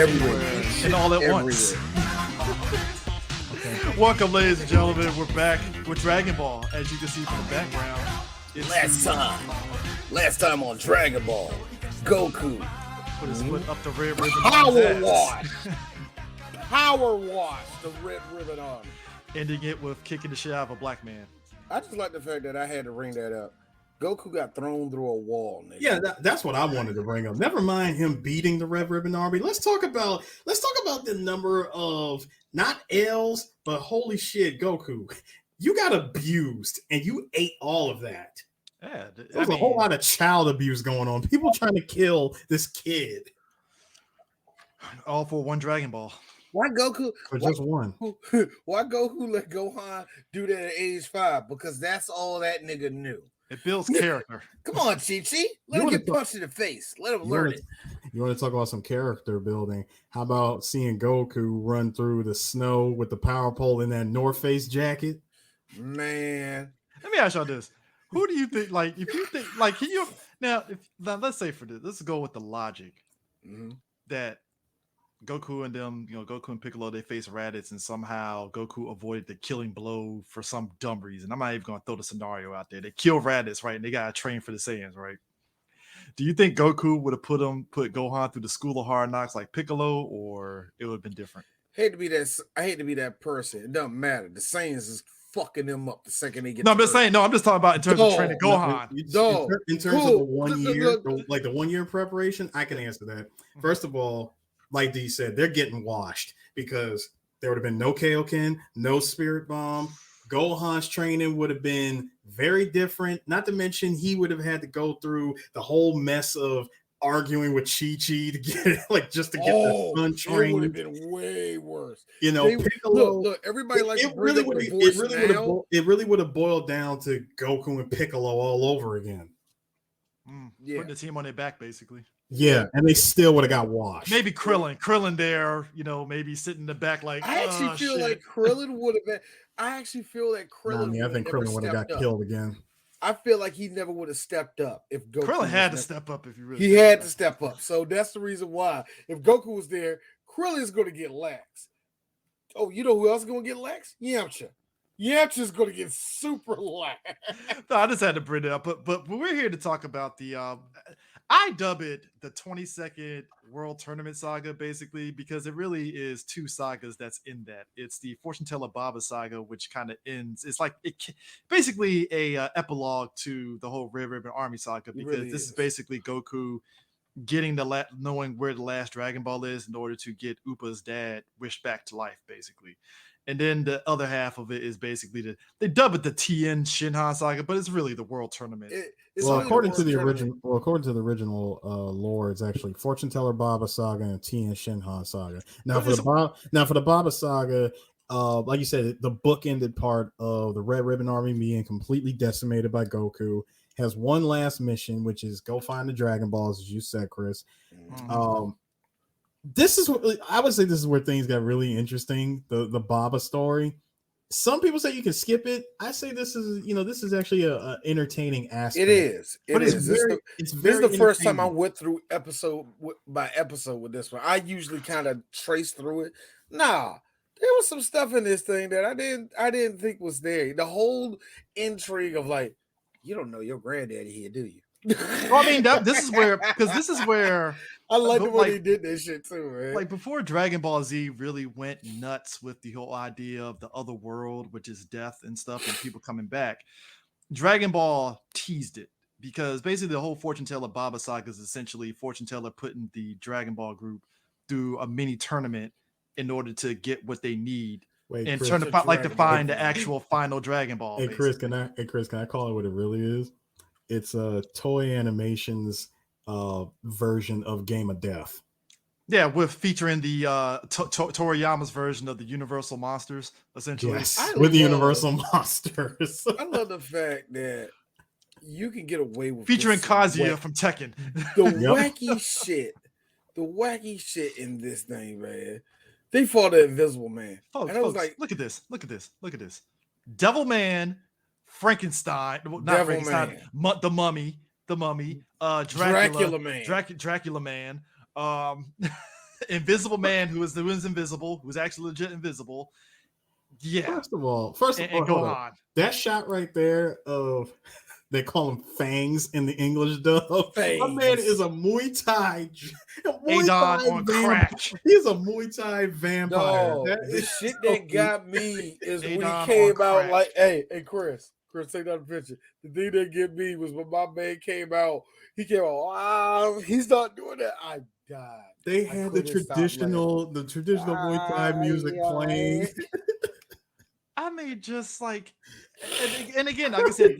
everywhere, and all at once. Okay. Welcome, ladies and gentlemen. We're back with Dragon Ball. As you can see from the background, it's last time on Dragon Ball, Goku put his foot up the red ribbon. Power wash the red ribbon arm. Ending it with kicking the shit out of a black man. I just like the fact that I had to bring that up. Goku got thrown through a wall, nigga. Yeah, that's what I wanted to bring up. Never mind him beating the Red Ribbon Army. Let's talk about the number of not L's, but holy shit, Goku, you got abused and you ate all of that. Yeah, there's a whole lot of child abuse going on. People trying to kill this kid. All for one Dragon Ball. Why Goku? Just one. Why Goku let Gohan do that at age 5? Because that's all that nigga knew. It builds character. Come on, Chi-Chi. Let him get punched in the face. Let him learn it. You want to talk about some character building? How about seeing Goku run through the snow with the power pole in that North Face jacket? Man. Let me ask y'all this. Who do you think, like, if you think, like, can you, now let's say for this, let's go with the logic that Goku and them, Goku and Piccolo, they face Raditz, and somehow Goku avoided the killing blow for some dumb reason. I'm not even going to throw the scenario out there. They kill Raditz, right? And they got to train for the Saiyans, right? Do you think Goku would have put Gohan through the school of hard knocks like Piccolo, or it would have been different? I hate to be that person. It doesn't matter. The Saiyans is fucking them up the second they get. No, I'm just saying. No, I'm just talking about in terms of training Gohan. In terms of the 1 year, like the 1 year preparation, I can answer that. First of all, like D said, they're getting washed because there would have been no Kaioken, no Spirit Bomb. Gohan's training would have been very different. Not to mention he would have had to go through the whole mess of arguing with Chi-Chi to get the son trained. It would have been way worse. Piccolo. Look, everybody likes it really would have boiled down to Goku and Piccolo all over again. Putting the team on their back, basically. Yeah, and they still would have got washed. Maybe Krillin there, maybe sitting in the back like. I actually feel like Krillin would have been. I think Krillin would have got killed again. I feel like he never would have stepped up if Goku. Krillin had to step up if he had to step up. So that's the reason why. If Goku was there, Krillin's going to get lax. Oh, you know who else is going to get lax? Yamcha. Yamcha's going to get super lax. No, I just had to bring it up, but we're here to talk about the. I dub it the 22nd World Tournament Saga, basically, because it really is two sagas that's in that. It's the Fortune Teller Baba Saga, which kind of ends. It's like basically a epilogue to the whole Red Ribbon Army Saga, because really this is basically Goku getting knowing where the last Dragon Ball is in order to get Upa's dad wished back to life, basically. And then the other half of it is basically they dub it the Tienshinhan Saga, but it's really the World Tournament. According to the original lore, it's actually Fortune Teller Baba Saga and Tienshinhan Saga. Now for the Baba Saga, like you said, the book-ended part of the Red Ribbon Army being completely decimated by Goku has one last mission, which is go find the Dragon Balls, as you said, Chris. This is what I would say. This is where things got really interesting. The Baba story. Some people say you can skip it. I say this is actually a entertaining aspect. It is. This is the first time I went through episode by episode with this one. I usually kind of trace through it. Nah, there was some stuff in this thing that I didn't think was there. The whole intrigue of like, you don't know your granddaddy here, do you? Well, I mean, this is where I like the way he did this shit too, man. Like before Dragon Ball Z really went nuts with the whole idea of the other world, which is death and stuff, and people coming back. Dragon Ball teased it because basically the whole Fortune Teller Baba Saga is essentially Fortune Teller putting the Dragon Ball group through a mini tournament in order to get what they need. And Chris, turn to find the actual final Dragon Ball. Hey Chris, can I call it what it really is? It's a Toei Animations version of Game of Death. Yeah, with featuring the Toriyama's version of the Universal Monsters, essentially. Yes, with the Universal Monsters. I love the fact that you can get away with featuring Kazuya from Tekken. The wacky shit in this thing, man. They fought the Invisible Man. And I was like, look at this. Devil Man, Frankenstein, not Frankenstein, the Mummy, Dracula Man, Invisible Man who is invisible, who's actually legit invisible. Yeah. First of all, and Gohan. That shot right there of they call him Fangs in the English dub. Fangs. My man is a Muay Thai Adon on crack. He's a Muay Thai vampire. No, the shit that got me is when Adon he came out crack. like, hey, Chris, take that picture. The thing that get me was when my man came out. He came out, wow, he's not doing that. I died. They had the traditional Muay Thai music playing. I mean, just like, and again, like I said,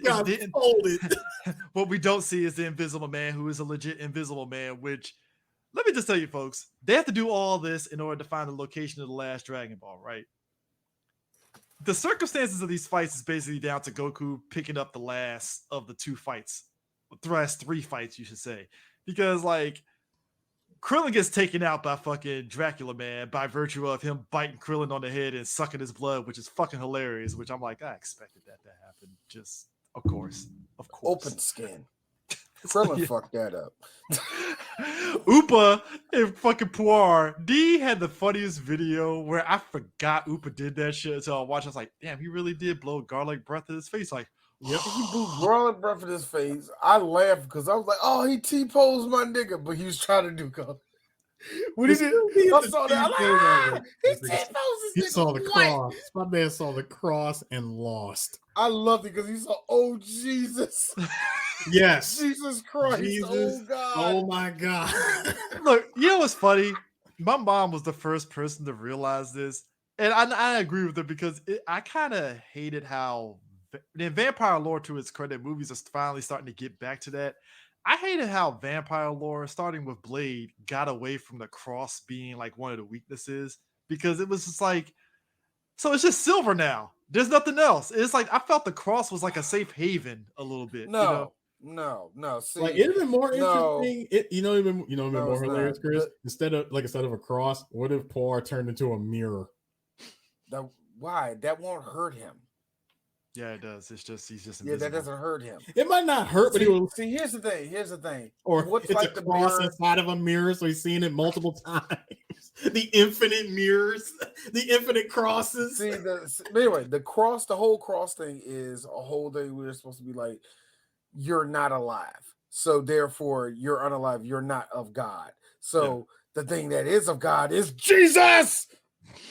what we don't see is the Invisible Man, who is a legit Invisible Man. Which, let me just tell you, folks, they have to do all this in order to find the location of the last Dragon Ball, right? The circumstances of these fights is basically down to Goku picking up the last of the two fights, the last three fights, you should say, because like Krillin gets taken out by fucking Dracula Man by virtue of him biting Krillin on the head and sucking his blood, which is fucking hilarious. Which I'm like, I expected that to happen. Just of course. Open skin. Krillin fucked that up. Upa and fucking Puar. D had the funniest video where I forgot Upa did that shit. So I watched. I was like, damn, he really did blow garlic breath in his face. Like, yep, he blew garlic breath in his face. I laughed because I was like, oh, he T-posed my nigga, but he was trying to do garlic. What he did? I saw that. He T-posed He saw the cross. My man saw the cross and lost. I loved it because he saw, oh, Jesus. Yes. Jesus Christ. Jesus. Oh, God. Oh, my God. Look, you know what's funny? My mom was the first person to realize this. And I agree with her because I kind of hated how in vampire lore, to its credit, movies are finally starting to get back to that. I hated how vampire lore, starting with Blade, got away from the cross being like one of the weaknesses because it was just like, so it's just silver now. There's nothing else. It's like I felt the cross was like a safe haven a little bit. No. See, like it'd been more interesting. It'd been more hilarious, Chris. Instead of a cross, what if Puar turned into a mirror? Why? That won't hurt him. Yeah, it does. It's just he's just invisible. That doesn't hurt him. It might not hurt, but here's the thing. Or what's it's like a cross inside of a mirror, so he's seen it multiple times. The infinite mirrors, the infinite crosses. Anyway, the whole cross thing is a whole thing. We're supposed to be like, you're not alive, so therefore you're unalive. You're not of God. So the thing that is of God is Jesus.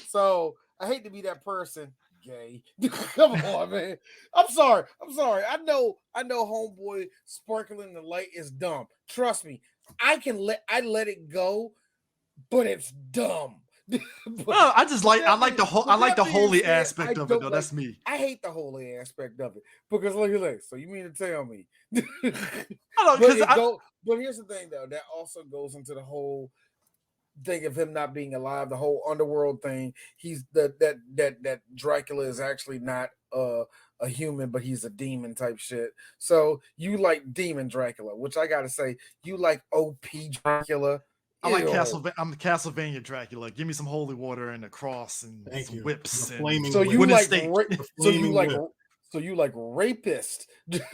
So I hate to be that person. Gay. Come on, man. I'm sorry. I know homeboy sparkling the light is dumb. Trust me. I let it go, but it's dumb. Well, I like the holy aspect of it though. That's me. I hate the holy aspect of it because look at this. So you mean to tell me? But here's the thing though. That also goes into the whole thing of him not being alive, the whole underworld thing. He's that Dracula is actually not a human, but he's a demon type shit. So you like demon Dracula, which I gotta say, you like OP Dracula. I like I'm the Castlevania Dracula. Give me some holy water and a cross and some whips. So you like rapist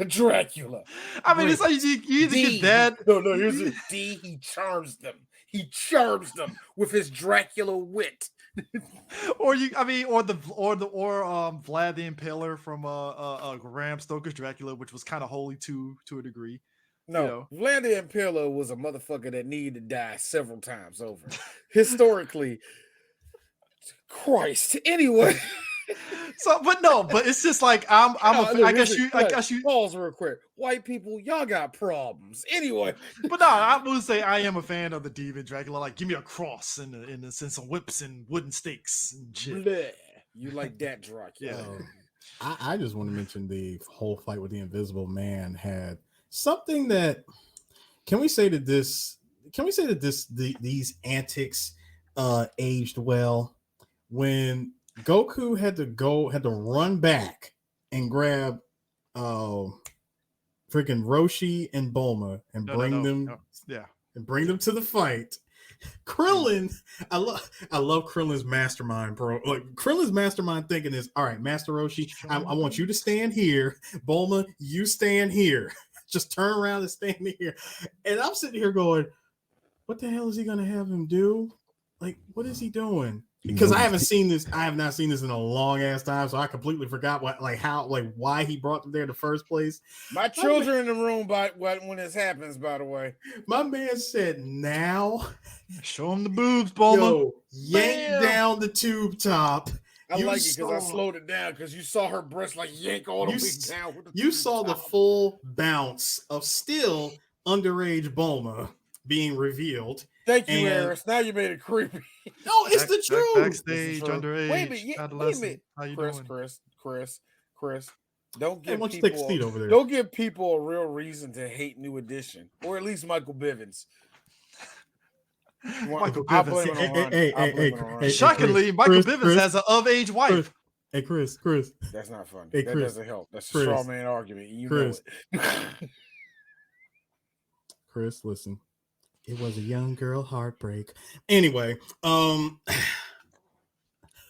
Dracula. I mean, it's like you either get that. No, here's the D. He charms them. He charms them with his Dracula wit. or Vlad the Impaler from Bram Stoker's Dracula, which was kind of holy to a degree. No, Vlad the Impaler was a motherfucker that needed to die several times over. Historically, Christ. Anyway. So, but it's just like I guess you pause real quick. White people, y'all got problems. Anyway, but no, I would say I am a fan of the demon Dracula. Like, give me a cross and some whips and wooden stakes and shit. Bleh. You like that Dracula? I just want to mention the whole fight with the Invisible Man had something that these antics aged well when Goku had to run back and grab freaking Roshi and Bulma and bring them to the fight. Krillin, I love Krillin's mastermind, bro. Like Krillin's mastermind thinking is, all right, Master Roshi, I want you to stand here. Bulma, you stand here. Just turn around and stand here. And I'm sitting here going, what the hell is he gonna have him do? Like, what is he doing? Because I haven't seen this. I have not seen this in a long ass time, so I completely forgot why he brought them there in the first place. My children in the room when this happens. By the way, my man said, "Now, show him the boobs, Bulma. Yo, yank down the tube top." I like it because I slowed it down because you saw her breast like yank all the way down. You saw the full bounce of still underage Bulma being revealed. Thank you, Eris. Now you made it creepy. No, it's the truth. Backstage, underage. Wait a minute. How you Chris, doing? Chris. Don't give people a real reason to hate New Edition, or at least Michael Bivens. Michael Bivens. Hey, shockingly, Michael Bivens has an of-age wife. Hey, Chris. That's not funny. That doesn't help. That's a straw man argument. You know it. Chris, listen. It was a young girl heartbreak. Anyway, New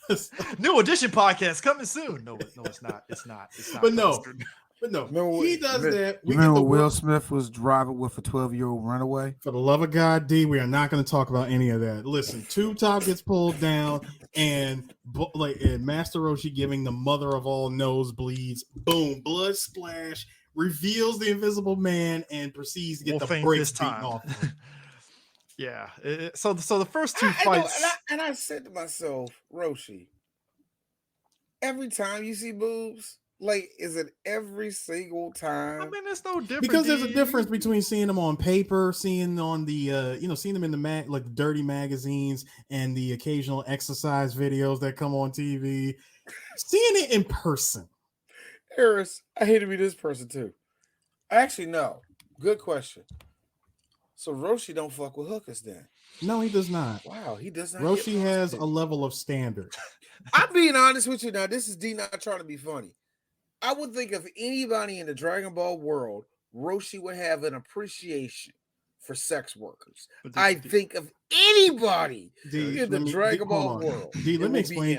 Edition podcast coming soon. No, it's not. It's not. But no, he does that. Remember Will Smith was driving with a 12-year-old runaway? For the love of God, D, we are not going to talk about any of that. Listen, tube top gets pulled down, and Master Roshi giving the mother of all nosebleeds. Boom, blood splash. Reveals the Invisible Man and proceeds to get the brakes beaten off him. Yeah. So the first two fights, and I said to myself, Roshi, every time you see boobs, like, is it every single time? I mean, there's no difference because there's a difference between seeing them on paper, seeing on the seeing them in the dirty magazines and the occasional exercise videos that come on TV. Seeing it in person. Eris, I hate to be this person too. Actually, no. Good question. So Roshi don't fuck with hookers then? No, he does not. Wow, he does not. Roshi has a level of standard. I'm being honest with you now. This is D not trying to be funny. I would think if anybody in the Dragon Ball world, Roshi would have an appreciation for sex workers. I think of anybody in the Dragon Ball world. D, let me explain.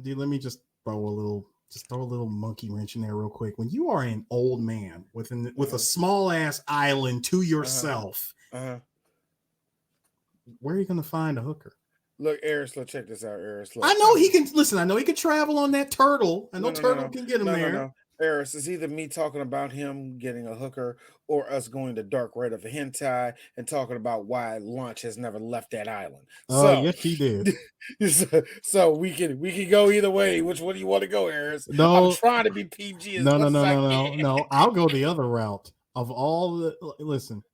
D, let me just throw a little monkey wrench in there real quick. When you are an old man with a small ass island to yourself, where are you going to find a hooker? Look, Eris, check this out, Eris. I know he can listen. I know he can travel on that turtle. I know turtle can get him there. No. Eris, it's either me talking about him getting a hooker or us going to dark right of a hentai and talking about why Launch has never left that island. Oh, yes, he did. So we can go either way. Which one do you want to go, Eris? No, I'm trying to be PG. No. I'll go the other route. Of all listen,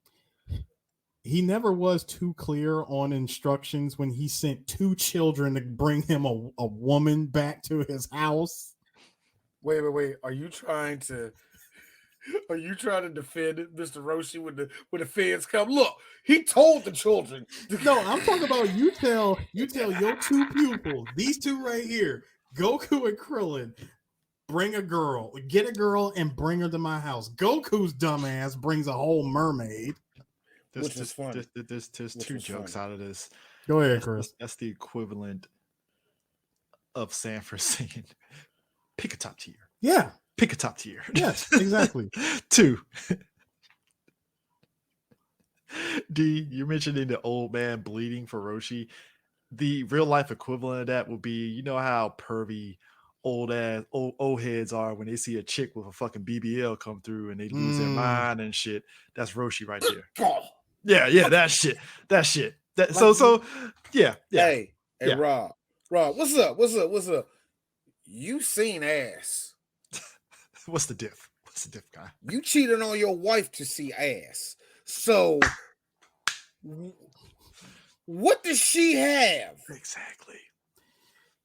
he never was too clear on instructions when he sent 2 children to bring him a woman back to his house. Wait. Are you trying to defend Mr. Roshi when the feds come? Look, he told the children. No, I'm talking about you tell your 2 pupils, these 2 right here, Goku and Krillin, get a girl and bring her to my house. Goku's dumbass brings a whole mermaid. Which is funny. There's 2 jokes out of this. Go ahead, Chris. That's the equivalent of Sanford saying, pick a top tier. Yeah. Pick a top tier. Yes, exactly. 2. D, you're mentioning the old man bleeding for Roshi. The real life equivalent of that would be, you know how pervy old heads are when they see a chick with a fucking BBL come through and they lose their mind and shit. That's Roshi right there. Yeah, that shit. Yeah. Hey, Rob, what's up? You seen ass. What's the diff, guy? You cheated on your wife to see ass. So what does she have? Exactly.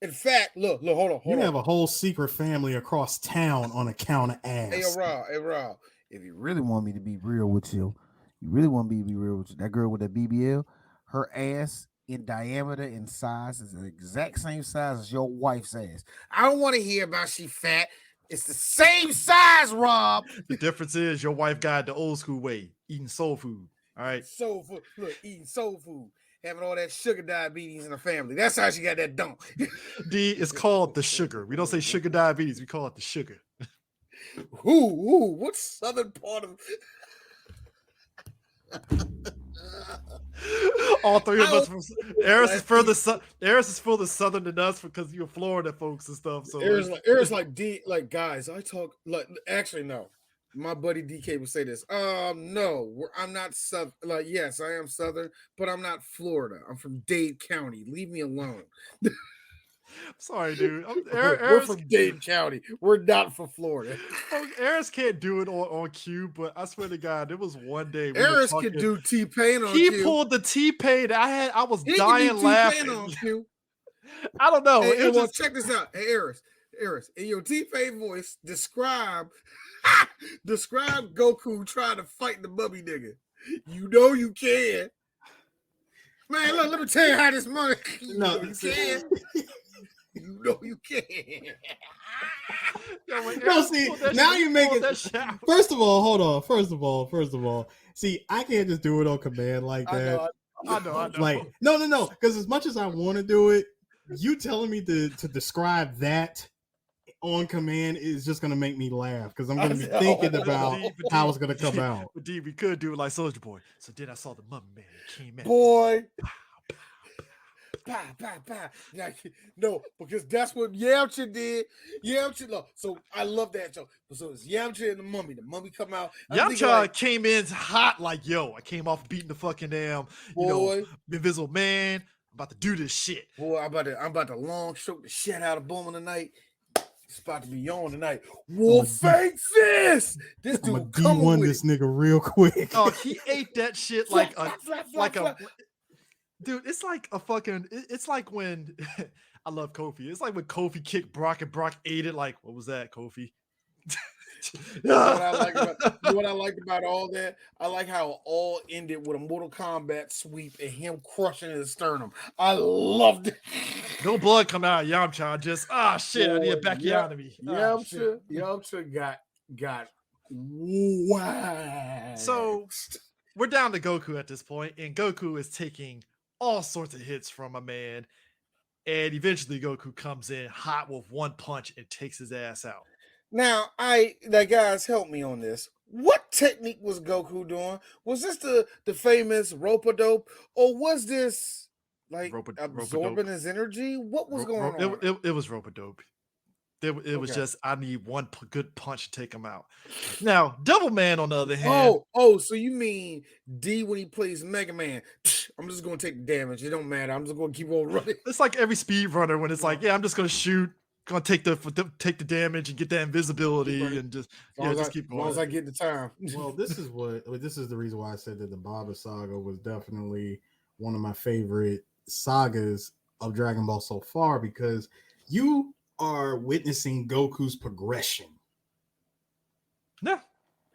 In fact, look, hold on. You have a whole secret family across town on account of ass. Hey, Rob. If you really want me to be real with you, that girl with that BBL, her ass in diameter and size is the exact same size as your wife's ass. I don't want to hear about she fat. It's the same size, Rob. The difference is your wife got the old school way, eating soul food. All right. Soul food. Look, eating soul food. Having all that sugar diabetes in the family. That's how she got that dump. D, it's called the sugar. We don't say sugar diabetes. We call it the sugar. What southern part of All three of us. Eris is further. Eris is further southern than us because you're Florida folks and stuff. So Eris like guys. I talk like actually no. My buddy DK would say this. No, I'm not southern. Like yes, I am southern, but I'm not Florida. I'm from Dade County. Leave me alone. Sorry, dude. We're from Dade County. We're not from Florida. Eris can't do it on cue, but I swear to God, there was one day Eris could do T-Pain on He cue. pulled the T-Pain. I was dying laughing. On cue. I don't know. Hey, well, check this out. Hey, Eris, in your T-Pain voice, describe Goku trying to fight the mummy nigga. You know you can. Man, look, let me tell you how this money. You know you can. You know you can. No, see, now you make it. First of all, hold on. First of all, see, I can't just do it on command like that. I know. Like, no. Because as much as I want to do it, you telling me to describe that on command is just gonna make me laugh because I'm gonna be thinking about how it's gonna come out. But D, we could do it like Soulja Boy. So then I saw the mummy man came in. Boy. No, because that's what Yamcha did. Yamcha, so I love that show. So it's Yamcha and the mummy. The mummy come out. Yamcha came in hot like, yo, I came off beating the fucking damn, Invisible Man. I'm about to do this shit. Boy, I'm about to long stroke the shit out of Bowman tonight. It's about to be on tonight. Wolf fake fist. This dude D1 this nigga real quick. Oh, he ate that shit like a dude. It's like a fucking. It's like when I love Kofi. It's like when Kofi kicked Brock and Brock ate it. Like, what was that, Kofi? What I liked about all that, I like how it all ended with a Mortal Kombat sweep and him crushing his sternum. I loved it. No blood coming out of Yamcha. Just shit. Boy, I need a Bacchiotomy. Yamcha got waxed. So we're down to Goku at this point, and Goku is taking all sorts of hits from a man, and eventually Goku comes in hot with one punch and takes his ass out. Now, guys, help me on this. What technique was Goku doing? Was this the famous rope-a-dope, or was this like absorbing his energy? What was going on? It was rope-a-dope. It was just, I need one good punch to take him out. Now, Double Man, on the other hand. So you mean D when he plays Mega Man? I'm just going to take the damage. It don't matter. I'm just going to keep on running. It's like every speed runner when it's like, yeah, I'm just going to shoot. Gonna take the damage and get that invisibility and just keep going. As long as I get the time. Well, this is the reason why I said that the Baba saga was definitely one of my favorite sagas of Dragon Ball so far, because you are witnessing Goku's progression. Yeah.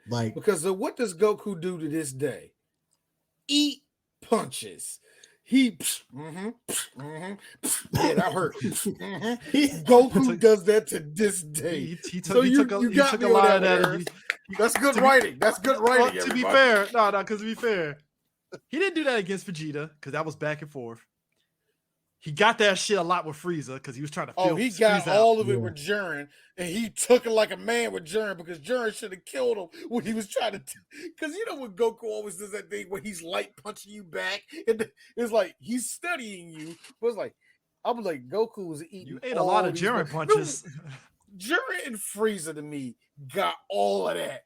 Like, because what does Goku do to this day? Eat punches. Yeah, that hurt. Goku does that to this day. He took a lot of that. That's good writing. That's good writing. To be fair, because to be fair, he didn't do that against Vegeta because that was back and forth. He got that shit a lot with Frieza because he was trying to. He got all of it with Jiren, and he took it like a man with Jiren because Jiren should have killed him when he was trying to. Because you know when Goku always does that thing where he's light punching you back, and it's like he's studying you. But it's like I'm like Goku was eating. You ate a lot of Jiren punches. Jiren and Frieza to me got all of that.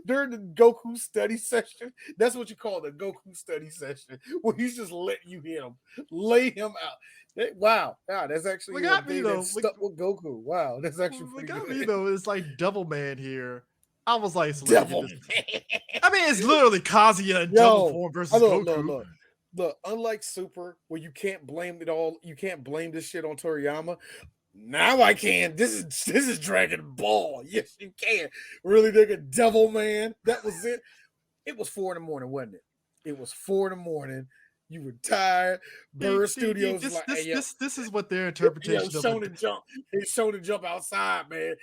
During the Goku study session, that's what you call the Goku study session, where he's just letting you hit him, lay him out. Wow, that's actually a thing that stuck with Goku. Wow, that's actually pretty good. Me though, it's like Double Man here. I was like, Devil Man. I mean, it's literally Kazuya in double form versus Goku. Look, unlike Super, where you can't blame it all, you can't blame this shit on Toriyama. Now I can. This is Dragon Ball. Yes, you can. Really, nigga, Devil Man. That was it. It was 4 a.m, wasn't it? It was 4 a.m. You were tired. Bird Studios was like, this is what their interpretation of Shonen Jump. It's Shonen Jump outside, man.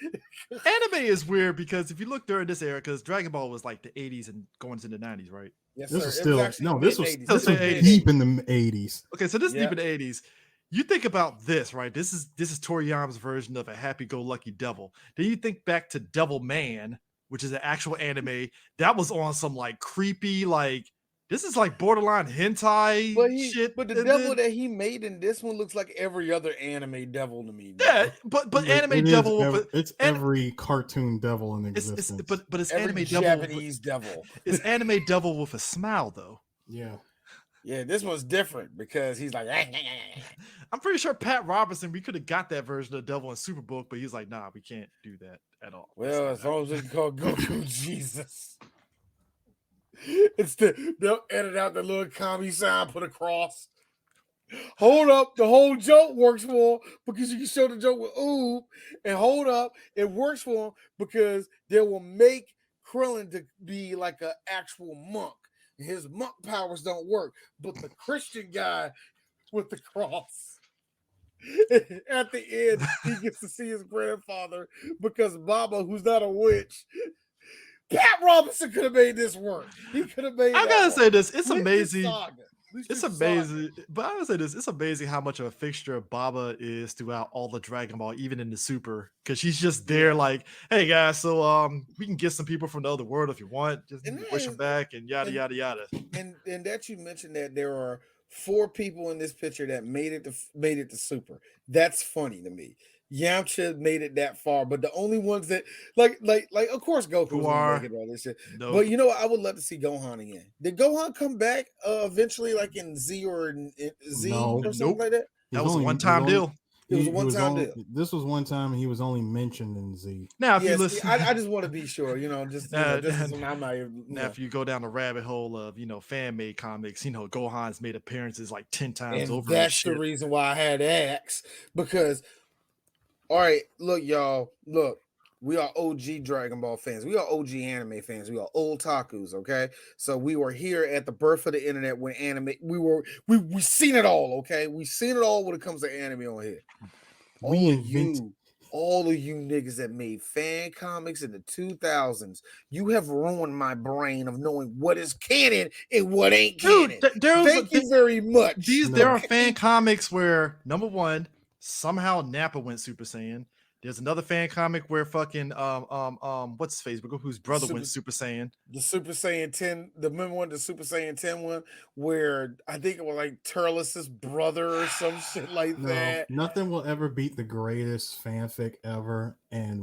Anime is weird because if you look during this era, because Dragon Ball was like the 80s and going into the 90s, right? Yes, this sir. This was deep in the 80s. Okay, so this is deep in the 80s. You think about this, right? This is Toriyama's version of a happy-go-lucky devil. Then you think back to Devil Man, which is an actual anime that was on some like creepy, like This is like borderline hentai shit. But the devil that he made in this one looks like every other anime devil to me. Yeah, but anime devil it's every cartoon devil in existence. But it's every anime Japanese devil. It's anime devil with a smile though. Yeah. Yeah, this one's different because he's like, I'm pretty sure Pat Robertson, we could have got that version of the devil in Superbook, but he's like, nah, we can't do that at all. Well, as long as we can call Goku Jesus. They'll edit out the little commie sign, put a cross. Hold up, the whole joke works for him because you can show the joke with ooh, and hold up, it works for him because they will make Krillin to be like an actual monk. His monk powers don't work, but the Christian guy with the cross. At the end, he gets to see his grandfather because Baba, who's not a witch. Pat Robinson could have made this work. He could have made. I gotta say this. It's with amazing. It's amazing. But I would say this. It's amazing how much of a fixture Baba is throughout all the Dragon Ball, even in the Super, because she's just there, like, hey guys, so we can get some people from the other world if you want. Just push them back and yada yada yada. And that you mentioned that there are 4 people in this picture that made it to Super. That's funny to me. Yamcha made it that far, but the only ones that like of course Goku was gonna make it all this shit. Nope. But you know what? I would love to see Gohan again. Did Gohan come back eventually, like in Z or in Z or something like that? That was a one-time deal. It was a one-time deal. This was one time, and he was only mentioned in Z. Now, if you listen, I just want to be sure, if you go down the rabbit hole of fan-made comics, Gohan's made appearances like 10 times over. That's the reason why I had to ask, because. All right, look, y'all. Look, we are OG Dragon Ball fans. We are OG anime fans. We are old takus, okay? So we were here at the birth of the internet when anime. We seen it all, okay? We seen it all when it comes to anime on here. All of you niggas that made fan comics in the 2000s, you have ruined my brain of knowing what is canon and what ain't canon. Thank you very much. There are fan comics where, number one, somehow Nappa went Super Saiyan. There's another fan comic where fucking what's his face? Whose brother went Super Saiyan? The Super Saiyan 10, the Super Saiyan 10 one, where I think it was like Turles' brother or some shit like that. Nothing will ever beat the greatest fanfic ever, and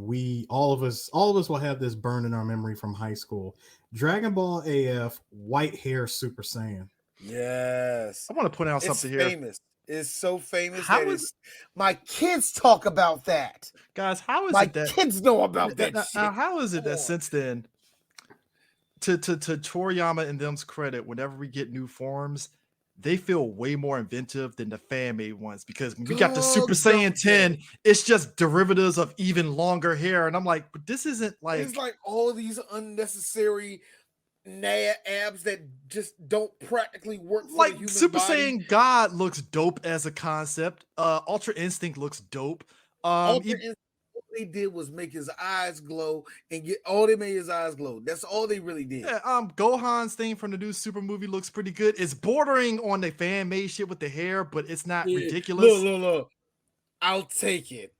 all of us will have this burned in our memory from high school. Dragon Ball AF, white hair Super Saiyan. Yes, I want to point out something here. Famous. It's so famous my kids talk about that. Guys, how is my it that kids know about that shit? Now, how is it that since then, to Toriyama and them's credit, whenever we get new forms, they feel way more inventive than the fan-made ones, because when we got the Super Saiyan 10, it's just derivatives of even longer hair. And I'm like, but this isn't like... It's like all these unnecessary... abs that just don't practically work for like the human Super body. Saiyan God looks dope as a concept. Ultra Instinct looks dope. What they did was make his eyes glow and they made his eyes glow. That's all they really did. Yeah, Gohan's thing from the new Super movie looks pretty good. It's bordering on the fan made shit with the hair, but it's not ridiculous. Look. I'll take it.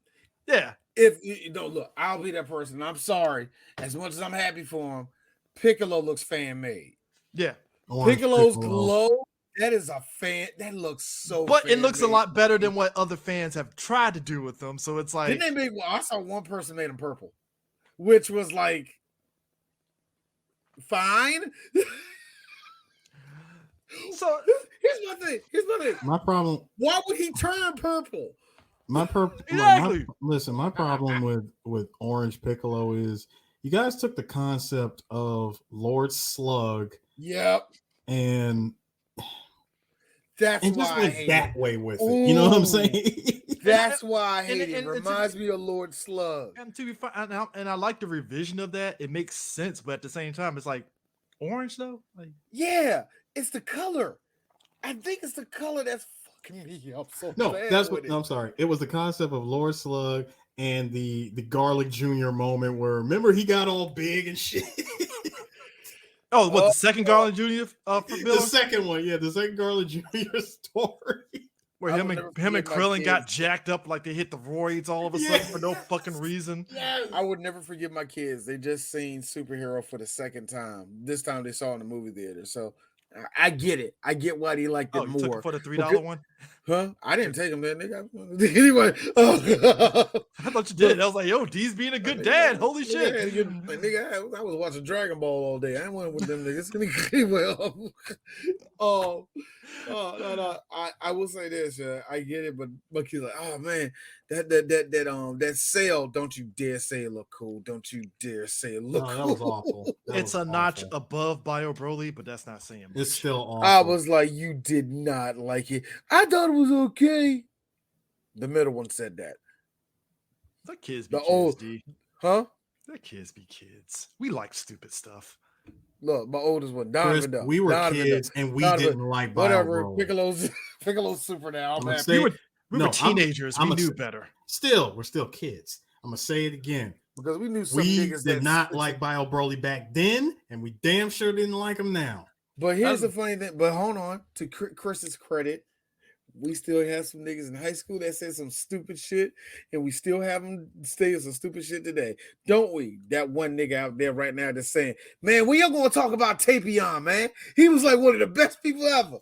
Yeah. If you don't look, I'll be that person. I'm sorry. As much as I'm happy for him, Piccolo looks fan made. Yeah. Piccolo's glow, that is a fan. That looks so. But it looks a lot better than what other fans have tried to do with them. So it's like. Didn't they make? Well, I saw one person made him purple, which was like fine. So here's my thing. My problem. Why would he turn purple? My problem with Orange Piccolo is you guys took the concept of Lord Slug. Yep. And just went that way with it. You know what I'm saying? That's why I hate it. Reminds me of Lord Slug. And to be fine, and I like the revision of that. It makes sense, but at the same time, it's like orange though. Like, yeah, it's the color. I think it's the color that's fucking me up so no, bad. that's what. I'm sorry. It was the concept of Lord Slug and the Garlic Jr. moment where remember he got all big and shit. Oh, what, the second Garlic Jr. The second one, yeah, the second Garlic Jr. story. Where him and Krillin got jacked up like they hit the roids all of a sudden for no fucking reason. Yes. I would never forget my kids. They just seen Superhero for the second time. This time they saw it in the movie theater. So I get it. I get why he liked it you took more. it for the $3 one? Huh? I didn't take him there, nigga. Anyway, I thought you did. I was like, yo, D's being a good dad. Holy shit. Nigga, I was watching Dragonball all day. I went with them niggas. No. I will say this. I get it, but he's like, oh man, that sail. Don't you dare say it look cool. Don't you dare say it look cool. That was awful. It's a notch above Bio Broly, but that's not saying much. It's still awful. I was like, you did not like it. I thought it was okay. The middle one said that. The kids be kids, D. Huh? The kids be kids. We like stupid stuff. Look, my oldest one, Chris, Donovan. we were kids and we didn't like whatever. Piccolo's super now. We were teenagers. We knew better. We're still kids. I'm gonna say it again because we knew some we niggas did not like Bio Broly back then, and we damn sure didn't like him now. But here's the funny thing. But hold on, to Chris's credit, we still have some niggas in high school that said some stupid shit, and we still have them say some stupid shit today, don't we? That one nigga out there right now that's saying, man, we are going to talk about Tapion, man. He was like one of the best people ever.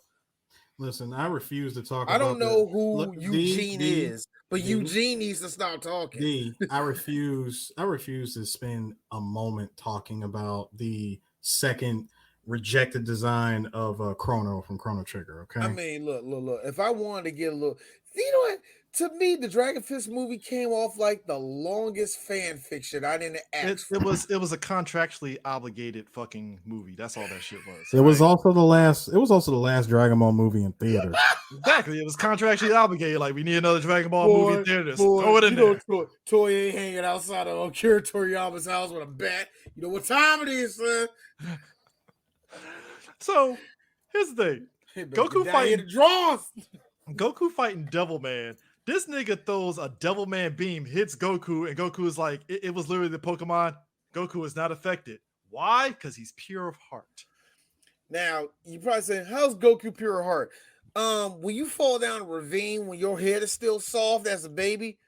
Listen, I refuse to talk I don't know who Eugene is, but Eugene needs to stop talking. I refuse to spend a moment talking about the second rejected design of Chrono from Chrono Trigger. Okay. I mean, look. If I wanted to get a little, you know what? To me, the Dragon Fist movie came off like the longest fan fiction. I didn't ask. It was a contractually obligated fucking movie. That's all that shit was. It was also the last. It was also the last Dragon Ball movie in theaters. Exactly. It was contractually obligated. Like we need another Dragon Ball movie in theaters. Throw it in there. Toy ain't hanging outside of Akira Toriyama's house with a bat. You know what time it is, son. So here's the thing: Goku fighting Devilman. This nigga throws a Devilman beam, hits Goku, and Goku is like, it was literally the Pokemon. Goku is not affected. Why? Because he's pure of heart. Now you probably say, "How's Goku pure of heart?" When you fall down a ravine when your head is still soft as a baby,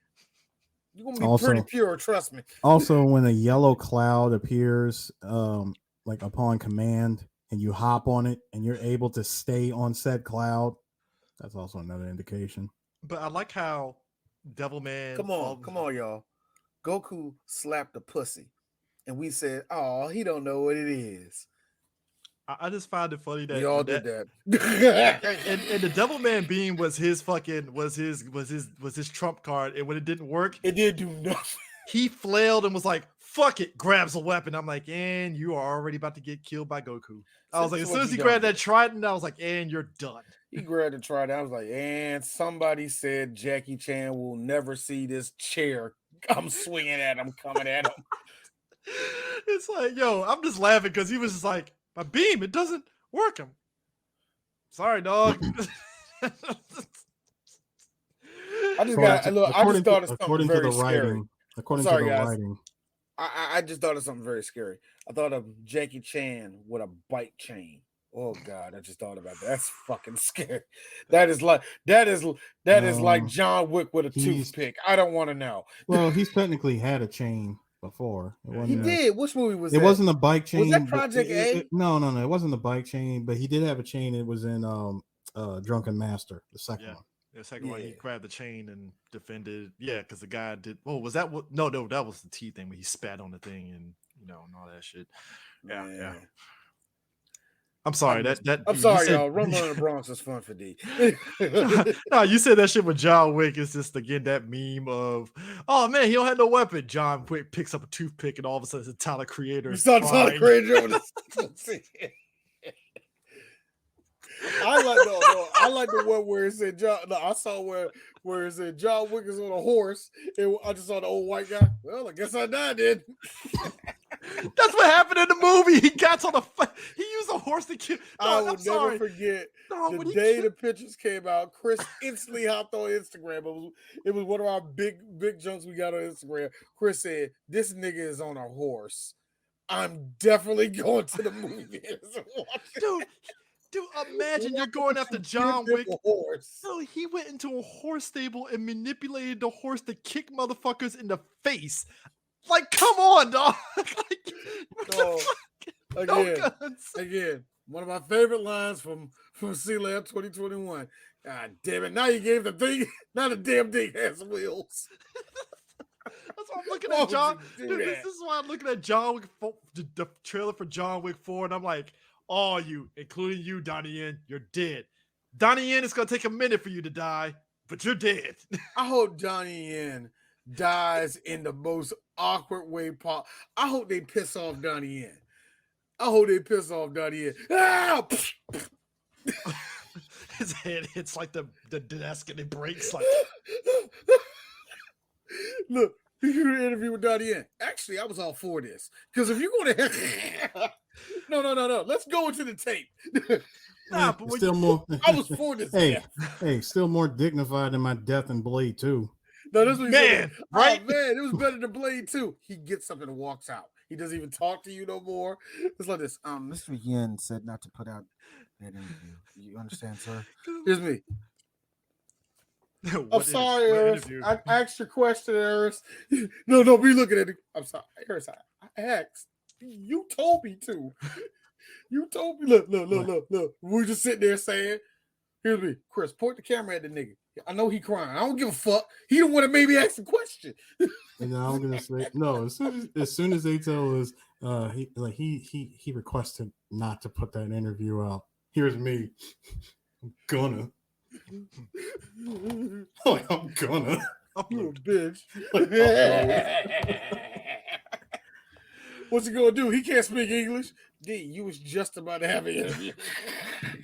you're gonna be pretty pure. Trust me. Also, when a yellow cloud appears, like upon command, and you hop on it and you're able to stay on said cloud, that's also another indication. But I like how Devilman. Come on, y'all. Goku slapped a pussy, and we said, "Oh, he don't know what it is." I just find it funny that we all did that. and the Devilman beam was his trump card, and when it didn't work, it didn't do nothing. He flailed and was like, "Fuck it!" Grabs a weapon. I'm like, "And you are already about to get killed by Goku." I was like, as soon as he grabbed that trident, I was like, "And you're done." He grabbed the trident. I was like, "And somebody said Jackie Chan will never see this chair. I'm swinging at him, coming at him." It's like, yo, I'm just laughing because he was just like, "My beam, it doesn't work." I'm sorry, dog. I just thought of something very scary. According to the writing. I just thought of something very scary. I thought of Jackie Chan with a bike chain. Oh God, I just thought about that. That's fucking scary. That is like John Wick with a toothpick. I don't want to know. Well, he's technically had a chain before. He did. Which movie was that? It wasn't a bike chain. Was that Project A? No. It wasn't a bike chain, but he did have a chain. It was in Drunken Master, the second one. The second one, he grabbed the chain and defended. Yeah, because the guy did. Oh, was that what? No, that was the T thing where he spat on the thing and and all that shit. Yeah. I'm sorry. I'm sorry, y'all. Rumble in the Bronx is fun for D. No, you said that shit with John Wick. It's just again that meme of, oh man, he don't have no weapon. John Wick picks up a toothpick and all of a sudden it's a Tyler Creator. You saw Tyler Creator. I like the one where it said John. No, I saw where it said John Wick is on a horse, and I just saw the old white guy. Well, I guess I died then. That's what happened in the movie. He got on he used a horse to kill. I will never forget the day the pictures came out. Chris instantly hopped on Instagram. It was one of our big jumps we got on Instagram. Chris said, "This nigga is on a horse. I'm definitely going to the movie." Dude, imagine you're going after John Wick. So he went into a horse stable and manipulated the horse to kick motherfuckers in the face. Like, come on, dog. Again, one of my favorite lines from C-Lab 2021. God damn it! Now you gave the thing. Now the damn thing has wheels. That's why I'm looking at John. Dude, this is why I'm looking at John Wick, the trailer for John Wick 4, and I'm like, all you, including you, Donnie Yen, you're dead. Donnie Yen, it's gonna take a minute for you to die, but you're dead. I hope Donnie Yen dies in the most awkward way possible. I hope they piss off Donnie Yen. Ah! His head hits like the desk and it breaks. Like, look, you interview with Donnie Yen. Actually, I was all for this because if you're going to, no, let's go into the tape. Nah, but still more. I was for this. Hey, still more dignified than my death in Blade 2. No, that's what he said. Right? Oh, man, it was better than Blade 2. He gets up and walks out. He doesn't even talk to you no more. It's like this. Mr. Yen said not to put out that interview. You understand, sir? Here's me. I'm sorry, Eris. I asked your question, Eris. No, be looking at it. I'm sorry, Eris. I asked. You told me to. You told me. Look. We're just sitting there saying, here's me. Chris, point the camera at the nigga. I know he crying. I don't give a fuck. He don't want to maybe ask a question. And I'm gonna say no. As soon as they tell us, he requested not to put that interview out. Here's me. I'm gonna. I'm gonna. You a bitch. What's he gonna do? He can't speak English. D, you was just about to have an interview.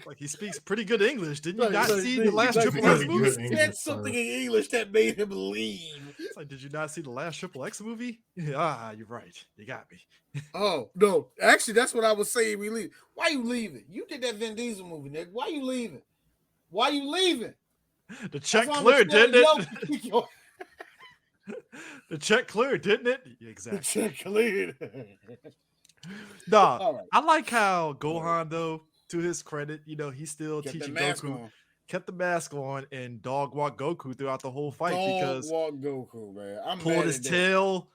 Like he speaks pretty good English. Didn't you not see the last Triple X movie? He said something in English that made him leave. It's like, did you not see the last Triple X movie? Yeah, you're right. You got me. Oh, no. Actually, that's what I was saying. We leave. Why you leaving? You did that Vin Diesel movie, nigga. Why you leaving? The check cleared, didn't it? The check cleared, didn't it? The Exactly. check cleared. Nah, right. I like how Gohan, though, to his credit, he still teaching Goku. Kept the mask on and dog walked Goku throughout the whole fight because Goku, man. I'm pulled his tail,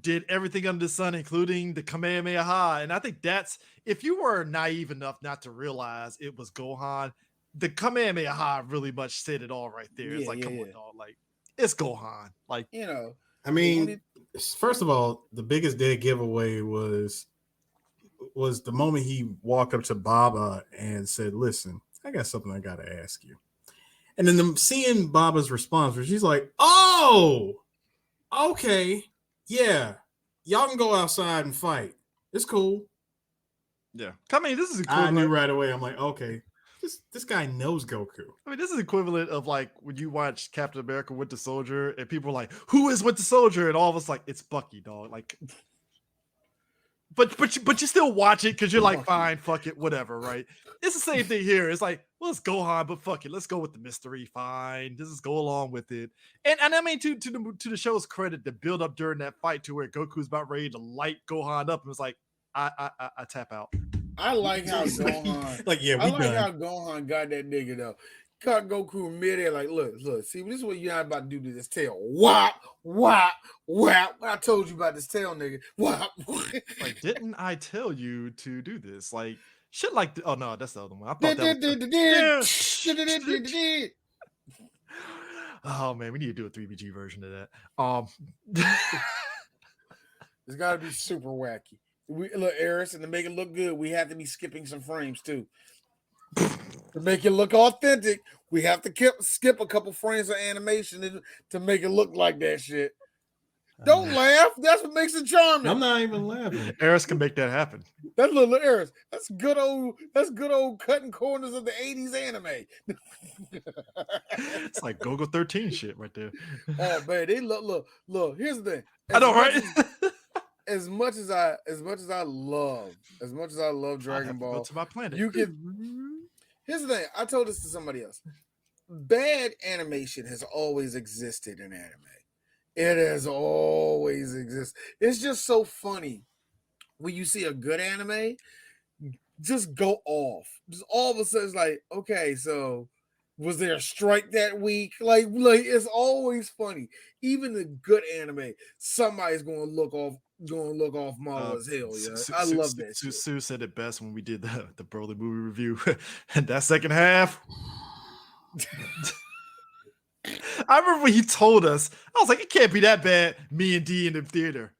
did everything under the sun, including the Kamehameha. And I think that's, if you were naive enough not to realize it was Gohan, the Kamehameha really much said it all right there. It's like, come on, dog. Like, it's Gohan. Like, I mean, first of all, the biggest dead giveaway was the moment he walked up to Baba and said, listen, I got something I got to ask you. And then seeing Baba's response, where she's like, oh, okay, yeah, y'all can go outside and fight. It's cool. Yeah. I mean, this is equivalent. I knew right away. I'm like, okay, this guy knows Goku. I mean, this is equivalent of like when you watch Captain America Winter Soldier and people are like, who is Winter Soldier? And all of us like, it's Bucky, dog. Like, but you still watch it because you're like, fine, fuck it, whatever, right? It's the same thing here. It's like, well, it's Gohan, but fuck it, let's go with the mystery. Fine, just go along with it. And I mean, to the show's credit, the build up during that fight to where Goku's about ready to light Gohan up, and was like, I tap out. I like how Gohan, how Gohan got that nigga though. Caught Goku midair, like, look, see, this is what you're not about to do to this tail. Whop. I told you about this tail, nigga. Whop. Like, didn't I tell you to do this? Like, shit like, oh no, that's the other one. I thought that was oh man, we need to do a 3BG version of that. It's got to be super wacky. Look, Eris, and to make it look good, we have to be skipping some frames too. To make it look authentic, we have to skip a couple frames of animation to make it look like that shit. Don't laugh. That's what makes it charming. I'm not even laughing. Eris can make that happen. That's little Eris. That's good old cutting corners of the 80s anime. It's like Go-Go 13 shit right there. Oh man, they look. Here's the thing. I know, right? As much as I love Dragon Ball, go to my planet. Here's the thing. I told this to somebody else. Bad animation has always existed in anime. It has always existed. It's just so funny when you see a good anime just go off. Just all of a sudden, it's like, okay, so was there a strike that week? Like it's always funny. Even the good anime, somebody's going to look off gonna look off model as hell. Yeah, I love that shit. Sue said it best when we did the Broly movie review. And that second half, I remember when he told us, I was like, it can't be that bad. Me and D in the theater.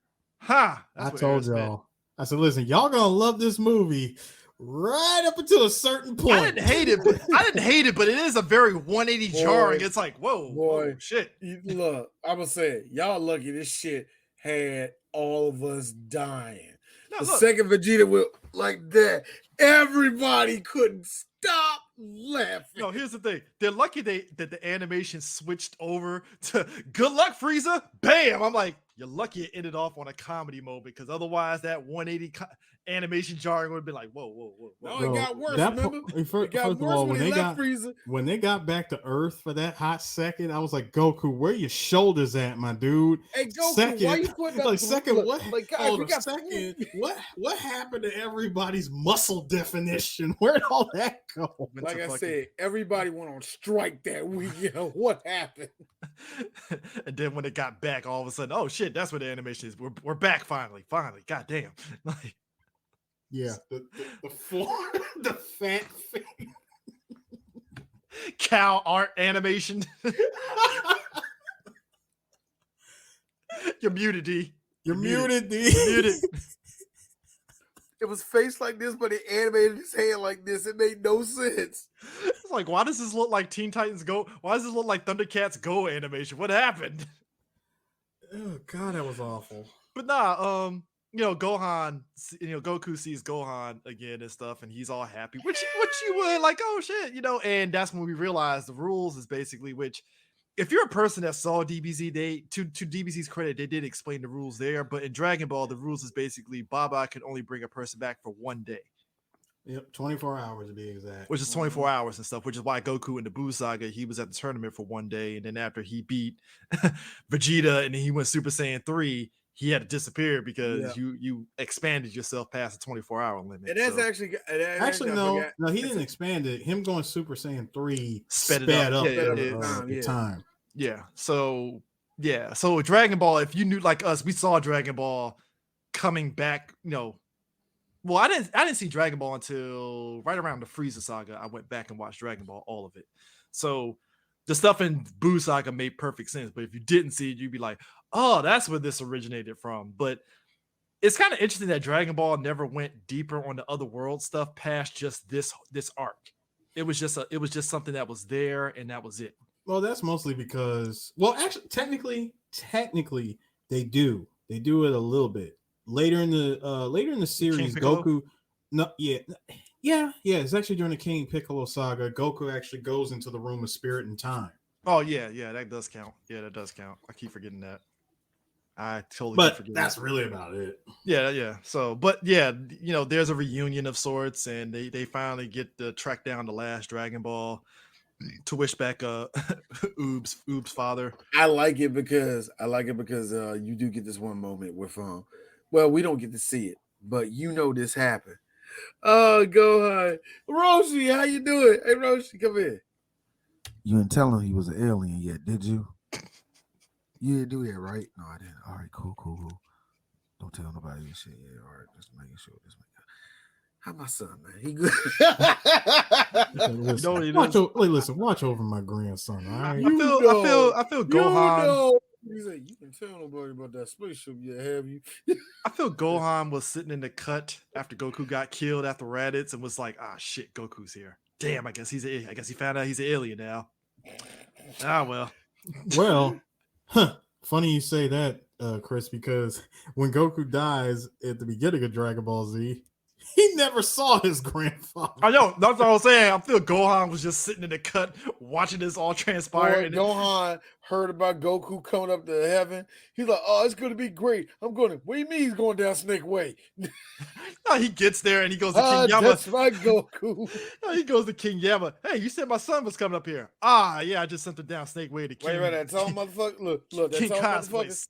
I told y'all. I said, listen, y'all gonna love this movie right up until a certain point. I didn't hate it, but it is a very 180 jarring. It's like, whoa, shit. Look, I'm gonna say, y'all lucky this shit had all of us dying. The second Vegeta went like that, everybody couldn't stop laughing. No, here's the thing. They're lucky that the animation switched over to good luck, Frieza. Bam! I'm like, you're lucky it ended off on a comedy moment, because otherwise that 180 animation jarring would have been like, whoa. No, it got worse, remember? First of all, when they got back to Earth for that hot second, I was like, Goku, where your shoulders at, my dude? Hey, Goku, why you putting like second, look, what? Like, God, hold on, second, what happened to everybody's muscle definition? Where'd all that go? Like I said, everybody went on strike that weekend. What happened? And then when it got back, all of a sudden, oh shit, that's what the animation is. We're back finally. God damn. Like, yeah, the fat thing. Cow art animation. You're muted, D. You're muted, D. You're muted. It was face like this, but it animated his hand like this. It made no sense. It's like, why does this look like Teen Titans Go? Why does this look like Thundercats Go animation? What happened? Oh God, that was awful. But nah, Gohan, Goku sees Gohan again and stuff, and he's all happy, which you would like, oh shit, and that's when we realized the rules is basically, which if you're a person that saw DBZ, to DBZ's credit, they did explain the rules there, but in Dragon Ball, the rules is basically Baba can only bring a person back for one day. Yep, 24 hours to be exact. Which is 24 hours and stuff, which is why Goku in the Buu saga, he was at the tournament for one day, and then after he beat Vegeta and then he went Super Saiyan 3, he had to disappear because you expanded yourself past the 24-hour limit. And that's actually no, he didn't expand it. Him going Super Saiyan 3 sped up the time. Yeah. So Dragon Ball, if you knew like us, we saw Dragon Ball coming back, well, I didn't see Dragon Ball until right around the Frieza saga. I went back and watched Dragon Ball, all of it. So the stuff in Buu saga made perfect sense. But if you didn't see it, you'd be like, oh, that's where this originated from. But it's kind of interesting that Dragon Ball never went deeper on the other world stuff past just this arc. It was just something that was there, and that was it. Well, that's mostly because, well, actually, technically, they do it a little bit later in the series. Goku, it's actually during the King Piccolo saga. Goku actually goes into the room of spirit and time. Oh yeah, that does count. Yeah, that does count. I keep forgetting that. I totally. But that's really about it. Yeah. So, but yeah, there's a reunion of sorts, and they finally get to track down the last Dragon Ball to wish back Oob's father. I like it because you do get this one moment with well, we don't get to see it, but this happened. Oh, Gohan. Roshi, how you doing? Hey, Roshi, come here. You didn't tell him he was an alien yet, did you? You didn't do that, right? No, I didn't. All right, cool. Don't tell nobody this shit. Yeah, all right, just making sure. How my son, man? He good. Watch over my grandson. All right. I feel Gohan. He's like, you can tell nobody about that spaceship yet, have you? I feel Gohan was sitting in the cut after Goku got killed after Raditz and was like, ah, shit, Goku's here. Damn, I guess he found out he's an alien now. Ah, well. Well, funny you say that, Chris, because when Goku dies at the beginning of Dragon Ball Z, he never saw his grandfather. I know. That's what I was saying. I feel Gohan was just sitting in the cut watching this all transpire. And Gohan heard about Goku coming up to heaven. He's like, oh, it's going to be great. What do you mean he's going down Snake Way? No, he gets there and he goes to King Yama. That's my Goku. No, he goes to King Yama. Hey, you said my son was coming up here. Ah, yeah, I just sent him down Snake Way to King. Wait, that's all motherfucker. Look, that's King all motherfuckers.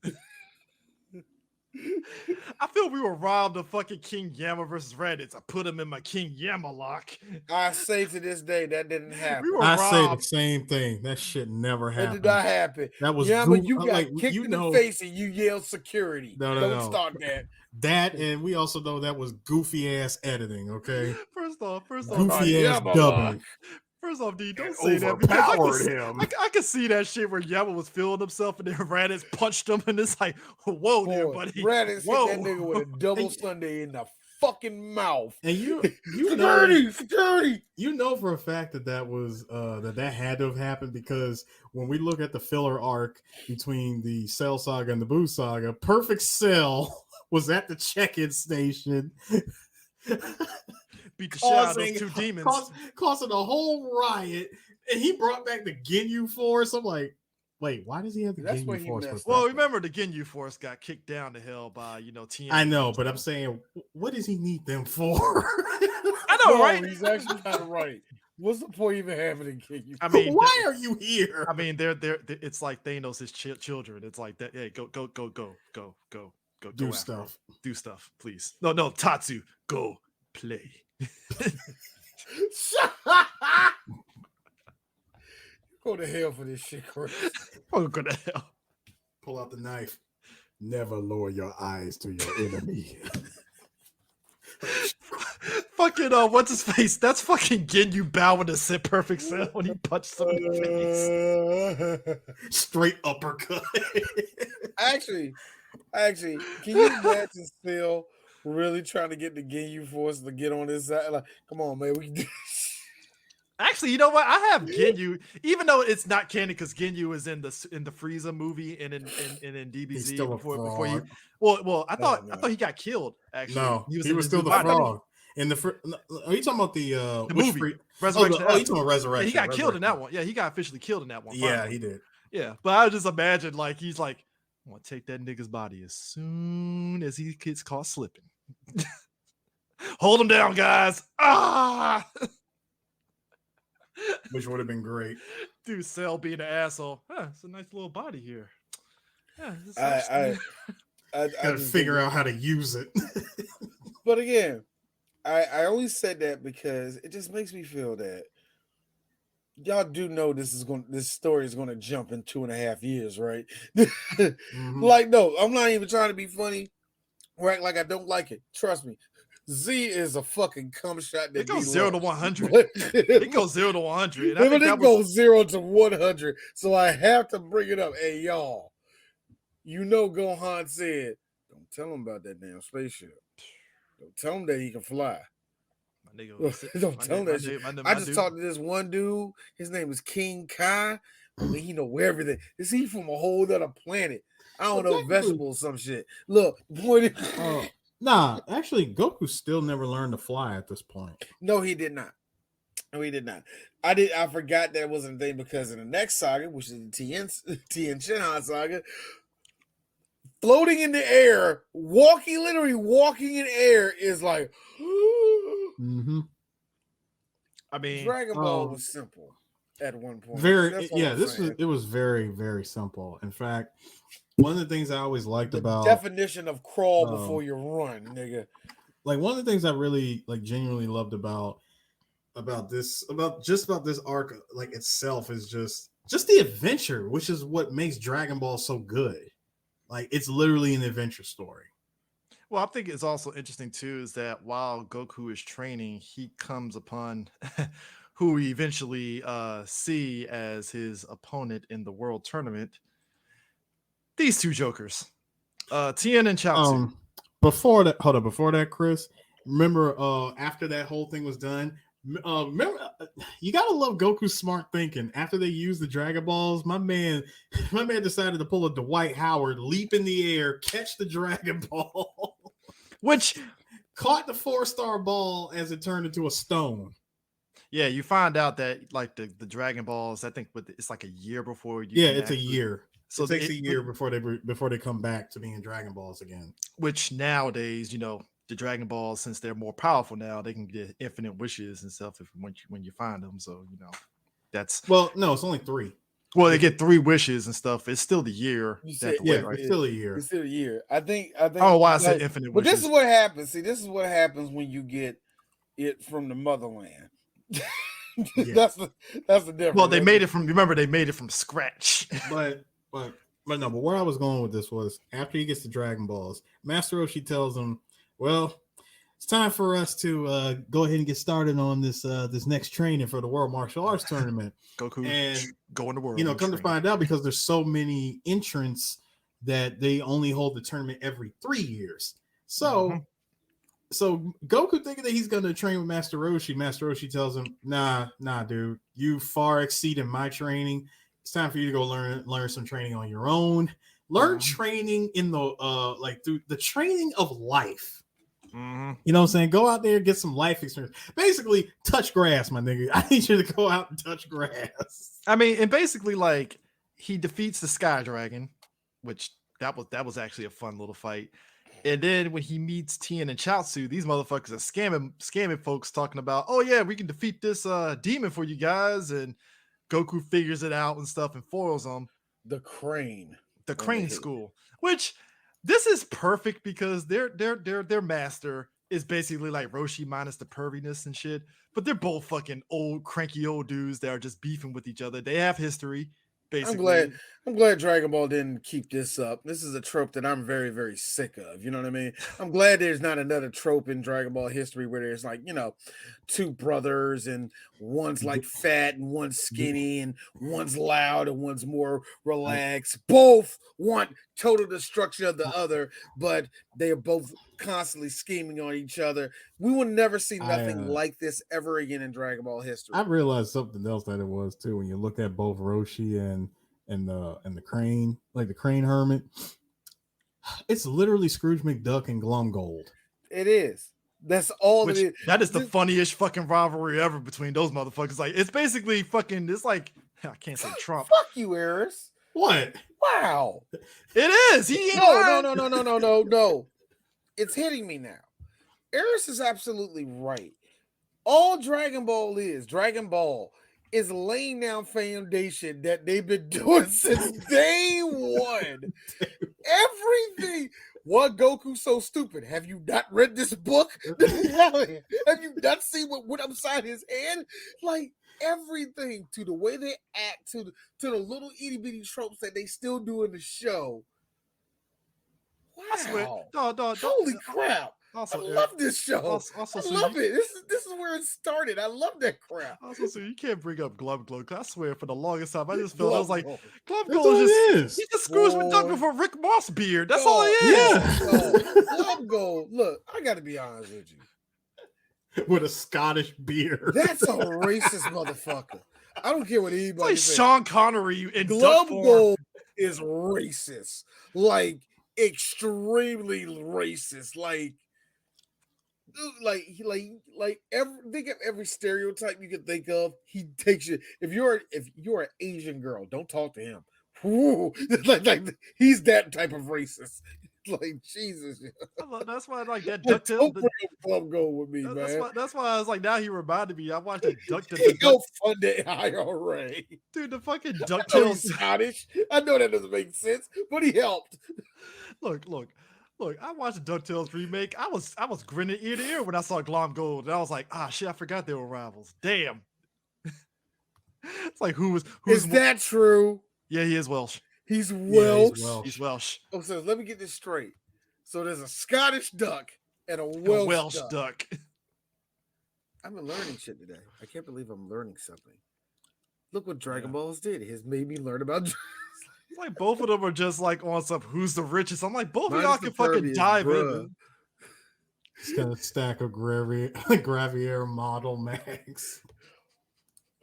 I feel we were robbed of fucking King Yama versus Raditz. I put him in my King Yama lock. I say to this day that didn't happen. We were I say the robbed. same thing. That shit never It happened. did not happen. That was Yama, you got like, kicked in the face and you yelled security. Don't start that. That, and we also know that was goofy ass editing. Okay. First off, goofy ass dubbing. First off, D, don't say that because I can see that shit where Yama was feeling himself and then Raditz punched him and it's like, whoa, there, buddy. Raditz hit that nigga with a double Sunday in the fucking mouth. And you security. You know for a fact that was that had to have happened because when we look at the filler arc between the Cell Saga and the Boo Saga, Perfect Cell was at the check-in station. Beat the shit out of those two demons. Causing a whole riot. And he brought back the Ginyu Force. I'm like, wait, why does he have the Ginyu Force? Well, remember the Ginyu Force got kicked down to hell by, Tienshinhan. I know, but I'm saying, what does he need them for? I know, right? He's actually kind of right. What's the point even having a Ginyu? I mean, why are you here? I mean, they're it's like Thanos' his children. It's like that. Hey, go. Do stuff. Do stuff, please. No, Tatsu, go play. Go to hell for this shit, Chris. Go to hell. Pull out the knife. Never lower your eyes to your enemy. Fucking what's his face? That's fucking Ginyu bowing to sit Perfect Cell when he punched him in the face. Straight uppercut. Actually, can you imagine Cell really trying to get the Ginyu Force to get on his side? Like, come on, man, we can do this. Actually, you know what? I have Ginyu, even though it's not canon because Ginyu is in the Frieza movie and in DBZ before he. Well, I thought he got killed. Actually, no, he was still the frog. In the are you talking about the movie Resurrection? Oh, you talking about Resurrection? Yeah, he got killed in that one. Yeah, he got officially killed in that one. Yeah, he did. Yeah, but I just imagine like he's like, I'm gonna take that nigga's body as soon as he gets caught slipping. Hold him down, guys. Ah. Which would have been great. Dude, Cell being an asshole. It's a nice little body here. I gotta figure out how to use it. But again, I only said that because it just makes me feel that y'all do know this story is gonna jump in 2.5 years, right? Mm-hmm. Like, no, I'm not even trying to be funny or act like I don't like it. Trust me. Z is a fucking cum shot that it goes 0 to 100. But it goes 0 to 100. But it goes 0 to 100. So I have to bring it up. Hey, y'all, Gohan said, don't tell him about that damn spaceship. Don't tell him that he can fly. Don't tell him that shit. I just talked to this one dude. His name is King Kai. He know everything. Is he from a whole other planet? I don't know, vegetables, some shit. Look, the point is... Nah, actually, Goku still never learned to fly at this point. No, he did not. I forgot that wasn't a thing because in the next saga, which is the Tienshinhan saga, floating in the air, literally walking in air is like. Mm-hmm. I mean, Dragon Ball was simple at one point. It was very, very simple. In fact, one of the things I always liked about definition of crawl before you run, nigga. Like one of the things I really genuinely loved about this arc like itself is just the adventure, which is what makes Dragon Ball so good. Like it's literally an adventure story. Well, I think it's also interesting too is that while Goku is training, he comes upon who we eventually see as his opponent in the World Tournament. These two jokers, Tien and Chaozu. Before that, Chris, remember after that whole thing was done, remember you gotta love Goku's smart thinking. After they used the Dragon Balls, my man decided to pull a Dwight Howard, leap in the air, catch the Dragon Ball, which caught the 4-star ball as it turned into a stone. Yeah, you find out that like the Dragon Balls, I think, it's like a year before you. Yeah, it's a year. So it takes a year before they come back to being Dragon Balls again. Which nowadays, the Dragon Balls, since they're more powerful now, they can get infinite wishes and stuff when you find them. So that's no, it's only 3. Well, they get 3 wishes and stuff. It's still the year. You They said have to wait, Yeah, right? it's still a year. It's still a year. I think. Oh, why I said like, infinite but wishes. this is what happens. See, this is what happens when you get it from the motherland. Yeah. That's the difference. Well, they made it from. Remember, they made it from scratch. But no. But where I was going with this was after he gets the Dragon Balls, Master Roshi tells him, "Well, it's time for us to go ahead and get started on this next training for the World Martial Arts Tournament." Goku And go in the world. come train. to find out, because there's so many entrants that they only hold the tournament every 3 years. So so Goku thinking that he's going to train with Master Roshi tells him, nah, dude, you far exceeded my training. It's time for you to go learn some training on your own. Learn training in the through the training of life. Mm-hmm. You know what I'm saying? Go out there, get some life experience. Basically, touch grass, my nigga. I need you to go out and touch grass. I mean, and basically, like, he defeats the Sky Dragon, which that was actually a fun little fight. And then when he meets Tien and Chaozu, these motherfuckers are scamming folks, talking about, oh yeah, we can defeat this demon for you guys. And Goku figures it out and stuff and foils them. the crane School, which this is perfect because their master is basically like Roshi minus the perviness and shit. But they're both fucking old, cranky old dudes that are just beefing with each other. They have history. Basically, I'm glad Dragon Ball didn't keep this up. This is a trope that I'm very, very sick of. You know what I mean? I'm glad there's not another trope in Dragon Ball history where there's like, two brothers and one's like fat and one's skinny and one's loud and one's more relaxed. Both want total destruction of the other, but they are both constantly scheming on each other. We will never see nothing like this ever again in Dragon Ball history. I realized something else that it was too when you look at both Roshi and the crane, like the crane hermit. It's literally Scrooge McDuck and Glumgold. It is. That's all it is. That is the funniest fucking rivalry ever between those motherfuckers. Like, it's basically fucking. It's like, I can't say Trump. Fuck you, Eris. What? Wow. It is. He ain't No. It's hitting me now. Eris is absolutely right. All Dragon Ball is laying down foundation that they've been doing since day one. Everything. What Goku's so stupid? Have you not read this book? Have you not seen what upside his head? Like everything, to the way they act, to the little itty bitty tropes that they still do in the show. Wow! I swear. No. Holy crap! Also, I love this show. Also, I love it. This is where it started. I love that crap. Also, so you can't bring up Glumgold. I swear, for the longest time, I just felt I was like, Glumgold is he just screws McDuck before Rick Moss beard. That's all he is. Yeah. Glumgold. Look, I got to be honest with you. With a Scottish beard. That's a racist motherfucker. I don't care what anybody says. Like Sean Connery in Glumgold is racist. Like extremely racist. Like think of every stereotype you can think of. He takes you. If you're an Asian girl, don't talk to him. Woo, like he's that type of racist. Like Jesus, that's why I like that DuckTales. Don't go with me, man. That's why I was like, now he reminded me. I watched the DuckTales. Go fund the IRA, dude. The fucking DuckTales. Scottish. I know that doesn't make sense, but he helped. Look. I watched the DuckTales remake. I was grinning ear to ear when I saw Glumgold, and I was like, shit, I forgot they were rivals. Damn. It's like who's is that true? Yeah, he is Welsh. He's Welsh. Yeah, he's Welsh. Oh, so let me get this straight. So there's a Scottish duck and a Welsh duck. I've been learning shit today. I can't believe I'm learning something. Look what Dragon Balls did. It has made me learn about. It's like both of them are just like on some who's the richest. I'm like, both of y'all can fucking dive in. It's got a stack of Gravier model mags.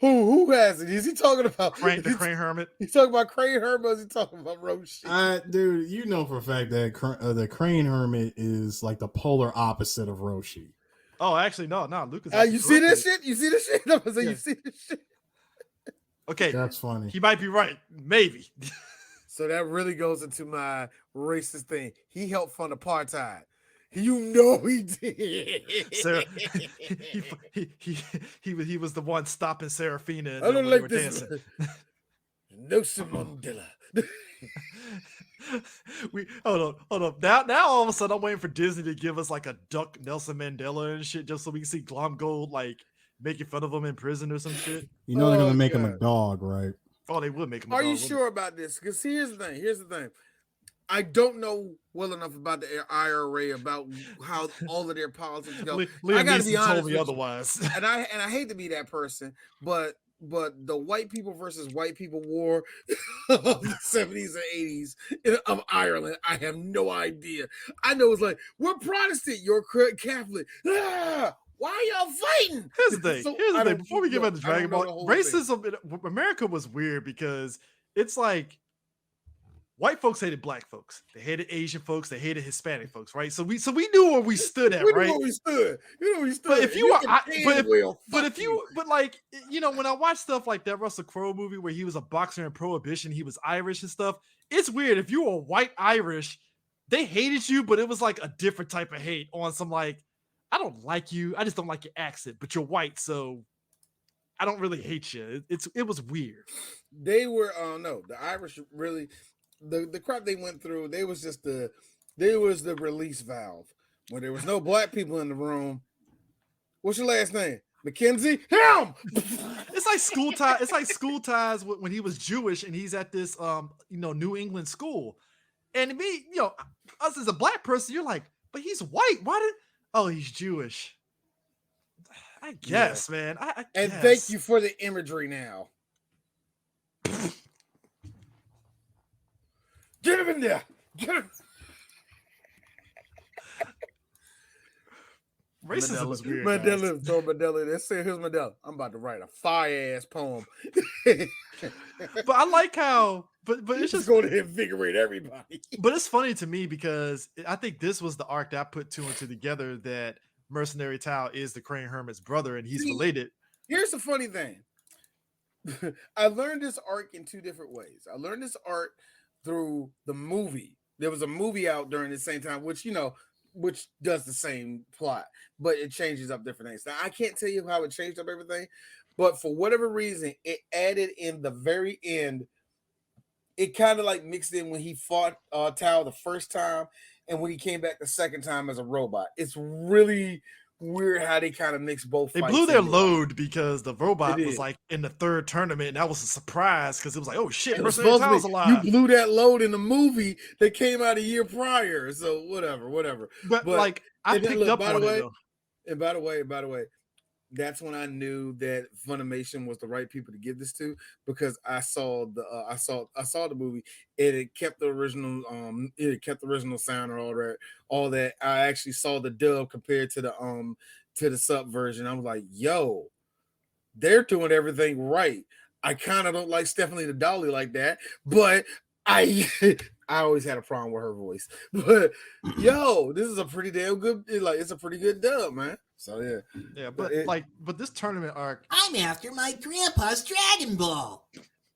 Who has it? Is he talking about the Crane Hermit? He's talking about Crane Hermit. Or is he talking about Roshi? Dude, you know for a fact that the Crane Hermit is like the polar opposite of Roshi. Oh, actually, no, Lucas. You see this shit? You see this shit? No, so you see this shit? Okay, that's funny. He might be right, maybe. So that really goes into my racist thing. He helped fund apartheid. You know he did. Sarah, he was the one stopping Serafina. I don't like this. Nelson Mandela. We hold on. Now all of a sudden I'm waiting for Disney to give us like a duck Nelson Mandela and shit, just so we can see Glom Gold like making fun of him in prison or some shit. You know they're gonna make him a dog, right? Oh, they would make him a Are dog. you sure about this? Because here's the thing. I don't know well enough about the IRA, about how all of their politics go. Liam I gotta Neeson be honest told me with otherwise. you. And I hate to be that person, but the white people versus white people war of the 70s and 80s of Ireland, I have no idea. I know it's like, we're Protestant, you're Catholic. Ah, why are y'all fighting? Here's the thing. Before we get back to Dragon Ball, racism in America was weird because it's like white folks hated black folks, they hated Asian folks, they hated Hispanic folks, right? So we knew where we stood at, right? We stood. You know where we stood. But if you like, you know, when I watch stuff like that Russell Crowe movie where he was a boxer in Prohibition, he was Irish and stuff. It's weird. If you were white Irish, they hated you, but it was like a different type of hate on some like, I don't like you, I just don't like your accent, but you're white, so I don't really hate you. It was weird. They were no, the Irish really. The crap they went through, they was the release valve. When there was no black people in the room. What's your last name? Mackenzie? Him! It's like School Ties. It's like School Ties when he was Jewish and he's at this New England school. And me, us as a black person, you're like, but he's white. He's Jewish. I guess, man. I and guess. Thank you for the imagery now. Get him in there. Get him. Racism is weird. Mandela, throw Mandela. Let's say, here's Mandela. I'm about to write a fire ass poem. But I like how, but it's just going to invigorate everybody. But it's funny to me because I think this was the arc that I put two and two together, that Mercenary Tao is the Crane Hermit's brother and he's related. Here's the funny thing. I learned this arc in two different ways. I learned this arc through the movie. There was a movie out during the same time, which does the same plot, but it changes up different things. Now, I can't tell you how it changed up everything, but for whatever reason, it added in the very end. It kind of like mixed in when he fought Tao the first time and when he came back the second time as a robot. It's really weird how they kind of mix both. They blew their load because the robot was like in the third tournament, and that was a surprise because it was like, oh shit, Mercenary Tao's alive. You blew that load in the movie that came out a year prior, so whatever. But like I picked up on it though. And by the way, that's when I knew that Funimation was the right people to give this to, because I saw the movie and it kept the original sound and all that. I actually saw the dub compared to the sub version. I was like, yo, they're doing everything right. I kind of don't like Stephanie the Dolly like that, but I always had a problem with her voice. But yo, this is a pretty damn good, it's a pretty good dub, man. So yeah, but this tournament arc, I'm after my grandpa's Dragon Ball.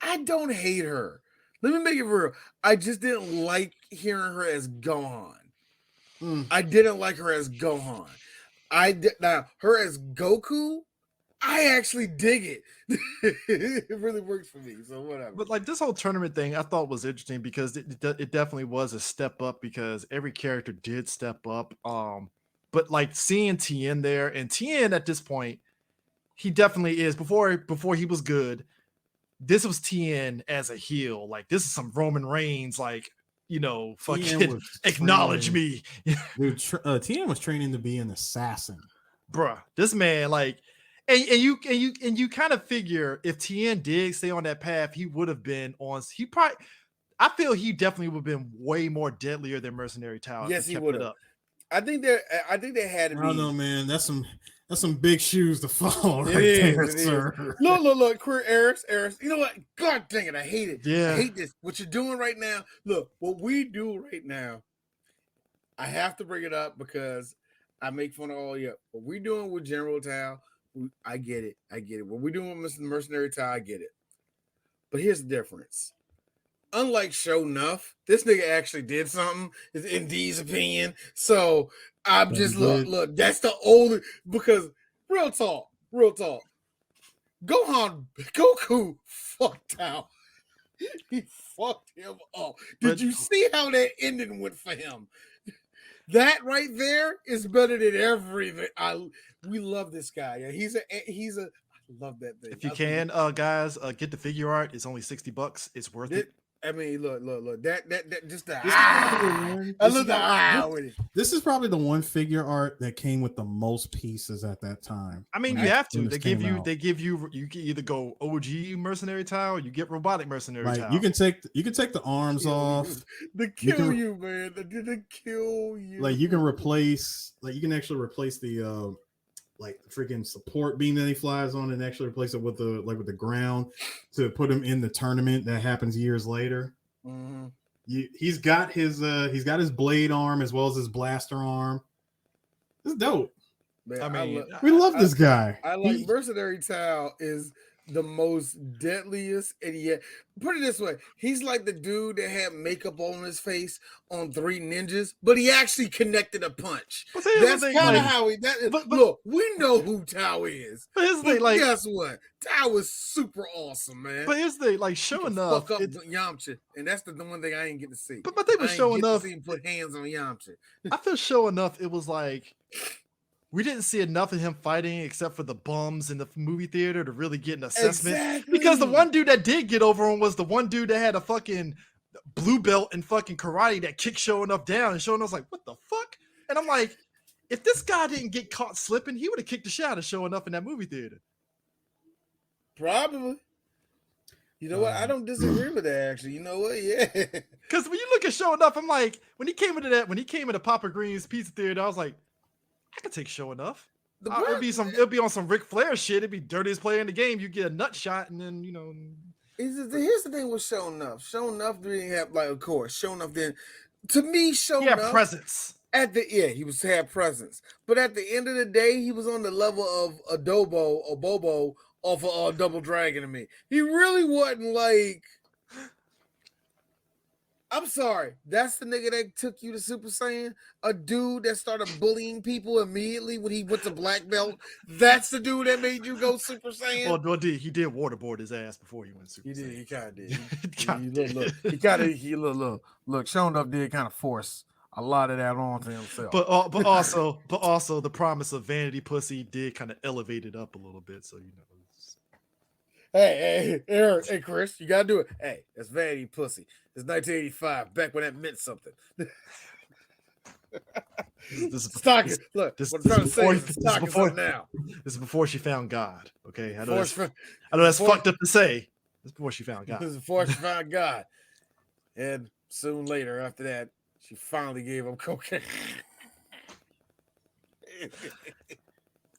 I don't hate her. Let me make it real. I just didn't like hearing her as Gohan. I didn't like her as Gohan. Now her as Goku, I actually dig it. It really works for me. So whatever. But like this whole tournament thing, I thought was interesting because it definitely was a step up because every character did step up. But like seeing Tien there, and Tien at this point, he definitely is. Before he was good, this was Tien as a heel. Like this is some Roman Reigns, like fucking acknowledge me. Dude, Tien was training to be an assassin, bruh. This man, like, and you kind of figure if Tien did stay on that path, he would have been on. I feel he definitely would have been way more deadlier than Mercenary Tao. Yes, he would have. I think they had to be. I don't know, man. That's some big shoes to fall right there, sir. Look, queer Eris. You know what? God dang it, I hate it. Yeah. I hate this. What you're doing right now. Look, what we do right now, I have to bring it up because I make fun of all you. What we're doing with General Tao, I get it. What we're doing with Mr. Mercenary Tao, I get it. But here's the difference. Unlike Show Nuff, this nigga actually did something, in D's opinion. So I'm just look, that's the older, because real talk. Goku fucked out. He fucked him up. Did you see how that ending went for him? That right there is better than everything. We love this guy. Yeah, he's a. I love that thing. If you can, guys, get the figure art. It's only $60. It's worth it. I mean, look. That just the This is probably the one figure art that came with the most pieces at that time. I mean, you have to. They give you. You can either go OG mercenary tile, or you get robotic mercenary tile. You can take the arms off. The kill you, man. The kill you. Like you can replace. Like you can actually replace the like the freaking support beam that he flies on, and actually replace it with the ground to put him in the tournament that happens years later. Mm-hmm. He's got his blade arm as well as his blaster arm. It's dope. Man, I mean, we love this guy. I like mercenary tile is the most deadliest, and yet put it this way, he's like the dude that had makeup on his face on 3 Ninjas, but he actually connected a punch. That's kind of how he. Look, we know who Tao is. But here's the thing, like, guess what? Tao is super awesome, man. But here's the thing, like, showing up. Fuck up Yamcha, and that's the one thing I ain't get to see. But they were showing up. See him put hands on Yamcha. I feel show enough. It was like. We didn't see enough of him fighting except for the bums in the movie theater to really get an assessment. Exactly. Because the one dude that did get over him was the one dude that had a fucking blue belt in fucking karate that kicked showing up down, and showing us like, what the fuck? And I'm like, if this guy didn't get caught slipping, he would have kicked the shit out of showing up in that movie theater. Probably. You know what? I don't disagree with that, actually. You know what? Yeah. Because when you look at showing up, I'm like, when he came into Papa Green's Pizza Theater, I was like, I could take show enough. It'll be on some Ric Flair shit. It'd be dirtiest player in the game. You get a nut shot, and then Here's the thing with Show Enough. Show Enough didn't have, like, of course, Show Enough didn't. To me, Show Enough. He had presence. He had presence. But at the end of the day, he was on the level of Adobo or Bobo off of Double Dragon to me. He really wasn't like. I'm sorry. That's the nigga that took you to Super Saiyan? A dude that started bullying people immediately when he went to black belt? That's the dude that made you go Super Saiyan? Well, he did waterboard his ass before he went Super Saiyan. He kind of did. Look, Shown Up did kind of force a lot of that onto himself. But also the promise of vanity pussy did kind of elevate it up a little bit, so Hey, Chris, you gotta do it. Hey, that's vanity pussy. It's 1985, back when that meant something. This is before she found God. Okay, I know that's fucked up to say. This is before she found God. This is before she found God, and soon later after that, she finally gave up cocaine.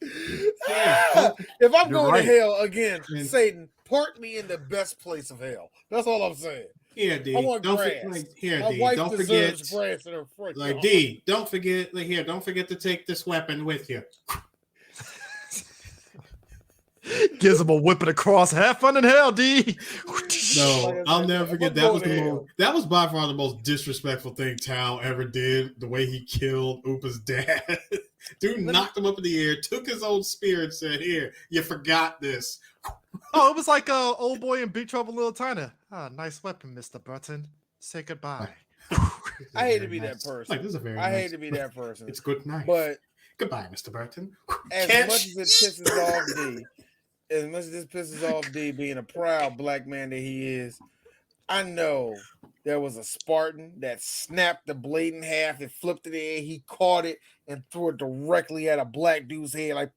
If I'm going to hell again, Satan, park me in the best place of hell. That's all I'm saying. Yeah, D. I want grass. My wife don't deserves forget. Grass in her front Like yard. D, don't forget. Like, here, don't forget to take this weapon with you. Gives him a whipping across. Have fun in hell, D. No, I'll never forget. That was by far the most disrespectful thing Tao ever did. The way he killed Upa's dad. Dude knocked him up in the air, took his old spear, and said, "Here, you forgot this." Oh, it was like old boy in Big Trouble in Little China. Nice weapon, Mr. Button. Say goodbye. I hate to be that person. Like, this is a very hate to be that person. It's good night. But goodbye, Mr. Burton. As much as it pisses off D, being a proud black man that he is, I know there was a Spartan that snapped the blade in half and flipped it in. He caught it and threw it directly at a black dude's head, like.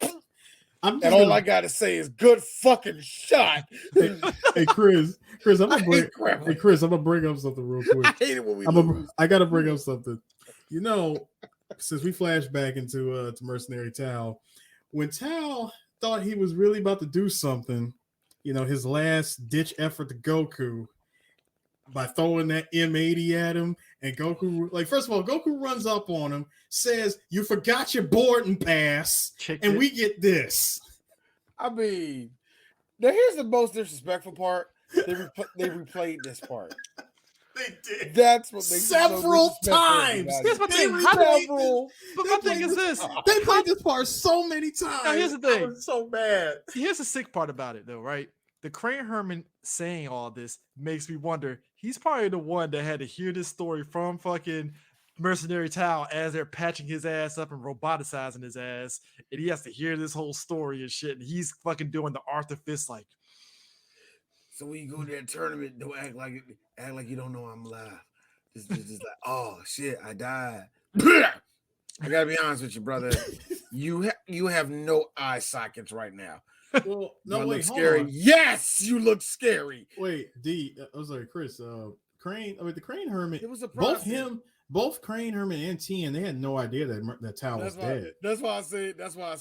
All I gotta say is good fucking shot. Hey Chris, I'm gonna bring up something real quick. I hate it when we lose. I gotta bring up something. You know, since we flash back into to Mercenary Tao, when Tao thought he was really about to do something, his last ditch effort to Goku by throwing that M80 at him, and Goku, first of all, Goku runs up on him, says, "You forgot your boarding pass," and we get this. I mean, now here's the most disrespectful part. They replayed this part. They did. That's what they several times. Here's my thing. But my thing is this: they played this part so many times. Now here's the thing. I was so mad. Here's the sick part about it, though, right? the Crane Herman saying all this makes me wonder. He's probably the one that had to hear this story from fucking Mercenary Tao as they're patching his ass up and roboticizing his ass, and he has to hear this whole story and shit. And he's fucking doing the Arthur Fist like. So when you go to that tournament, don't act like you don't know I'm alive. Just like, oh shit, I died. I gotta be honest with you, brother. You have no eye sockets right now. Well, no, wait, hold scary. on. Yes, you look scary. Wait, I was like, Chris, Crane. I mean, the Crane Hermit. It was a both Crane Hermit and Tien. They had no idea that Tao was dead. That's why I said. That's why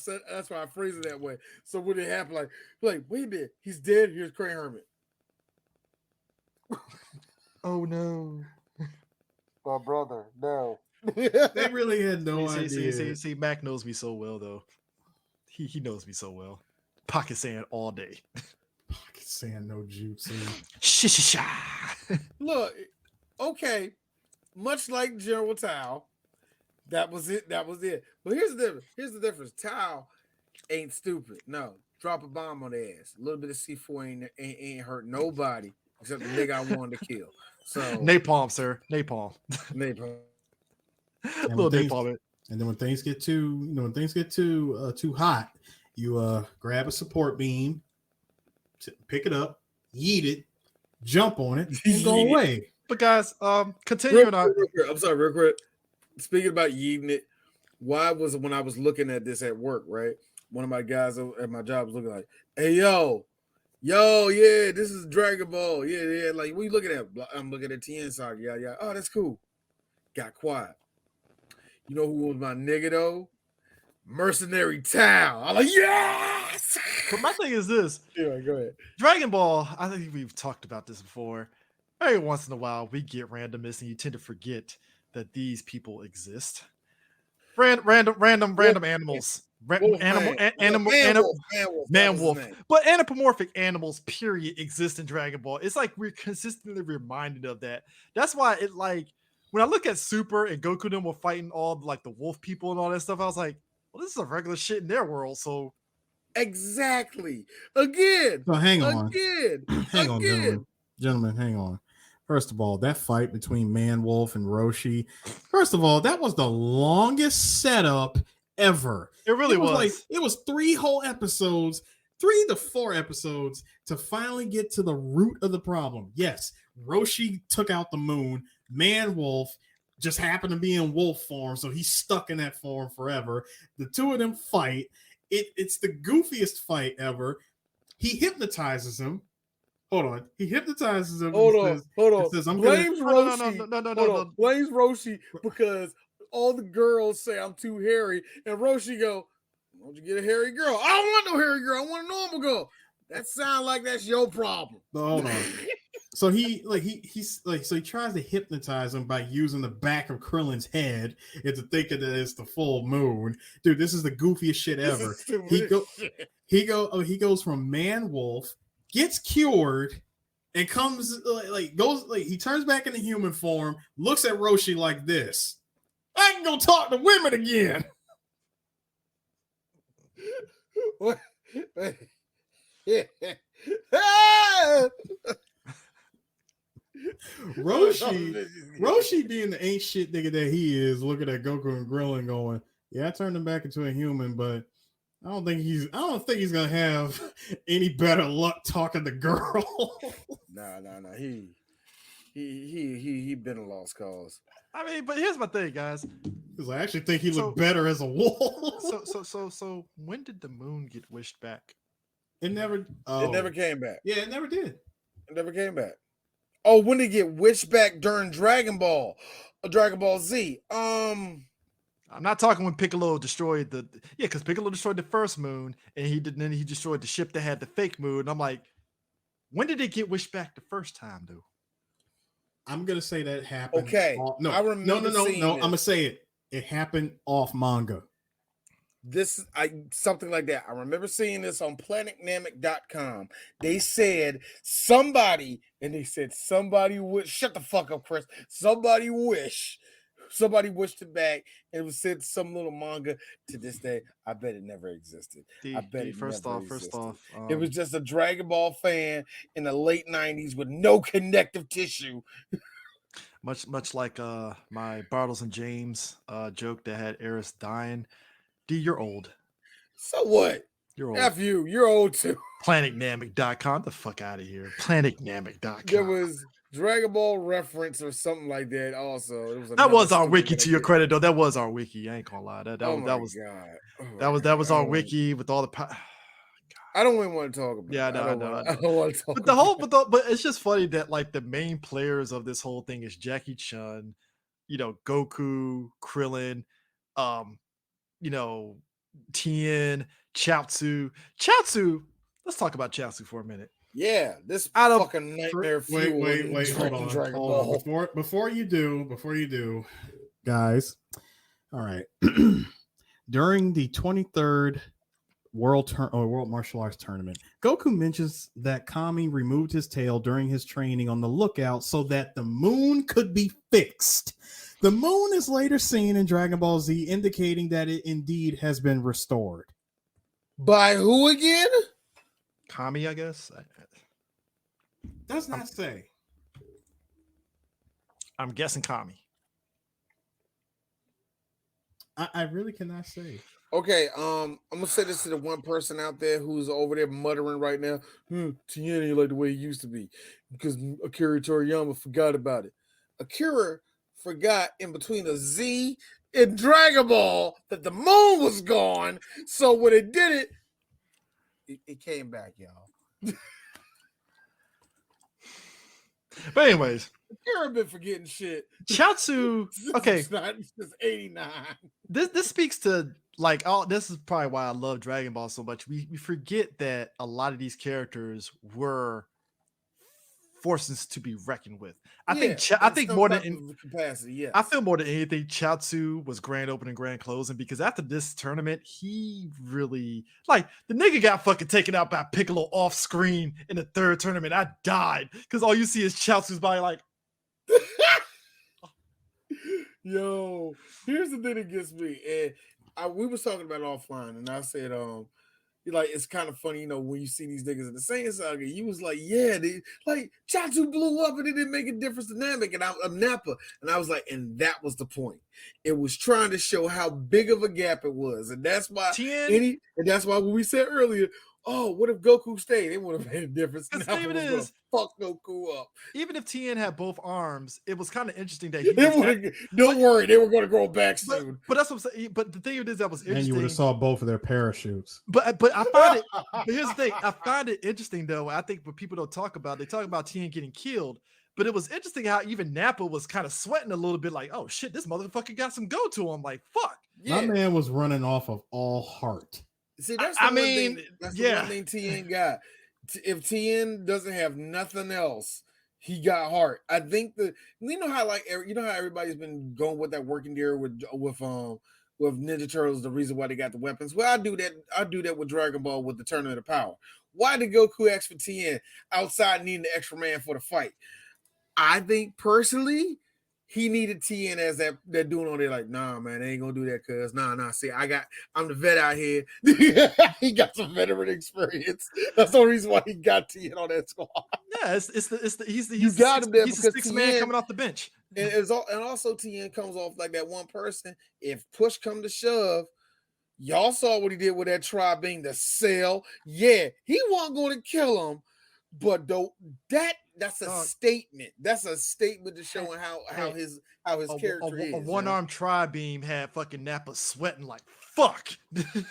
I phrased it that way. So when it happened, like, wait a minute, he's dead. Here's Crane Hermit. Oh no, my brother, no. They really had no idea. See, Mac knows me so well, though. He knows me so well. Pocket sand all day. Pocket sand, no jutsu. Shisha. Look, okay. Much like General Tao, that was it. But here's the difference. Tao ain't stupid. No, drop a bomb on their ass. A little bit of C4 ain't hurt nobody except the nigga I wanted to kill. So napalm, sir. Napalm. Little napalm. And then when things get too hot, you grab a support beam, pick it up, yeet it, jump on it, and go away. But guys, continuing on. I'm sorry, real quick. Speaking about yeeting it, when I was looking at this at work, right? One of my guys at my job was looking like, "Hey, yo, yeah, this is Dragonball. Yeah. Like, what you looking at? I'm looking at Tien saga. Yeah. Oh, that's cool." Got quiet. You know who was my nigga though? Mercenary Tao. I'm like, yes. But my thing is this. Yeah, go ahead. Dragon Ball. I think we've talked about this before. Every once in a while, we get randomness, and you tend to forget that these people exist. Random animals. Man wolf. But anthropomorphic animals, period, exist in Dragon Ball. It's like we're consistently reminded of that. That's why it like when I look at Super and Goku them were fighting all like the wolf people and all that stuff, I was like, well, this is a regular shit in their world. So exactly. Again. So hang on. Hang on, gentlemen, hang on. First of all, that fight between Man Wolf and Roshi, first of all, that was the longest setup ever. It really was. It was 3 to 4 episodes to finally get to the root of the problem. Yes, Roshi took out the moon. Man Wolf just happened to be in wolf form, so he's stuck in that form forever. The two of them fight. It's the goofiest fight ever. He hypnotizes him. Hold on. He hypnotizes him. Hold on. Says, blames Roshi. No. Blames Roshi because all the girls say I'm too hairy, and Roshi go, "Why don't you get a hairy girl? I don't want no hairy girl. I want a normal girl." That sounds like that's your problem. No, hold on. So he tries to hypnotize him by using the back of Krillin's head into thinking that it's the full moon. Dude, this is the goofiest shit ever. He goes from Man Wolf, gets cured, and he turns back into human form, looks at Roshi like this. I can go talk to women again. What? Roshi being the ain't shit nigga that he is, looking at Goku and Krillin going, yeah, I turned him back into a human, but I don't think he's gonna have any better luck talking to girl. Nah. He been a lost cause. I mean, but here's my thing, guys. Because I actually think he looked better as a wolf. So when did the moon get wished back? It never came back. Yeah, it never did. It never came back. Oh, when did it get wished back during Dragon Ball Z? I'm not talking when Piccolo destroyed because Piccolo destroyed the first moon, and he destroyed the ship that had the fake moon. And I'm like, when did it get wished back the first time, though? I'm gonna say that happened. Okay, I remember. No. I'm gonna say it. It happened off manga. Something like that. I remember seeing this on planetnamek.com. They said somebody would shut the fuck up, Chris. Somebody wish somebody wished it back, and it was sent to some little manga. To this day, I bet it never existed. I bet it first never off, existed. It was just a Dragon Ball fan in the late 90s with no connective tissue. much like my Bartles and James joke that had Eris dying. D, you're old. So what? You're old. F you. You're old too. PlanetNamic.com. The fuck out of here. PlanetNamic.com. There was Dragon Ball reference or something like that. Also, that was our wiki. To your credit, though, that was our wiki. I ain't gonna lie. That was our wiki with all the. I don't even want to talk about. Yeah, I don't want to talk. But but it's just funny that like the main players of this whole thing is Jackie Chun, Goku, Krillin, Tien, Chaozu. Let's talk about Chaozu for a minute. Yeah, this fucking nightmare fuel. Wait, hold on. Before you do, guys. All right. During the 23rd World Martial Arts Tournament, Goku mentions that Kami removed his tail during his training on the lookout so that the moon could be fixed. The moon is later seen in Dragon Ball Z, indicating that it indeed has been restored. By who again? Kami, I guess. Does not say. I'm guessing Kami. I really cannot say. Okay, I'm gonna say this to the one person out there who's over there muttering right now. Tien ain't like the way he used to be because Akira Toriyama forgot about it. Akira forgot in between a Z and Dragon Ball that the moon was gone. So when it did it came back, y'all. But anyways, Akira been forgetting shit. Chaozu. Okay, since '89. This speaks to like this is probably why I love Dragon Ball so much. We forget that a lot of these characters were forces to be reckoned with. I think more than capacity. Yeah, I feel more than anything, Chaozu was grand opening, grand closing because after this tournament, he really like the nigga got fucking taken out by Piccolo off screen in the third tournament. I died because all you see is Chaozu's body like. Yo, here's the thing that gets me, and we was talking about it offline, and I said, like it's kind of funny, when you see these niggas in the same saga, you was like, yeah, like Chaozu blew up and it didn't make a difference to Namek, and I'm Nappa, and I was like, and that was the point. It was trying to show how big of a gap it was, and that's why when we said earlier, oh, what if Goku stayed? It would have made a difference. Nappa was gonna fuck Goku up. Even if Tien had both arms, it was kind of interesting that don't worry, they were going to grow back soon. But that's what I'm saying. But the thing is that was interesting. And you would have saw both of their parachutes. But I find it. But here's the thing. I find it interesting though. I think what people don't talk about, they talk about Tien getting killed. But it was interesting how even Nappa was kind of sweating a little bit, like, "Oh shit, this motherfucker got some go to him." Like, fuck. Yeah. My man was running off of all heart. See, that's the one thing Tien got. If Tien doesn't have nothing else, he got heart. I think how everybody's been going with that working there with Ninja Turtles. The reason why they got the weapons. Well, I do that with Dragon Ball with the Tournament of Power. Why did Goku ask for Tien outside needing the extra man for the fight? I think personally, he needed Tien as that dude on there, like, nah, man, they ain't gonna do that, cuz nah. See, I'm the vet out here. He got some veteran experience. That's the reason why he got Tien on that squad. Yeah, he's the sixth man coming off the bench. And also Tien comes off like that one person. If push come to shove, y'all saw what he did with that tribe being the Cell. Yeah, he wasn't going to kill him, but that's a statement. That's a statement to showing how his character is. A one-armed tri-beam had fucking Nappa sweating like fuck.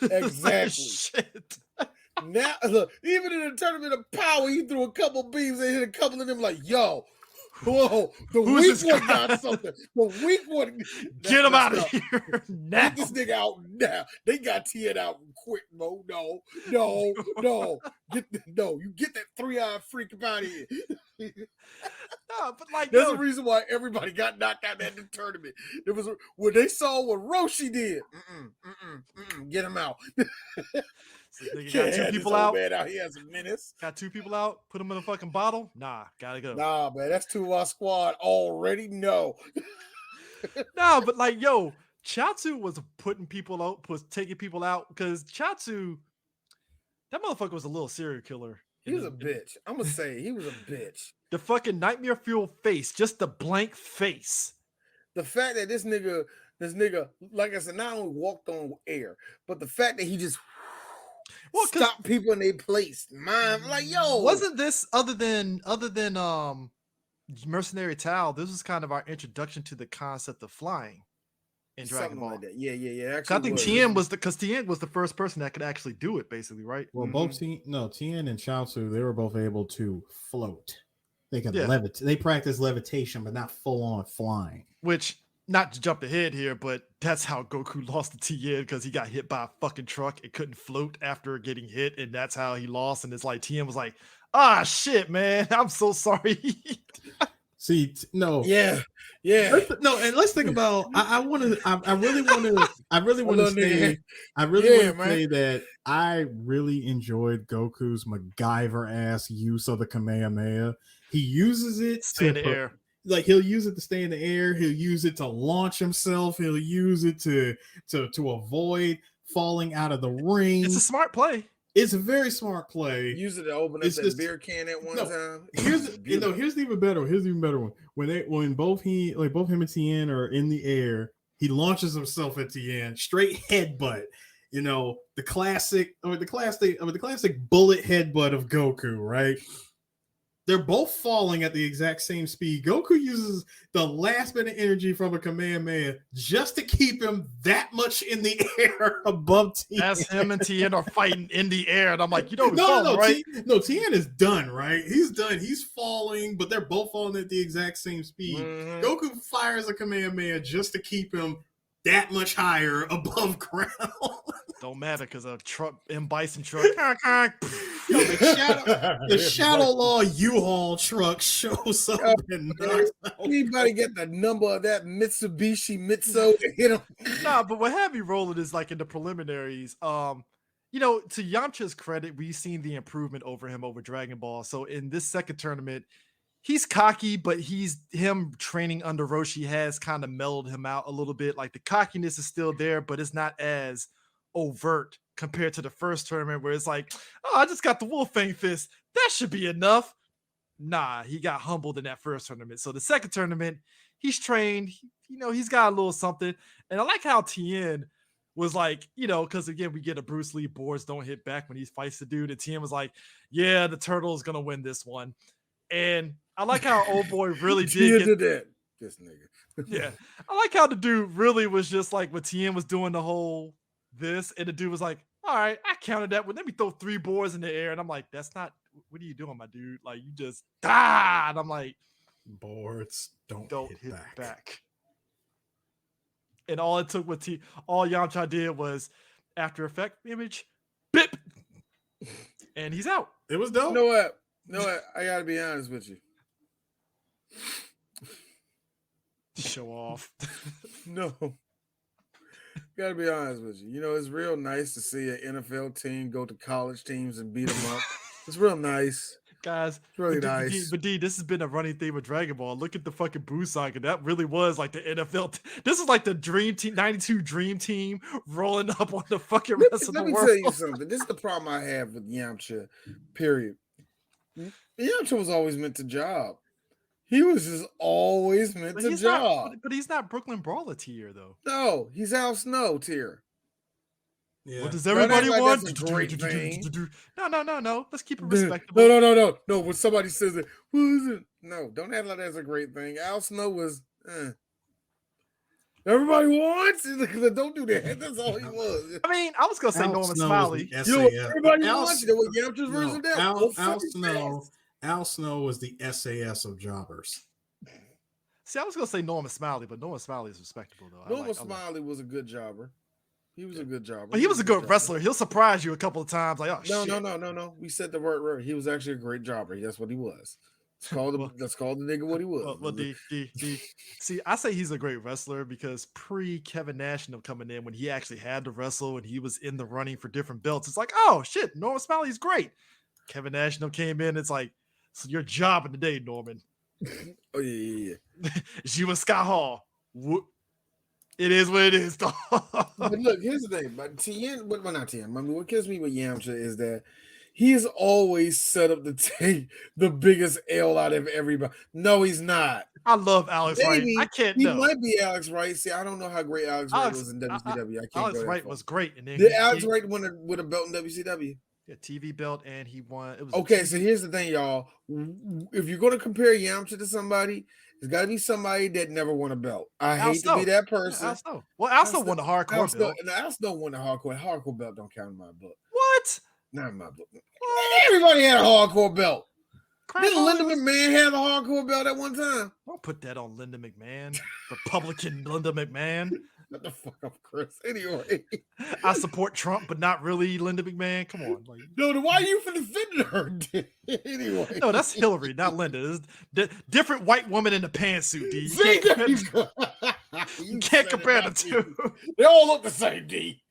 Exactly. Shit. Now, look, even in the Tournament of Power, he threw a couple beams and hit a couple of them like, yo, whoa, the weak one got something. The weak one. Get him out of here now. Get this nigga out now. They got Tien out quick, Mo. No. You get that 3-eyed freak out of here. No, but like there's a reason why everybody got knocked out at the tournament. It was when they saw what Roshi did. Get him out. So got 2 people out. Man out here as a menace. Got 2 people out. Put them in a fucking bottle. Nah, gotta go. Nah, man, that's 2 of our squad already. No. No, but like, yo, Chaozu was putting people out, was taking people out because Chaozu, that motherfucker was a little serial killer. He was a bitch. I'm gonna say he was a bitch. The fucking nightmare fuel face, just the blank face. The fact that this nigga, like I said, not only walked on air, but the fact that he just stopped people in their place. Man, like, yo, wasn't this other than Mercenary Tao? This was kind of our introduction to the concept of flying in Dragon Ball. Like that. Yeah. Actually, I think Tien was the first person that could actually do it, basically, right? Well, both Tien and Chaozu, they were both able to float. They could levitate. They practice levitation, but not full on flying. Which, not to jump ahead here, but that's how Goku lost to Tien, because he got hit by a fucking truck and couldn't float after getting hit, and that's how he lost. And it's like Tien was like, "Ah, shit, man, I'm so sorry." See, no, yeah. No, and let's think about. I really want to say that I really enjoyed Goku's MacGyver ass use of the Kamehameha. He uses it stay in the air. Like, he'll use it to stay in the air. He'll use it to launch himself. He'll use it to avoid falling out of the ring. It's a smart play. It's a very smart play. Use it to open up that beer can at one time. Here's the even better one. Here's the even better one. When both him and Tien are in the air, he launches himself at Tien, straight headbutt. You know, the classic bullet headbutt of Goku, right? They're both falling at the exact same speed. Goku uses the last bit of energy from a Kamehameha just to keep him that much in the air above Tien. As him and Tien are fighting in the air, and I'm like, right? Tien is done, right? He's done. He's falling, but they're both falling at the exact same speed. Mm-hmm. Goku fires a Kamehameha just to keep him that much higher above ground. Don't matter, because a truck, M Bison truck. The Shadow Law U-Haul truck shows up and knocks out. Anybody get the number of that Mitsubishi Mitsu to hit him? Nah, but what have you rolling is like in the preliminaries. To Yamcha's credit, we've seen the improvement over him over Dragon Ball. So in this second tournament, he's cocky, but him training under Roshi has kind of mellowed him out a little bit. Like, the cockiness is still there, but it's not as overt compared to the first tournament, where it's like, "Oh, I just got the Wolfang fist. That should be enough." Nah, he got humbled in that first tournament. So the second tournament, he's trained. He's got a little something. And I like how Tien was like, because again, we get a Bruce Lee boards don't hit back when he fights the dude. And Tien was like, "Yeah, the turtle is gonna win this one." And I like how old boy really did that. This nigga. Yeah. I like how the dude really was just like, when Tien was doing the whole this, and the dude was like, "All right, I counted that one. Let me throw 3 boards in the air." And I'm like, "That's not, what are you doing, my dude? Like, you just died." And I'm like, boards don't hit back. And all it took with all Yamcha did was After Effect image, bip, and he's out. It was dope. You know what? I gotta be honest with you. Show off. No. Gotta be honest with you. It's real nice to see an NFL team go to college teams and beat them up. It's real nice. Guys, it's really nice. But this has been a running theme with Dragon Ball. Look at the fucking Buu saga. That really was like the NFL. This is like the Dream Team, 92 Dream Team rolling up on the fucking rest of the world. Let me tell you something. This is the problem I have with Yamcha, period. Yamcha was always meant to job. He was just always meant to job. But he's not Brooklyn Brawler tier, though. No, he's Al Snow tier. Yeah. What does everybody want? No. Let's keep it respectable. No. When somebody says it, what is it? No, don't act like that's a great thing. Al Snow was. Everybody wants it. Don't do that. That's all he was. I mean, I was gonna say Norman Smiley. Everybody wants it. With Yamcha's version of that. Al Snow was the SAS of jobbers. See, I was gonna say Norman Smiley, but Norman Smiley is respectable though. Norman Smiley was a good jobber. He was a good jobber. But he was a good wrestler. He'll surprise you a couple of times. Like, oh shit. No. We said the word. He was actually a great jobber. That's what he was. Let's call the nigga what he was. See, I say he's a great wrestler because pre-Kevin Nash coming in, when he actually had to wrestle and he was in the running for different belts, it's like, oh shit, Norman Smiley's great. Kevin Nash came in, it's like, so you're jobbing today, Norman. Oh yeah. It's you and Scott Hall. It is what it is, dog. But look, here's the thing. But not Tien. I mean, what kills me with Yamcha is that he's always set up to take the biggest L out of everybody. No, he's not. I love Alex Wright. I can't He know. might be Alex Wright. See, I don't know how great Alex Wright was in WCW. I can't Alex go that Wright far. was great. And then Did Alex Wright win with a belt in WCW? Yeah, TV belt, and he won. It was okay, so here's the thing, y'all. If you're going to compare Yamcha to somebody, it's got to be somebody that never won a belt. I hate to be that person. Yeah, Al Snow. Well, Al Snow won the hardcore belt. Al Snow won the hardcore. Hardcore belt don't count in my book. What? Not in my book. What? Everybody had a hardcore belt. Didn't Linda was... McMahon have a hardcore belt at one time? Don't put that on Linda McMahon. Republican Linda McMahon. What the fuck up, Chris? Anyway. I support Trump, but not really Linda McMahon. Come on. Like... No, why are you for defending her? Anyway. No, that's Hillary, not Linda. It's different white woman in a pantsuit, D. You can't compare the two. They all look the same, D.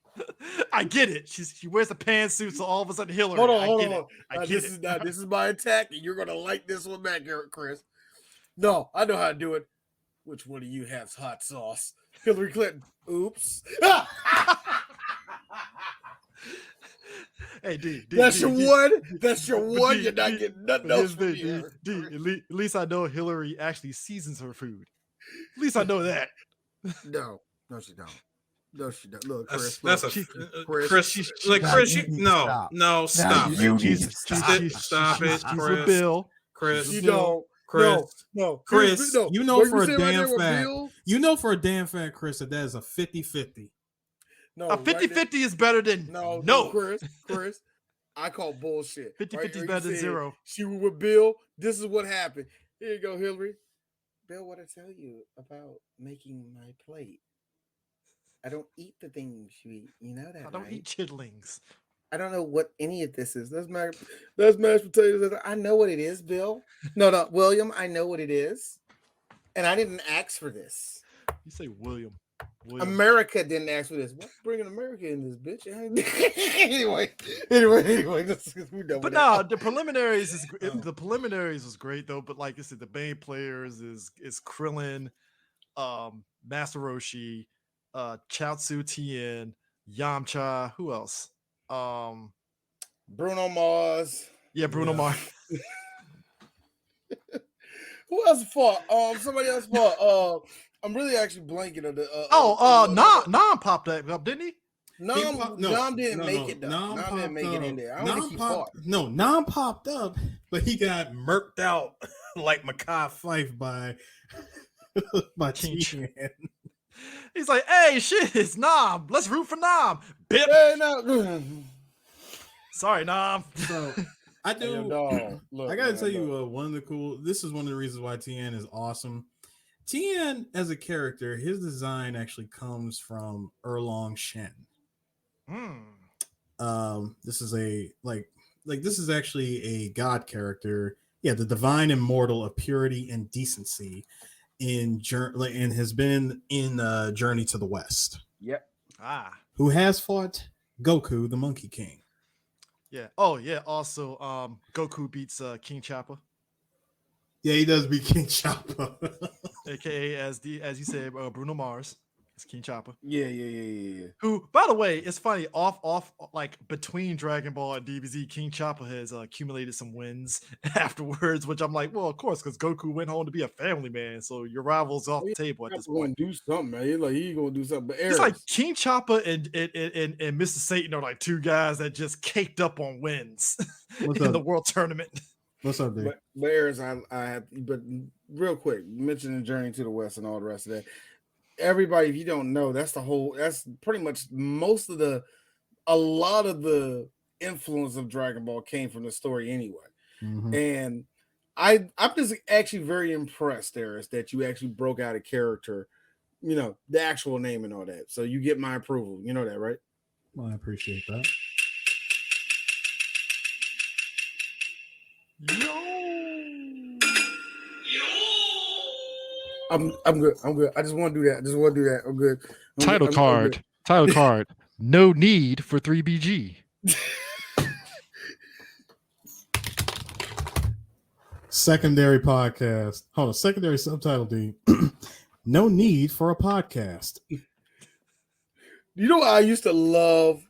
I get it. She wears a pantsuit, so all of a sudden Hillary. Hold on. This is my attack, and you're gonna like this one back, Chris. No, I know how to do it. Which one of you has hot sauce? Hillary Clinton. Oops. Hey, D. That's your one. That's your one. You're not getting nothing else from me. D. At least I know Hillary actually seasons her food. At least I know that. No, she don't. No, she don't. Look, Chris. Chris. Stop it, Chris. Bill. Chris. You don't. No. Chris, you know for a damn fact. You know for a damn fact, Chris, that is a 50-50. No, a 50-50 is better than no. Chris. I call bullshit. 50-50 is better than zero. She was with Bill. This is what happened. Here you go, Hillary. Bill, what I tell you about making my plate? I don't eat the things you eat. You know that. I don't eat chitlings. I don't know what any of this is. That's mashed potatoes. I know what it is, Bill. No, William. I know what it is, and I didn't ask for this. You say William. America didn't ask for this. What's bringing America in this bitch? anyway. But no, the preliminaries was great though. But like I said, the main players is Krillin, Master Roshi, Chaozu Tien, Yamcha. Who else? Bruno Mars. Yeah, Bruno Mars. Who else fought? Somebody else fought. I'm really actually blanking on the. Nam popped up, didn't he? Nam didn't make it though. Nam didn't make it in there. I don't think he fought. No, Nam popped up, but he got murked out like Mekhi Phife by Tienshinhan. He's like, hey, shit, it's Nam. Let's root for Nam. Bip. Hey, no. Sorry, Nam. So I do. I gotta tell you, one of the cool. This is one of the reasons why Tien is awesome. Tien as a character, his design actually comes from Erlong Shen. This is this is actually a god character. Yeah, the divine immortal of purity and decency and has been in Journey to the West. Yep. Who has fought Goku, the Monkey King. Yeah. Oh, yeah. Also, Goku beats King Chopper. Yeah, he does beat King Chopper. AKA, as you said, Bruno Mars. It's King Chopper. Yeah. Who, by the way, it's funny, off like between Dragon Ball and DBZ, King Chopper has accumulated some wins afterwards, which I'm like, well, of course, because Goku went home to be a family man, so your rival's off the table at this point. Do something, man. He's gonna do something. But it's like King Chopper and Mr. Satan are like two guys that just caked up on wins in the world tournament. What's up, dude? But Aries, I have, but real quick, mentioning Journey to the West and all the rest of that. Everybody, if you don't know, that's pretty much a lot of the influence of Dragon Ball came from the story anyway. Mm-hmm. And I'm just actually very impressed, Aries, that you actually broke out a character, the actual name and all that. So you get my approval. You know that, right? Well, I appreciate that. I'm good. I just want to do that. I'm good. Title card. No need for 3BG. Secondary podcast. Hold on. Secondary subtitle, D. No need for a podcast. You know what I used to love?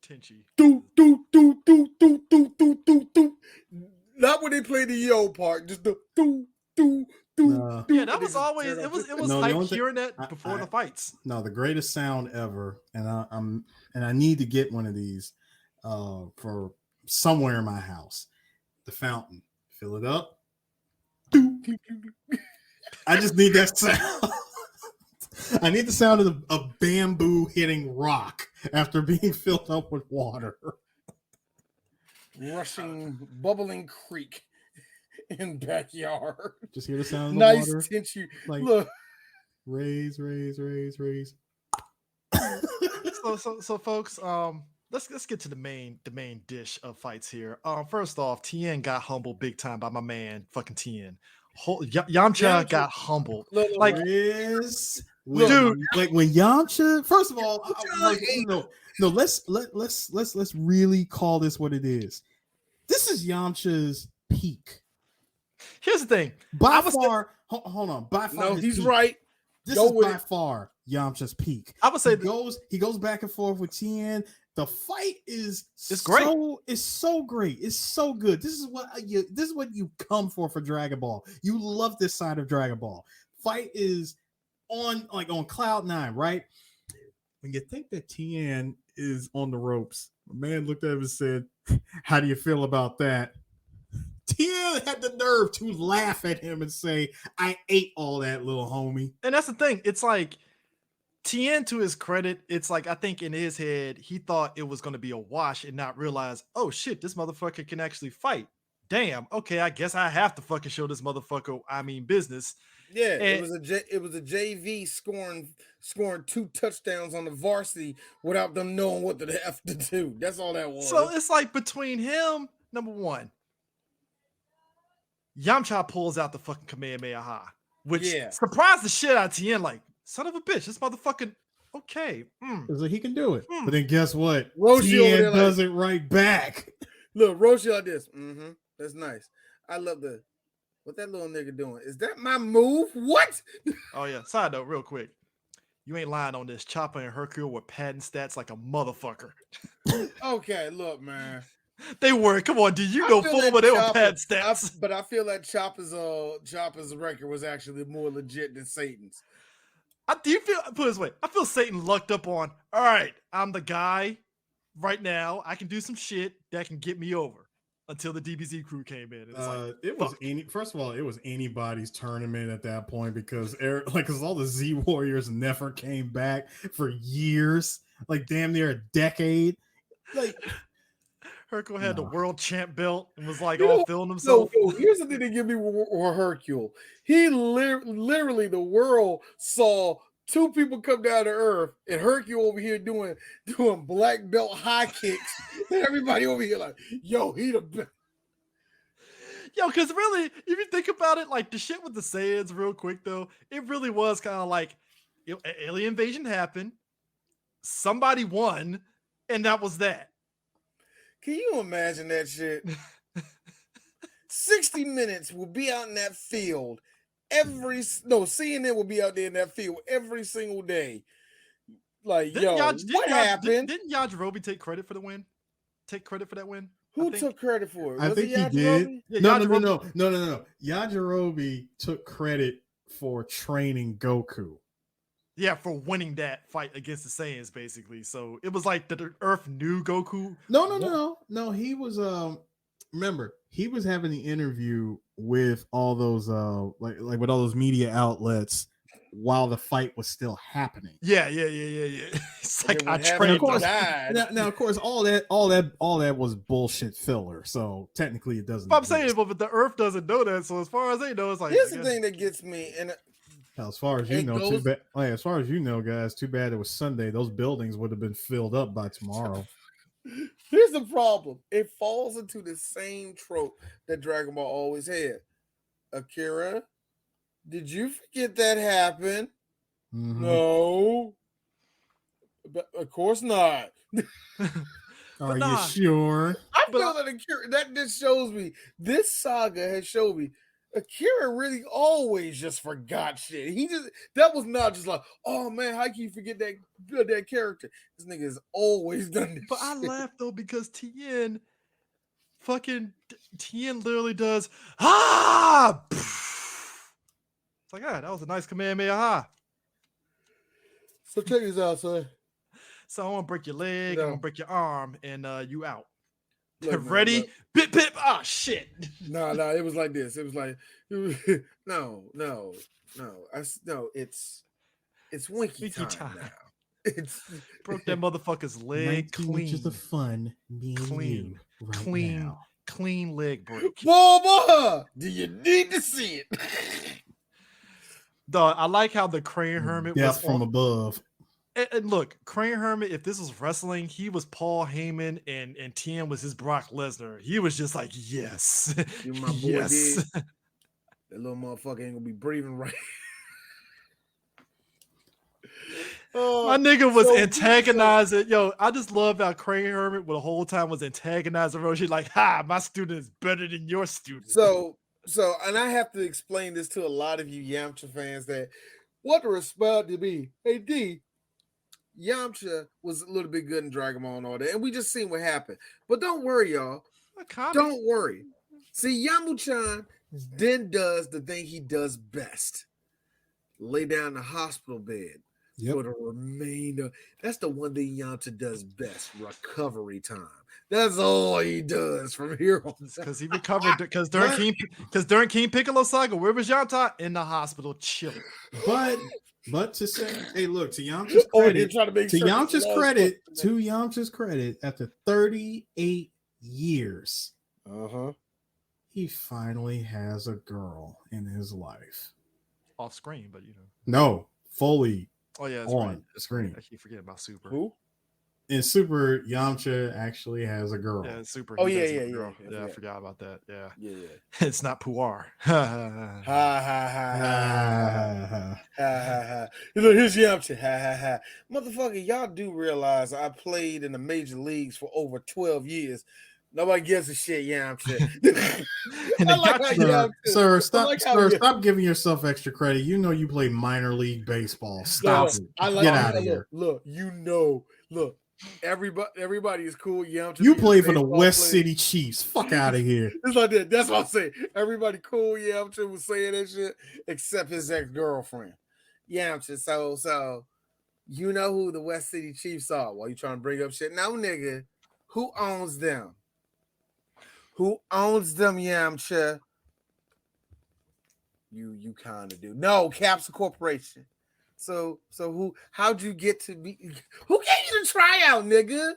Tenchi. Do do do do do do do do do. Not when they play the yo part, just the do do do. No. do Yeah, that was always it was No, the hype only thing- hearing that before the fights. No, the greatest sound ever, and I need to get one of these for somewhere in my house. The fountain, fill it up. I just need that sound. I need the sound of a bamboo hitting rock after being filled up with water. Rushing, bubbling creek in backyard. Just hear the sound of the Nice water. tension. Like Look, raise. So folks, let's get to the main dish of fights here. First off, Tien got humbled big time by my man fucking Tien. Yamcha got humbled. Like Riz, dude, like when Yamcha. First of all, let's really call this what it is. This is Yamcha's peak. Here's the thing. By far, hold on. By far, no, he's peak. right. This is by far Yamcha's peak. I would say he goes back and forth with Tien. The fight is great. It's so great. It's so good. This is what you come for Dragon Ball. You love this side of Dragon Ball. Fight is on cloud 9, right? When you think that Tien is on the ropes, the man looked at him and said, "How do you feel about that?" Tien had the nerve to laugh at him and say, "I ate all that, little homie." And that's the thing. It's like Tien, to his credit, it's like I think in his head he thought it was going to be a wash and not realize, oh shit, this motherfucker can actually fight. Damn. Okay, I guess I have to fucking show this motherfucker business. Yeah, it was a JV scoring 2 touchdowns on the varsity without them knowing what the F to do. That's all that was. So it's like between him, number one, Yamcha pulls out the fucking Kamehameha, which surprised the shit out of Tien. Like, son of a bitch, this motherfucking okay. It's like he can do it. But then guess what? Roshi Tien does it right back. Look, Roshi like this. That's nice. I love what that little nigga doing. Is that my move? What? Oh yeah. Side note, real quick. You ain't lying on this. Chopper and Hercule were padding stats like a motherfucker. Okay, look, man. They were. Come on, dude. You know full well they were padding stats. But I feel like Chopper's record was actually more legit than Satan's. Do you feel, put it this way, I feel Satan lucked up on, all right, I'm the guy right now. I can do some shit that can get me over until the DBZ crew came in. First of all, it was anybody's tournament at that point because all the Z Warriors never came back for years, like damn near a decade. Like Hercule had the world champ belt and was like all feeling himself. No, here's the thing that give me Hercule. He literally the world saw 2 people come down to earth and Hercule over here doing black belt high kicks. And everybody over here like, yo, he the best. Yo, because really, if you think about it, like the shit with the Saiyans real quick though, it really was kind of like alien invasion happened, somebody won, and that was that. Can you imagine that shit? 60 Minutes will be out in that field CNN will be out there in that field every single day. Like, what happened? Didn't Yajirobe take credit for the win? Take credit for that win? Who took credit for it? I think he did. Yeah, No. Yajirobe took credit for training Goku. Yeah, for winning that fight against the Saiyans, basically. So it was like the Earth knew Goku. No. He was remember, he was having the interview with all those like with all those media outlets while the fight was still happening. Yeah. It's like I trained. Now, of course, all that was bullshit filler. So technically, it doesn't. But I'm saying, but the Earth doesn't know that. So as far as they know, it's like here's the thing that gets me. And as far as you know, too bad. As far as you know, guys, too bad it was Sunday. Those buildings would have been filled up by tomorrow. Here's the problem. It falls into the same trope that Dragon Ball always had. Akira, did you forget that happened? Mm-hmm. No. But of course not. Are you sure? I feel that Akira, that just shows me, this saga has showed me Akira really always just forgot shit. That was not just like, oh man, how can you forget that character? This nigga has always done this. But I laugh though because Tien literally does It's like, that was a nice Kamehameha. So check this out, son. So I'm gonna break your leg, I'm gonna break your arm, and you out. Look, man, ready? look. Bip bip. Oh shit. No, it was like this. It was like no. It's winky time now. It's broke that motherfucker's leg clean. Inches of fun being clean, you right clean, now. clean leg break. Boba, do you need to see it? Dog, I like how the Crane Hermit was from above. And look, Crane Hermit, if this was wrestling, he was Paul Heyman and Tien was his Brock Lesnar. He was just like, yes. You my boy yes. did. That little motherfucker ain't gonna be breathing right. My nigga was antagonizing. Yo, I just love how Crane Hermit the whole time was antagonizing Roshi. Like, my student is better than your student. So, and I have to explain this to a lot of you Yamcha fans that what the response to be. Hey, D, Yamcha was a little bit good in Dragonball and all that, and we just seen what happened. But don't worry, y'all. Don't worry. See, Yamu-chan then does the thing he does best. Lay down in the hospital bed for the remainder. That's the one thing Yamcha does best, recovery time. That's all he does from here on. Because he recovered. Because during King Piccolo Saga, where was Yamcha? In the hospital, chilling. But to say, hey, look, to Yamcha's credit, to Yamcha's credit, after 38 years, he finally has a girl in his life. Off screen, but no, fully. Oh yeah, on the screen. I keep forgetting about Super. Who? In Super, Yamcha actually has a girl. Yeah, Super. Oh yeah. I forgot about that. Yeah. It's not Puar. Ha ha. Here's Yamcha. Ha. Motherfucker, y'all do realize I played in the major leagues for over 12 years. Nobody gives a shit, Yamcha. Sir, stop giving yourself extra credit. You know you play minor league baseball. Stop it. Get out of here. Look. Everybody is cool. Yamcha. You play for the West City Chiefs. Fuck out of here. It's like that. That's what I'm saying. Everybody cool. Yamcha was saying that shit, except his ex-girlfriend. Yamcha. So you know who the West City Chiefs are? While you trying to bring up shit? No, nigga. Who owns them? Who owns them, Yamcha? You kind of do. No, Capsule Corporation. So how'd you get to be? Who gave you the tryout, nigga?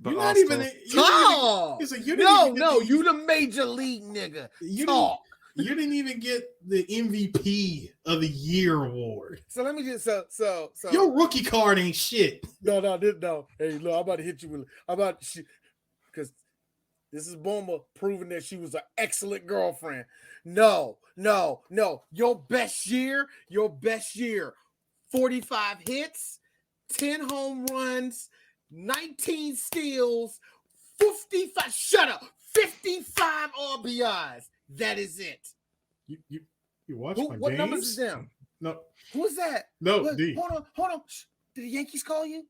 You're not even talk. You the major league nigga. Talk. You didn't even get the MVP of the year award. So let me just so your rookie card ain't shit. No. Hey, look, I'm about to hit you with because this is Bulma proving that she was an excellent girlfriend. No. Your best year. 45 hits, 10 home runs, 19 steals, 55. Shut up. 55 RBIs. That is it. You watch my what games? numbers is them? No. Who's that? No, D. Hold on. Shh. Did the Yankees call you?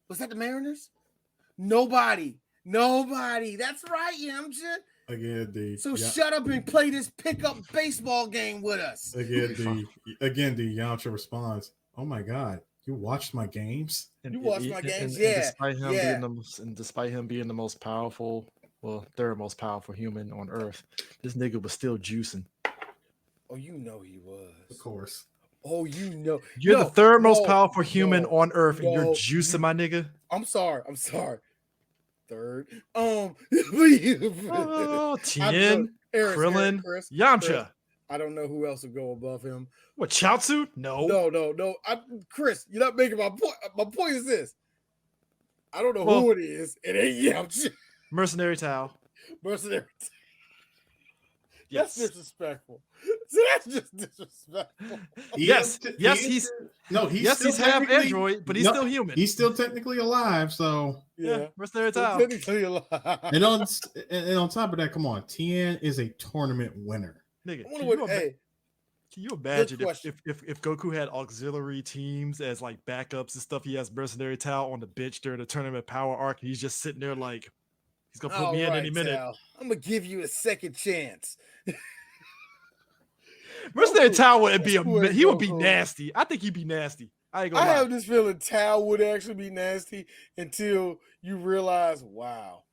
Was that the Mariners? Nobody. That's right, Yamcha. Again, D. So shut up and play this pickup baseball game with us. Again, D. Yamcha responds, "Oh my God, you watched my games? You watched my games, despite him being the most powerful, third most powerful human on Earth, this nigga was still juicing. Oh, you know he was. Of course. Oh, you know. You're the third most powerful human on Earth, and you're juicing, my nigga. I'm sorry. Third. Tien, Krillin, Chris, Yamcha. I don't know who else would go above him. What, Chaozu? No. Chris, you're not making my point. My point is this. I don't know who it is. It ain't Yamcha. Mercenary Tao. Yes. That's disrespectful. So that's just disrespectful. He's half android, but he's still human. He's still technically alive, so Mercenary Tao. Technically alive. And on top of that, come on, Tien is a tournament winner. Nigga, I wonder what. Hey, can you imagine if Goku had auxiliary teams as like backups and stuff? He has Mercenary Tao on the bench during the tournament power arc, and he's just sitting there like he's gonna put me in any minute. Tal, I'm gonna give you a second chance. Mercenary Tao would be he would be nasty. I think he'd be nasty. I ain't gonna lie. have this feeling Tao would actually be nasty until you realize, wow,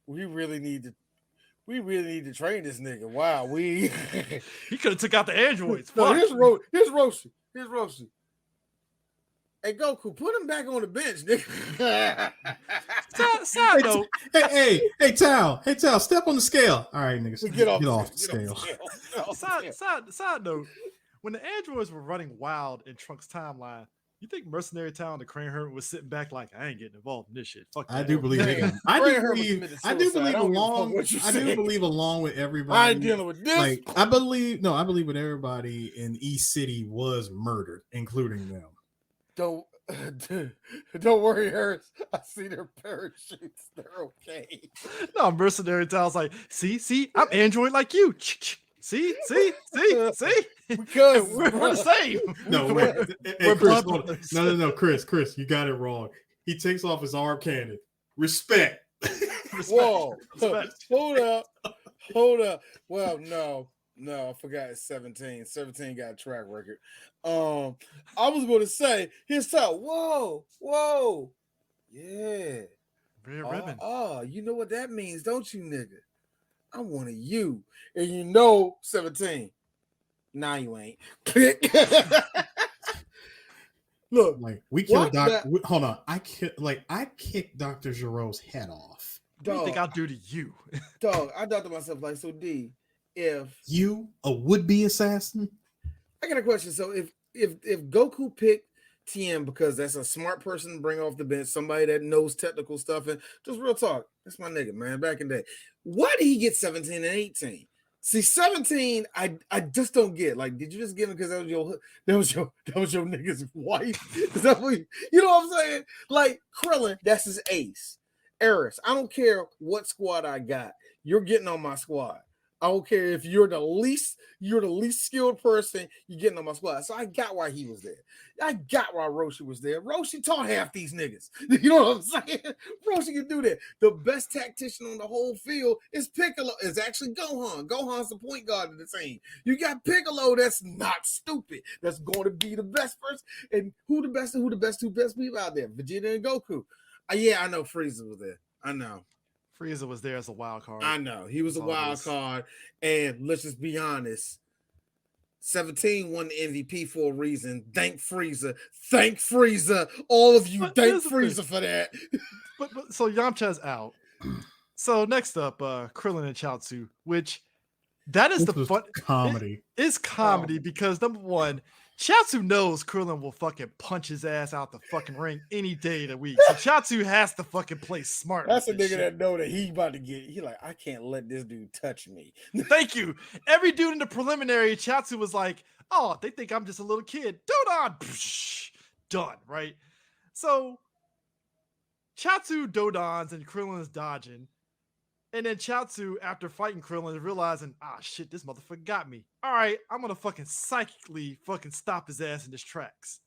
we really need to train this nigga. Wow, he could have took out the androids. No, here's Roshi. Hey, Goku, put him back on the bench, nigga. Side note. Hey, Tao, step on the scale. All right, niggas, get off the scale. Side note, when the androids were running wild in Trunks' timeline, you think Mercenary Tao and the Crane Hermit was sitting back like, I ain't getting involved in this shit? Fuck that. I do believe it. I do believe along with everybody. I ain't dealing with this. Like, I believe with everybody in East City was murdered, including them. Don't worry, Harris. I see their parachutes. They're okay. No, Mercenary Tao's like, see, I'm android like you. See. Because we're the same. No, wait. Hey, Chris, no, Chris, you got it wrong. He takes off his arm cannon. Respect. Whoa. Hold up. Well, no, I forgot it's 17. 17 got a track record. I was going to say, here's how. Whoa. Yeah. Red ribbon. You know what that means, don't you, nigga? I'm one of you. And you know 17. Nah, you ain't. Look, like we killed Doc. Hold on. I kicked Dr. Giroux's head off. What do you think I'll do to you? Dog, I thought to myself, like, so D, if you a would-be assassin? I got a question. So if Goku picked Tien because that's a smart person to bring off the bench, somebody that knows technical stuff, and just real talk, that's my nigga, man, back in the day. Why did he get 17 and 18? See, 17, I just don't get. Like, did you just get him because that was your nigga's wife? Is that what you know what I'm saying? Like, Krillin, that's his ace. Eris, I don't care what squad I got. You're getting on my squad. I don't care if you're the least skilled person, you're getting on my squad. So I got why he was there. I got why Roshi was there. Roshi taught half these niggas. You know what I'm saying? Roshi can do that. The best tactician on the whole field is Piccolo. Is actually Gohan. Gohan's the point guard of the team. You got Piccolo that's not stupid. That's going to be the best person. And who the best two best people out there? Vegeta and Goku. Yeah, I know Frieza was there. I know. Frieza was there as a wild card. I know. He was a wild card. And let's just be honest. 17 won the MVP for a reason. Thank Frieza. All of you, thank Frieza for that. But so Yamcha's out. So next up, Krillin and Chaozu, which that is the fun comedy. It's comedy because number one, Chaozu knows Krillin will fucking punch his ass out the fucking ring any day of the week. So Chaozu has to fucking play smart. That's a nigga that know that he about to get. He like, I can't let this dude touch me. Thank you. Every dude in the preliminary, Chaozu was like, oh, they think I'm just a little kid. Dodon. Done, right? So Chaozu Dodons and Krillin is dodging. And then Chaozu, after fighting Krillin, is realizing, shit, this motherfucker got me. All right, I'm going to fucking psychically fucking stop his ass in his tracks.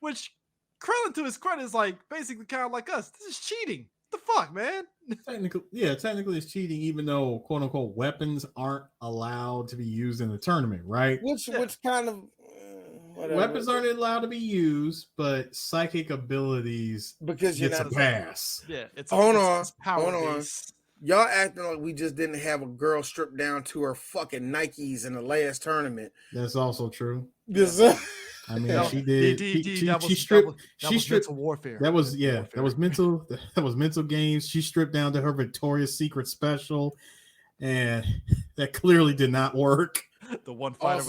Which, Krillin, to his credit, is like, basically kind of like us. This is cheating. What the fuck, man? Technically it's cheating, even though, quote unquote, weapons aren't allowed to be used in the tournament, right? Which kind of... Weapons aren't allowed to be used, but psychic abilities because gets a pass. Yeah, it's hold on. Base. Y'all acting like we just didn't have a girl stripped down to her fucking Nikes in the last tournament. That's also true. I mean, she did. She stripped. Mental warfare. That was mental. That was mental games. She stripped down to her Victoria's Secret special, and that clearly did not work. The one fighter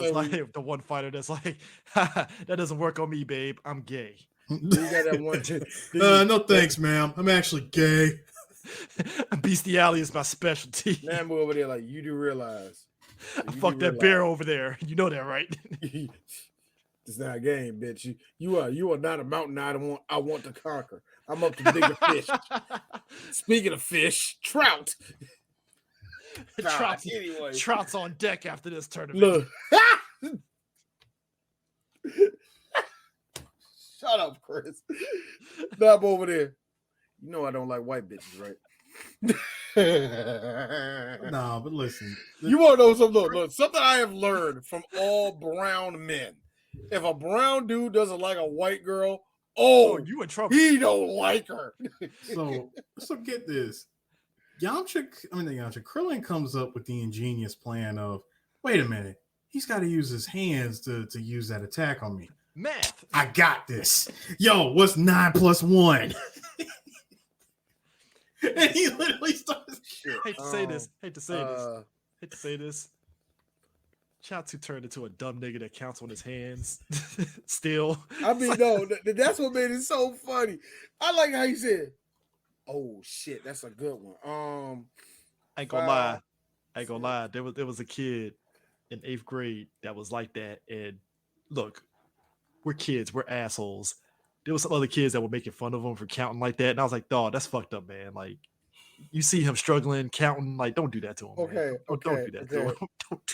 that's like, that doesn't work on me, babe. I'm gay. You got that one. No thanks, ma'am. I'm actually gay. Bestiality is my specialty. Man, over there, like, you do realize. I fucked that bear over there. You know that, right? It's not a game, bitch. You are not a mountain I want to conquer. I'm up to bigger fish. Speaking of fish, trout. God, anyway. Trout's on deck after this tournament. Look. Shut up, Chris. Now I'm over there. You know I don't like white bitches, right? No, but listen. You want to know something? Look, something I have learned from all brown men. If a brown dude doesn't like a white girl, you in trouble. He don't like her. So get this. Krillin comes up with the ingenious plan of, wait a minute, he's got to use his hands to use that attack on me. Math. I got this. Yo, what's 9 + 1? And he literally starts. Hate to say this. Chaozu turned into a dumb nigga that counts on his hands. Still. I mean, no, that's what made it so funny. I like how he said, "Oh shit, that's a good one." I ain't gonna lie. There was a kid in 8th grade that was like that. And look, we're kids, we're assholes. There was some other kids that were making fun of him for counting like that. And I was like, dog, that's fucked up, man. Like, you see him struggling, counting, like, don't do that to him. Okay, Don't do that to him.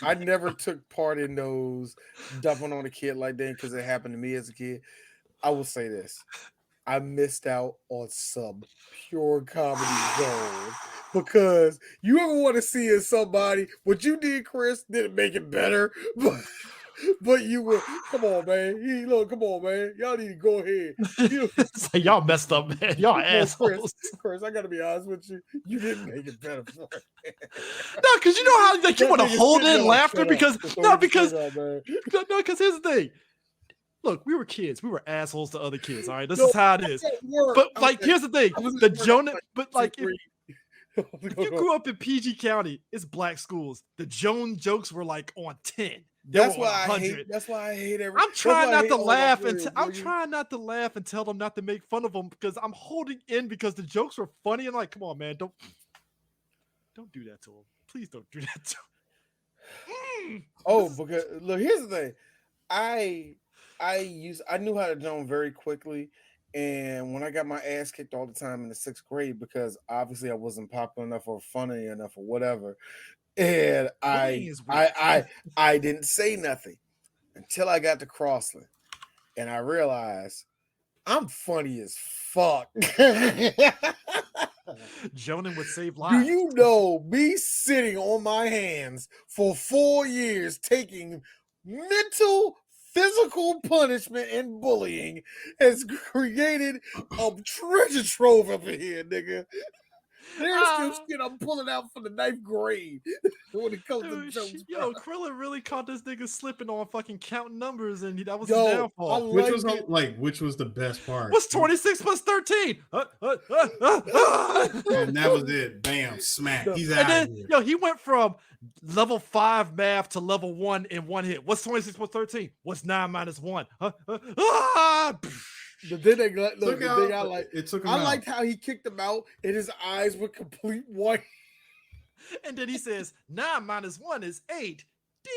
I never took part in those dumping on a kid like that because it happened to me as a kid. I will say this. I missed out on some pure comedy gold because you ever want to see in somebody what you did, Chris, didn't make it better, but you were, come on, man. Come on, man. Y'all need to go ahead. It's like, y'all messed up, man. Y'all assholes. Chris, I got to be honest with you. You didn't make it better for it. No, because you know how like you want to hold in laughter because here's the thing. Look, we were kids. We were assholes to other kids. All right, this is how it is. But like, here's the thing: the Jonah. But like, if you grew up in PG County, it's black schools. The Joan jokes were like on 10. That's why I hate everything. I'm trying not to laugh and tell them not to make fun of them because I'm holding in because the jokes were funny and like, come on, man, don't do that to them. Please don't do that to them. Because look, here's the thing. I knew how to jump very quickly, and when I got my ass kicked all the time in the 6th grade because obviously I wasn't popular enough or funny enough or whatever. And I didn't say nothing until I got to Crossland, and I realized I'm funny as fuck. Jonan would save lives. Do you know me sitting on my hands for 4 years taking mental, physical punishment and bullying has created a treasure trove up in here, nigga. There's still shit I'm pulling out from the 9th grade when it comes to jokes. Yo, Krillin really caught this nigga slipping on fucking counting numbers, and that was his downfall. Which was the best part? What's 26 + 13? And that was it. Bam, smack. He's out of here. Yo, he went from level 5 math to level 1 in one hit. What's 26 + 13? What's 9 - 1? The thing I liked how he kicked him out and his eyes were complete white. And then he says, 9 - 1 is 8. Ding.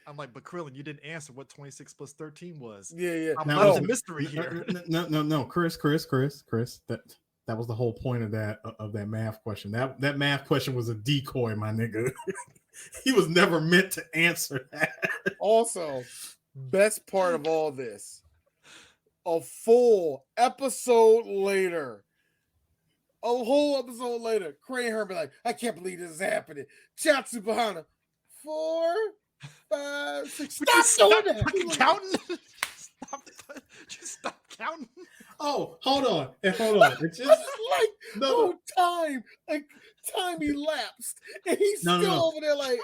I'm like, but Krillin, you didn't answer what 26 + 13 was. Yeah. I'm not a mystery here. No, Chris. That was the whole point of that math question. That math question was a decoy, my nigga. He was never meant to answer that. Also, best part of all this. A whole episode later, Crane Herman like, I can't believe this is happening. Chaozu behind him. 4, 5, 6. Stop doing that. Counting. Just stop counting. Oh, hold on. It's just time elapsed, and he's still over there like,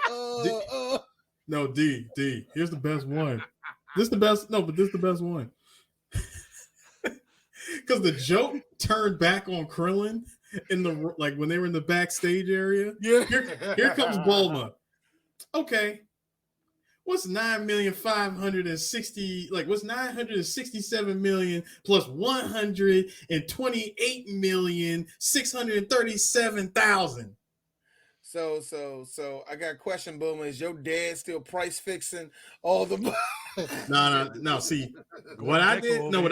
No, D. Here's the best one. This is the best one. Because the joke turned back on Krillin when they were in the backstage area. Yeah. Here comes Bulma. Okay. What's 9,560? What's 967 million plus 128,637,000? So I got a question, Bulma. Is your dad still price fixing all the? No. See, what I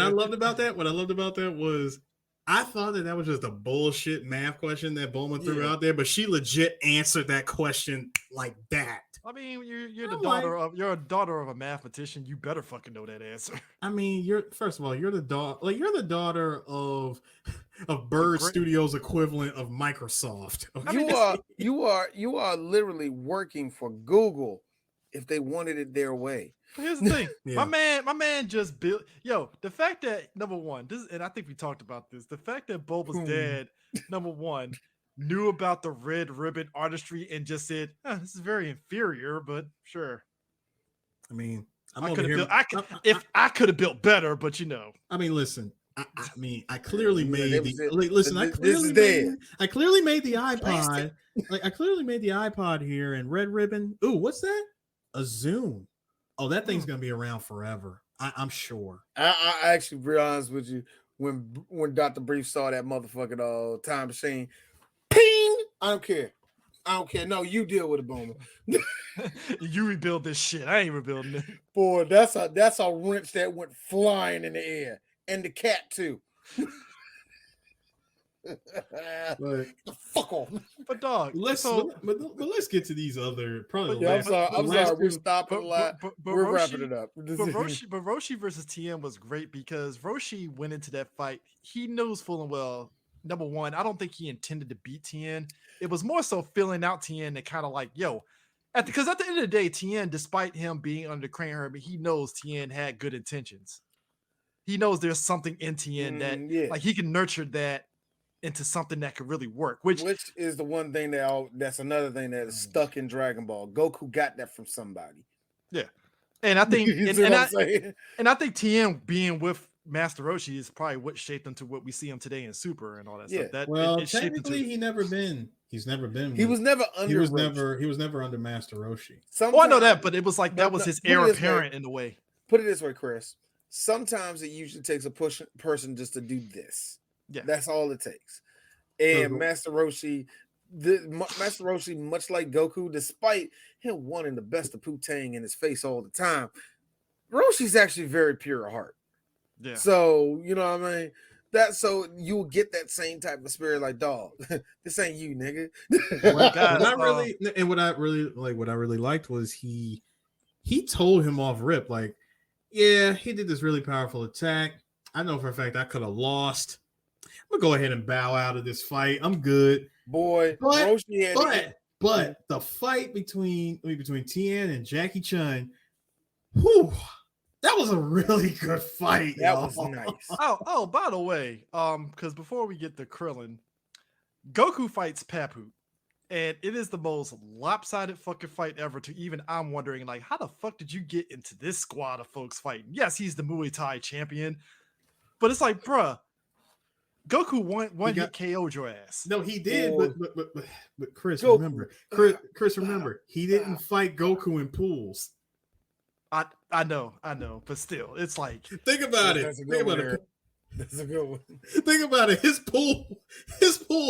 loved about that was I thought that was just a bullshit math question that Bulma threw out there, but she legit answered that question like that. I mean, you're a daughter of a mathematician. You better fucking know that answer. I mean, you're the daughter of Bird Studios equivalent of Microsoft. Okay? You are literally working for Google if they wanted it their way. Here's the thing. My man just built the fact that number one, and I think we talked about this, the fact that Boba's dad, number one, knew about the red ribbon artistry and just said, this is very inferior, but sure. I mean, I could have built better, but I mean, listen. I clearly made I clearly made the iPod. I clearly made the iPod here and red ribbon. Ooh, what's that? A Zune. Oh, that thing's gonna be around forever. I'm sure. I actually, be honest with you, when Dr. Brief saw that motherfucking time machine, ping! I don't care. No, you deal with it, Boomer. You rebuild this shit. I ain't rebuilding it. Boy, that's a wrench that went flying in the air, and the cat too. But fuck off. But dog, let's get to these other probably. I'm sorry. We're stopping a lot. We're wrapping it up. But Roshi versus Tien was great because Roshi went into that fight. He knows full and well. Number one, I don't think he intended to beat Tien. It was more so filling out Tien and kind of like, because at the end of the day, Tien, despite him being under Crane Hermit, he knows Tien had good intentions. He knows there's something in Tien that like he can nurture that into something that could really work, which is the one thing that's another thing that is stuck in Dragon Ball. Goku got that from somebody. Yeah, and I think and I think Tien being with Master Roshi is probably what shaped him to what we see him today in Super and all that stuff. That technically he's never been. He was never under Master Roshi. I know that, but it was like that was his heir apparent in a way. Put it this way, Chris. Sometimes it usually takes a person just to do this. Yeah, that's all it takes. And Master Roshi, much like Goku, despite him wanting the best of Pu-Tang in his face all the time, Roshi's actually very pure of heart. Yeah. So you know what I mean. So you'll get that same type of spirit, like dog. This ain't you, nigga. What I really liked was he told him off rip, like, yeah, he did this really powerful attack. I know for a fact I could have lost. I'm gonna go ahead and bow out of this fight. I'm good, boy. But the fight between Tien and Jackie Chun, that was a really good fight. That was nice. Oh, by the way, because before we get to Krillin, Goku fights Papu, and it is the most lopsided fucking fight ever. To even I'm wondering, like, how the fuck did you get into this squad of folks fighting? Yes, he's the Muay Thai champion, but it's like, bruh. Goku hit KO'd your ass. No, he did, but Chris, remember, he didn't fight Goku in pools. I know, but still, it's like think about it. That's a good one. Think about it. His pool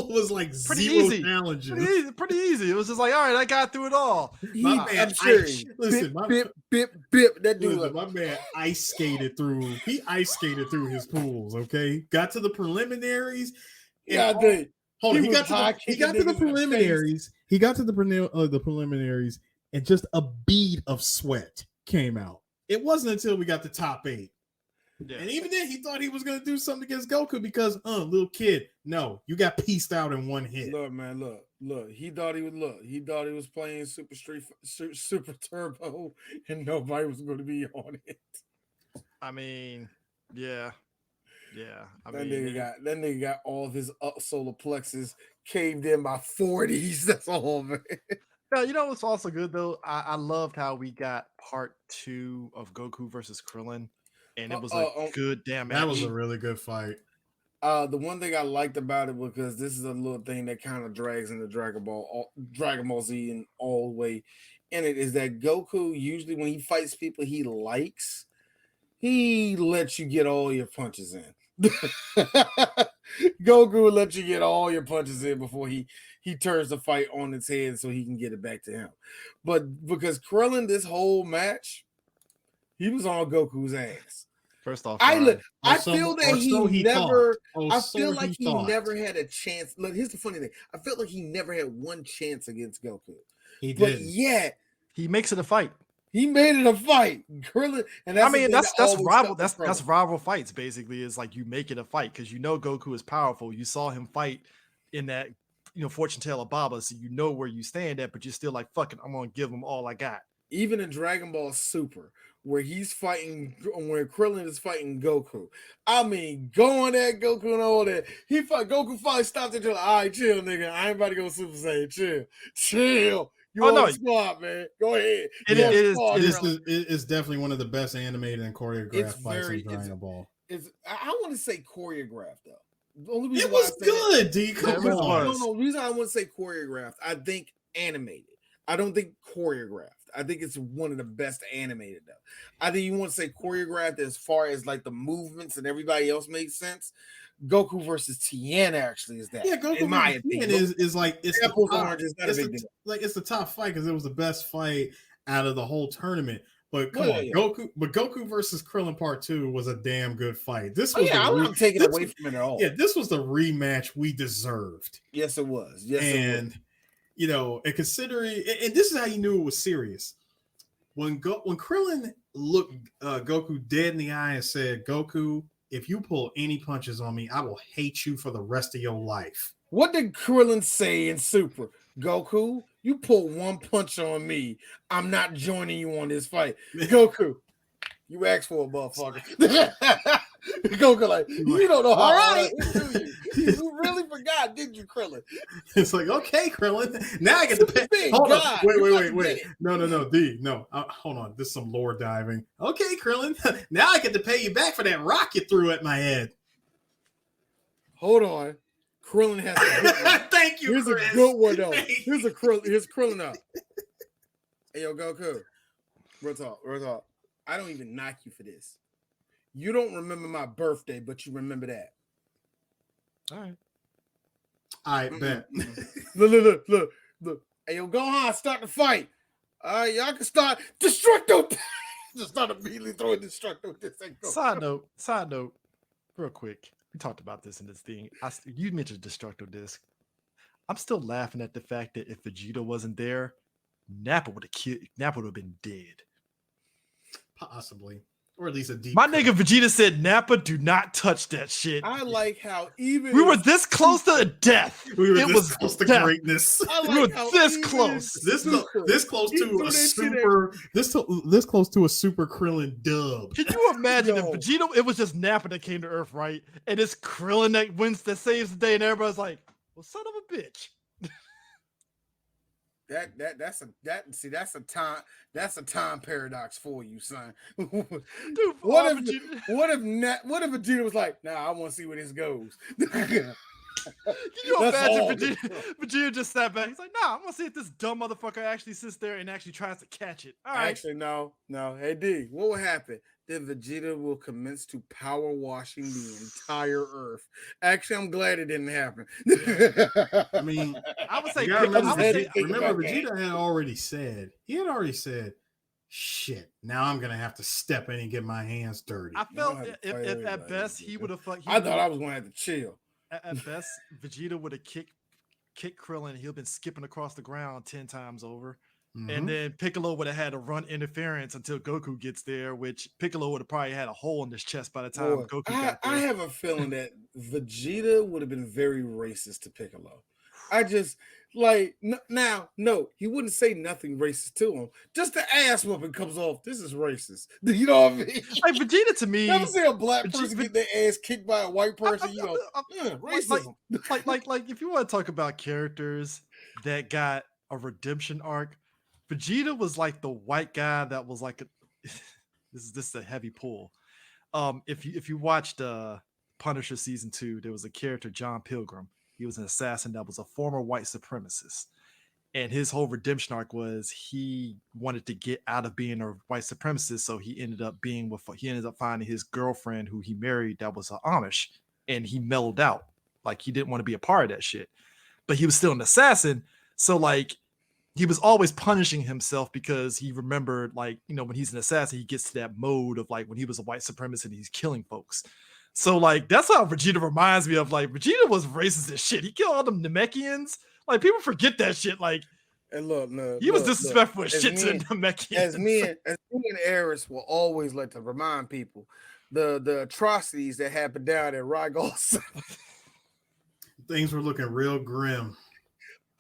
was like pretty zero easy. Challenges. Pretty easy. It was just like, all right, I got through it all. I'm sure. Bip. That dude. My man ice skated through. He ice skated through his pools. Okay, got to the preliminaries. Yeah, I think. Hold on. He got to the preliminaries. He got to the preliminaries, and just a bead of sweat came out. It wasn't until we got the top 8. Yeah. And even then, he thought he was going to do something against Goku because, little kid, no, you got pieced out in one hit. Look, man, look. He thought he was playing Super Turbo, and nobody was going to be on it. I mean, yeah. That nigga got all of his solar plexus caved in by 40s. That's all, man. Now, you know what's also good though? I loved how we got part 2 of Goku versus Krillin. And it was a good damn match. That was a really good fight. The one thing I liked about it, because this is a little thing that kind of drags into Dragon Ball Z in all the way in it, is that Goku, usually when he fights people he likes, he lets you get all your punches in. Goku will let you get all your punches in before he turns the fight on its head so he can get it back to him. But because Krillin, this whole match, he was on Goku's ass. First off, I so- feel that or so he he never. thought. Oh, I so feel like he thought. never had a chance. Look, here's the funny thing. I felt like he never had one chance against Goku. He But did. yet he makes it a fight. he made it a fight. Krillin, and that's I mean, the thing that's that always rival. stuck with That's Krillin. rival fights. Basically, is like you make it a fight because you know Goku is powerful. You saw him fight in that fortune tale of Baba, so you know where you stand at. But you're still like, fuck it, I'm gonna give him all I got. Even in Dragon Ball Super, where he's fighting, where Krillin is fighting Goku. I mean, going at Goku and all that. Goku finally stopped it. Like, all right, chill, nigga. I ain't about to go Super Saiyan. Chill. You on the squad, man. Go ahead. It's definitely one of the best animated and choreographed fights in Dragon Ball. I want to say choreographed though. The only reason It was good, D. Come on. No. The reason I want to say choreographed, I think animated. I don't think choreographed. I think it's one of the best animated though. I think you want to say choreographed as far as like the movements and everybody else makes sense. Goku versus Tien actually is that. Yeah, Goku in my opinion is like it's apples the and top, oranges. Not a big deal. It's the top fight because it was the best fight out of the whole tournament. But come on, Goku versus Krillin Part 2 was a damn good fight. This was I'm not taking it away from it at all. Yeah, this was the rematch we deserved. Yes, it was. Yes, and it was. And considering, and this is how you knew it was serious. When Krillin looked Goku dead in the eye and said, "Goku, if you pull any punches on me, I will hate you for the rest of your life." What did Krillin say in Super? Goku, you pull one punch on me, I'm not joining you on this fight. Goku, you asked for a motherfucker. Goku, like, you don't know how. All right. You really forgot, didn't you, Krillin? It's like, okay, Krillin. Now I get to pay. Hold on. Wait. No, D. No, hold on. This is some lore diving. Okay, Krillin. Now I get to pay you back for that rock you threw at my head. Hold on. Krillin has a good one. Thank you, Here's Chris. a good one, though. Here's Krillin up. Hey, yo, Goku. Real talk. I don't even knock you for this. You don't remember my birthday, but you remember that. All right. I bet. Look. Hey, yo, Gohan, start the fight. All right, y'all can start Destructo. Just start immediately throwing Destructo. Side note, real quick. We talked about this in this thing. You mentioned Destructo Disc. I'm still laughing at the fact that if Vegeta wasn't there, Nappa would have been dead. Possibly. Or at least a deep. My nigga Vegeta said, Nappa, do not touch that shit. I like how even we were this close to death. We were this close to greatness. We were this close. This close to a super. This close to a Super Krillin dub. Can you imagine if Vegeta? It was just Nappa that came to Earth, right? And it's Krillin that saves the day, and everybody's like, "Well, son of a bitch." That's a time paradox for you, son. Dude, what if Vegeta was like, nah, I want to see where this goes. Can you imagine Vegeta just sat back? He's like, nah, I want to see if this dumb motherfucker actually sits there and actually tries to catch it. All right. Actually, no. Hey, D, what will happen? Then Vegeta will commence to power washing the entire Earth. Actually, I'm glad it didn't happen. I mean, I would say, remember Vegeta had already said, shit, now I'm going to have to step in and get my hands dirty. I felt if at best he would have fucked. I thought I was going to have to chill. At best, Vegeta would have kicked Krillin. He'd been skipping across the ground 10 times over. Mm-hmm. And then Piccolo would have had to run interference until Goku gets there, which Piccolo would have probably had a hole in his chest by the time Goku got there. I have a feeling that Vegeta would have been very racist to Piccolo. I just like no, he wouldn't say nothing racist to him. Just the ass whooping comes off. This is racist. You know what I mean? Like Vegeta to me. Never see a black person get their ass kicked by a white person. Racism. Like if you want to talk about characters that got a redemption arc, Vegeta was like the white guy that was like this is a heavy pull. If you watched Punisher season 2, there was a character, John Pilgrim. He was an assassin that was a former white supremacist. And his whole redemption arc was he wanted to get out of being a white supremacist. So he ended up finding his girlfriend who he married that was an Amish, and he mellowed out. Like he didn't want to be a part of that shit, but he was still an assassin. So like he was always punishing himself because he remembered, like, you know, when he's an assassin, he gets to that mode of like when he was a white supremacist and he's killing folks. So like that's how Vegeta reminds me of, like, Vegeta was racist as shit. He killed all them Namekians. Like, people forget that shit. Like, and look, he was disrespectful as shit to the Namekians. As me and Eris will always like to remind people the atrocities that happened down at Rygal 7. Things were looking real grim.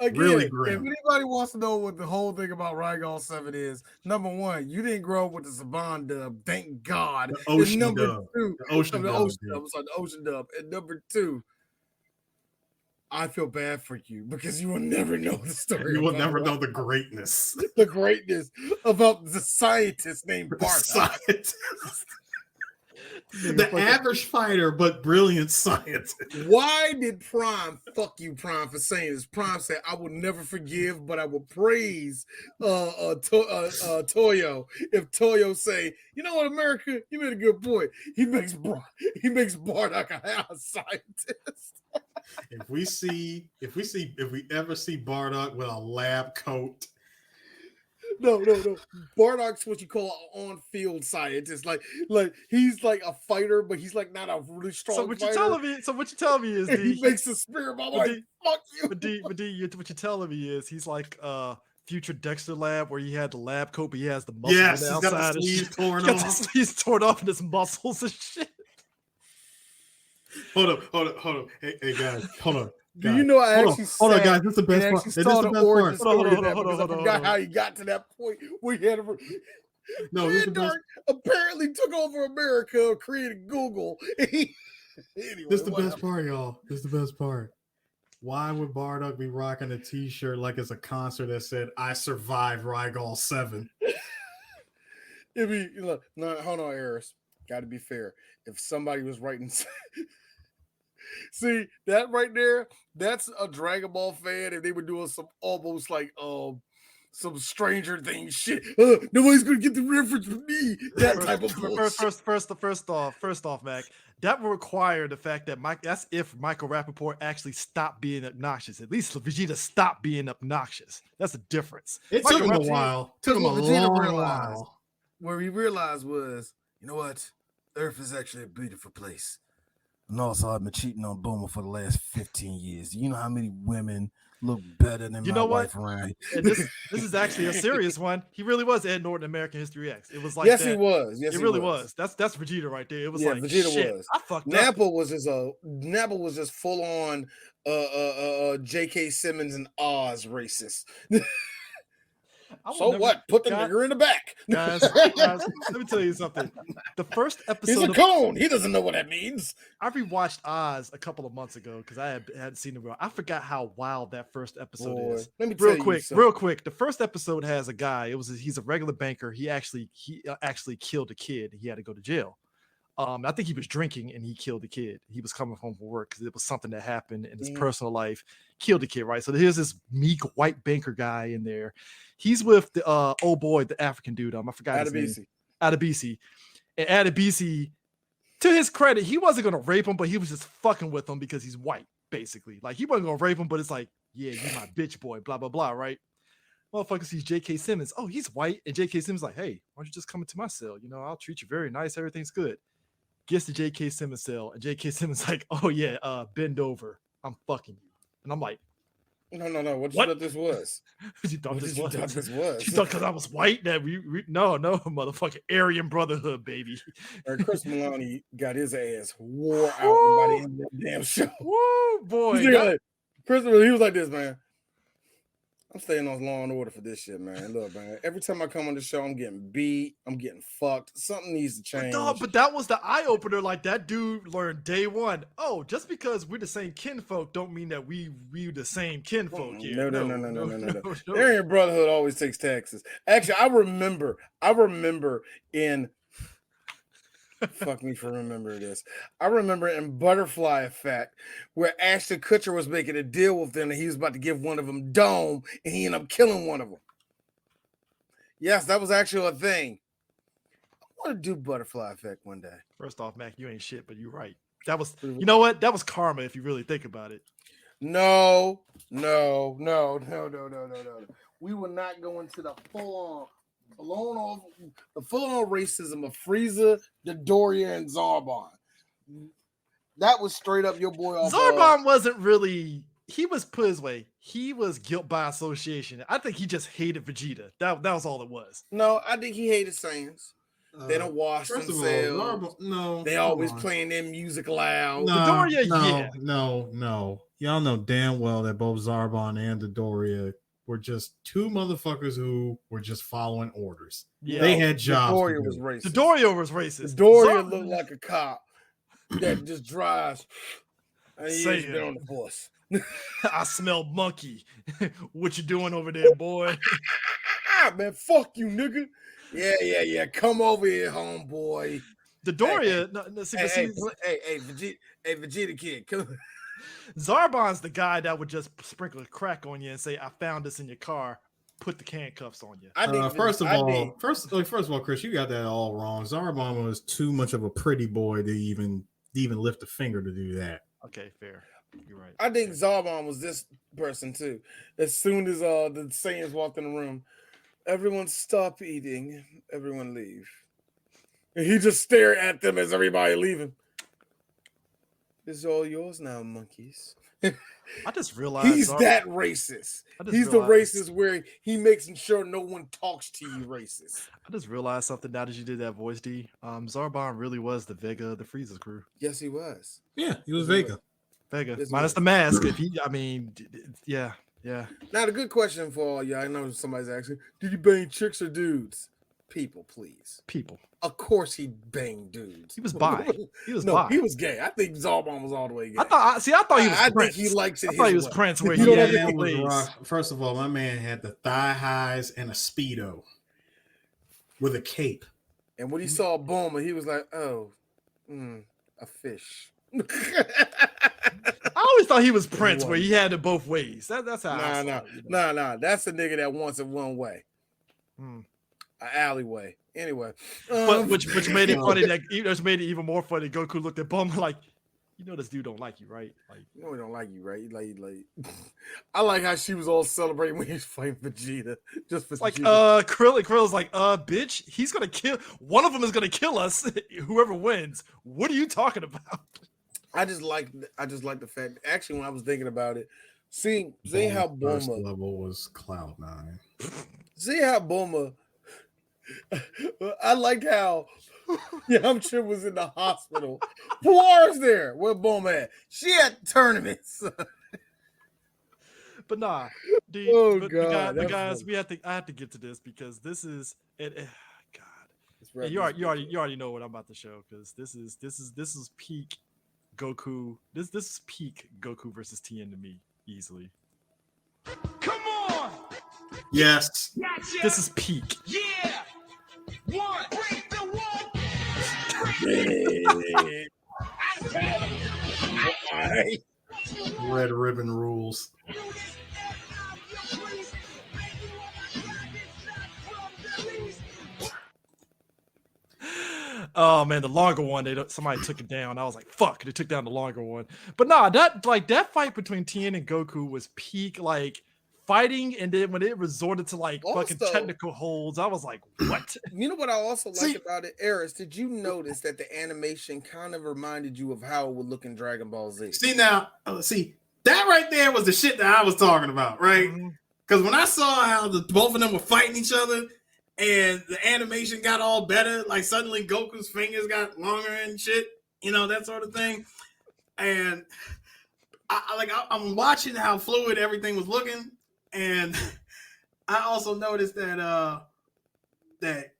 Again, really grim. If anybody wants to know what the whole thing about Rygal 7 is, number one, you didn't grow up with the Saban dub, thank God. The ocean number dub. two, the ocean dub. The ocean dub. And number two, I feel bad for you because you will never know the story. You will never know the greatness. The greatness about the scientist named Bardock. The average fighter, but brilliant scientist. Why did Prime, fuck you, Prime, for saying this? Prime said, I will never forgive, but I will praise Toyo. If Toyo say, you know what, America, you made a good point. He makes Bardock a house scientist. If we ever see Bardock with a lab coat. No. Bardock's what you call an on-field scientist. Like he's like a fighter, but he's like not a really strong fighter. So what you telling me is he makes a spirit bomb. Like, fuck you. But what you're telling me is he's like future Dexter Lab, where he had the lab coat, but he has the muscles on the outside. Got the sleeves torn off. off. The sleeves torn off and his muscles and shit. Hold up. Hey guys, hold on. Do you know I actually hold on, guys. This is the best part. This is the best part. Hold on. I forgot how he got to that point where he had a. No, Dark apparently took over America, created Google. Anyway, this is the best part, y'all. This is the best part. Why would Bardock be rocking a T-shirt like it's a concert that said "I survived Rygal 7"? No, hold on, Eris. Got to be fair. If somebody was writing. See that right there? That's a Dragon Ball fan, and they were doing some almost like some Stranger Things shit. Nobody's gonna get the reference from me. That type of first off, Mac, that would require the fact that that's if Michael Rappaport actually stopped being obnoxious. At least Vegeta stopped being obnoxious. That's the difference. It took him a while. Took him a long while. Where he realized was, you know what? Earth is actually a beautiful place. And also, I've been cheating on Boomer for the last 15 years. You know how many women look better than my wife around? And this is actually a serious one. He really was Ed Norton, American History X. It was like yes, that. he was. Yes, it really was. That's Vegeta right there. It was like Vegeta shit. was. I fucked Nappa up. Nappa was just full on J.K. Simmons and Oz racist. So what? Put the nigger in the back. Guys, let me tell you something. The first episode. He's a cone. He doesn't know what that means. I rewatched Oz a couple of months ago because I hadn't seen it. I forgot how wild that first episode is. Let me real quick. The first episode has a guy. He's a regular banker. He actually killed a kid. He had to go to jail. I think he was drinking and he killed the kid. He was coming home from work because it was something that happened in his personal life. Killed the kid, right? So here's this meek white banker guy in there. He's with the old boy, the African dude. I forgot his name. Adebisi. And Adebisi, to his credit, he wasn't gonna rape him, but he was just fucking with him because he's white, basically. Like he wasn't gonna rape him, but it's like, yeah, you my bitch boy, blah blah blah, right? Motherfucker sees J.K. Simmons. Oh, he's white, and J.K. Simmons like, hey, why don't you just come into my cell? You know, I'll treat you very nice. Everything's good. Gets to J.K. Simmons' cell, and J.K. Simmons like, oh yeah, bend over. I'm fucking you. And I'm like, no. What you thought this was? You thought this was? You thought because I was white that we no, motherfucking Aryan Brotherhood, baby. And Chris Milani got his ass wore out by the end of that damn show. Woo, boy. Chris Milani, he was like this, man. I'm staying on Law and Order for this shit, man. Look, man. Every time I come on the show, I'm getting beat. I'm getting fucked. Something needs to change. But that was the eye opener. Like that dude learned day one. Oh, just because we're the same kinfolk, don't mean that we the same kinfolk here. No. Aryan Brotherhood always takes taxes. Actually, I remember in. Fuck me for remembering this. I remember in Butterfly Effect where Ashton Kutcher was making a deal with them and he was about to give one of them dome and he ended up killing one of them. Yes, that was actually a thing. I want to do Butterfly Effect one day. First off, Mac, you ain't shit, but you're right. That was, you know what? That was karma if you really think about it. No. we will not go into the full on racism of Frieza, Dodoria, and Zarbon. That was straight up your boy. Zarbon wasn't really. He was put his way. He was guilt by association. I think he just hated Vegeta. That was all it was. No, I think he hated Saiyans. They don't wash themselves. No, they always playing their music loud. No. Y'all know damn well that both Zarbon and Dodoria were just two motherfuckers who were just following orders. Yeah. They had jobs. Dodoria was racist. Dodoria was racist. Dodoria looked like a cop that just drives. And he has been on the force. I smell monkey. What you doing over there, boy? Man, fuck you, nigga. Yeah. Come over here, homeboy. Dodoria. Vegeta kid. Come. Zarbon's the guy that would just sprinkle a crack on you and say, "I found this in your car." Put the handcuffs on you. First of all, Chris, you got that all wrong. Zarbon was too much of a pretty boy to even lift a finger to do that. Okay, fair. You're right. I think Zarbon was this person too. As soon as the Saiyans walked in the room, everyone stop eating, everyone leave. And he just stared at them as everybody leaving. This is all yours now, monkeys. I just realized he's that racist. He's the racist where he makes sure no one talks to you racist. I just realized something now that you did that voice, D. Zarbon really was the Vega of the Frieza crew. Yes, he was. Yeah, he was Vega. Yes, minus the mask. Yeah. Now the good question for all y'all, I know somebody's asking, did he bang chicks or dudes? People, please. People. Of course he banged dudes. He was bi. He was gay. I think Zarbon was all the way gay. I thought he was I Prince. think he likes it. I thought he was Prince where he had was First of all, my man had the thigh highs and a Speedo with a cape. And when he saw Bulma, he was like, oh, a fish. I always thought he was Prince where he had it both ways. That's how I saw it. Nah. That's the nigga that wants it one way. An alleyway. Anyway. Which made it funny. Which made it even more funny. Goku looked at Bulma like, you know this dude don't like you, right? Like, you know he don't like you, right? Like I like how she was all celebrating when he was fighting Vegeta. Just for like Vegeta. Krill's like, bitch, he's gonna kill one of them is gonna kill us, whoever wins. What are you talking about? I just like the fact, actually, when I was thinking about it, seeing how Bulma level was Cloud9. See how Bulma, I liked how Yamcha was in the hospital. Puar's there. Where Bulma at? She at tournaments. But nah, dude. The guys, I have to get to this because this is it. God, you already know what I'm about to show because this is peak Goku. This is peak Goku versus Tien to me easily. Come on. Yes. Gotcha. This is peak. Yeah. One. Break the wall. Red ribbon rules. Oh man, the longer one, somebody took it down. I was like, fuck, they took down the longer one. But nah, that fight between Tien and Goku was peak fighting, and then when it resorted to fucking technical holds, I was like, what? You know what I also like about it, Eris? Did you notice that the animation kind of reminded you of how it would look in Dragon Ball Z? That right there was the shit that I was talking about, right? Because when I saw how both of them were fighting each other and the animation got all better, like suddenly Goku's fingers got longer and shit, that sort of thing. And I'm watching how fluid everything was looking. And I also noticed that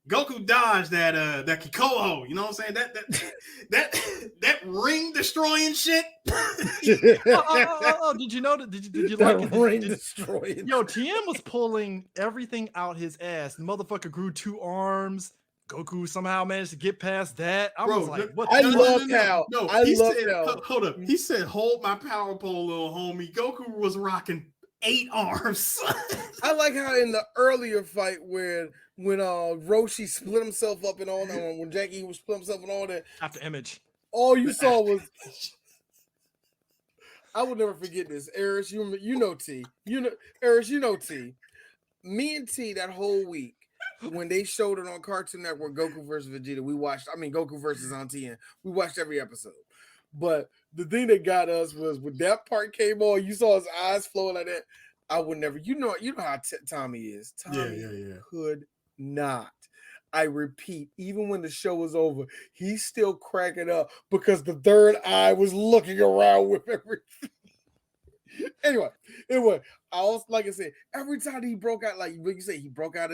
Goku dodged that Kikoho, you know what I'm saying? That ring destroying shit. Did you know that? Did you like it? Ring destroying? Yo, Tien was pulling everything out his ass. The motherfucker grew 2 arms. Goku somehow managed to get past that. I was like, what? I love how. Hold up. He said, hold my power pole, little homie. Goku was rocking 8 arms. I like how in the earlier fight when Roshi split himself up and all that, when Jackie was split himself and all that. After Image. All you saw was. I will never forget this, Eris. You know T. Eris, you know T. me and T that whole week when they showed it on Cartoon Network, Goku versus Vegeta, we watched. I mean, Goku versus on TN. We watched every episode. But the thing that got us was when that part came on, you saw his eyes flowing like that. I would never. You know how Tommy is. Tommy could not. I repeat, even when the show was over, he's still cracking up because the third eye was looking around with everything. Anyway, I also, like I said, every time he broke out, like you say, he broke out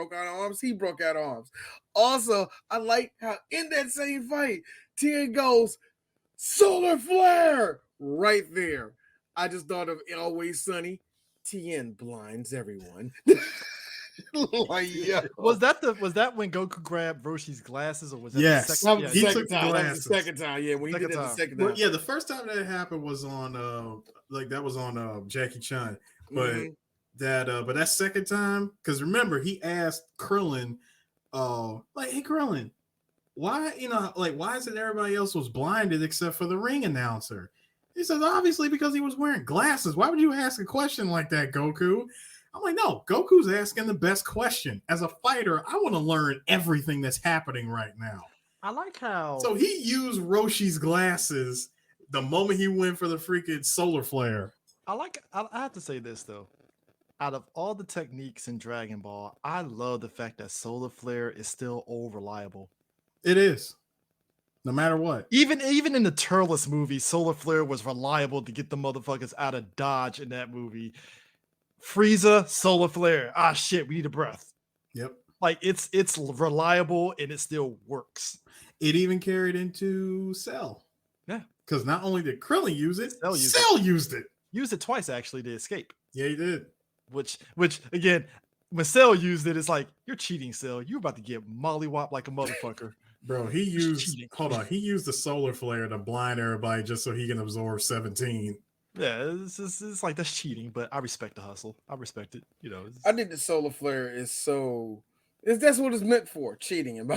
arms. He broke out arms. Also, I like how in that same fight, Tien goes solar flare right there. I just thought of Always Sunny. Tien blinds everyone. Like, yeah. Was that when Goku grabbed Roshi's glasses, or was that the second? He took the glasses. That was the second time. Yeah, when he did it the second time. Well, yeah, the first time that happened was on Jackie Chan, but but that second time, because remember he asked Krillin, like, hey Krillin, why is it everybody else was blinded except for the ring announcer? He says obviously because he was wearing glasses. Why would you ask a question like that, Goku? I'm like, no, Goku's asking the best question. As a fighter, I want to learn everything that's happening right now. I like how... So he used Roshi's glasses the moment he went for the freaking solar flare. I have to say this, though. Out of all the techniques in Dragon Ball, I love the fact that solar flare is still old reliable. It is. No matter what. Even in the Turles movie, solar flare was reliable to get the motherfuckers out of Dodge in that movie. Frieza, solar flare. Ah, shit, we need a breath. Yep. Like, it's reliable and it still works. It even carried into Cell. Yeah. Because not only did Krillin use it, Cell used it. Used it twice, actually, to escape. Yeah, he did. Which again, when Cell used it, it's like, you're cheating, Cell. You're about to get mollywopped like a motherfucker. Bro, he used the solar flare to blind everybody just so he can absorb 17. Yeah, it's like, that's cheating, but I respect the hustle. I respect it. You know, I think the solar flare is that's what it's meant for, cheating.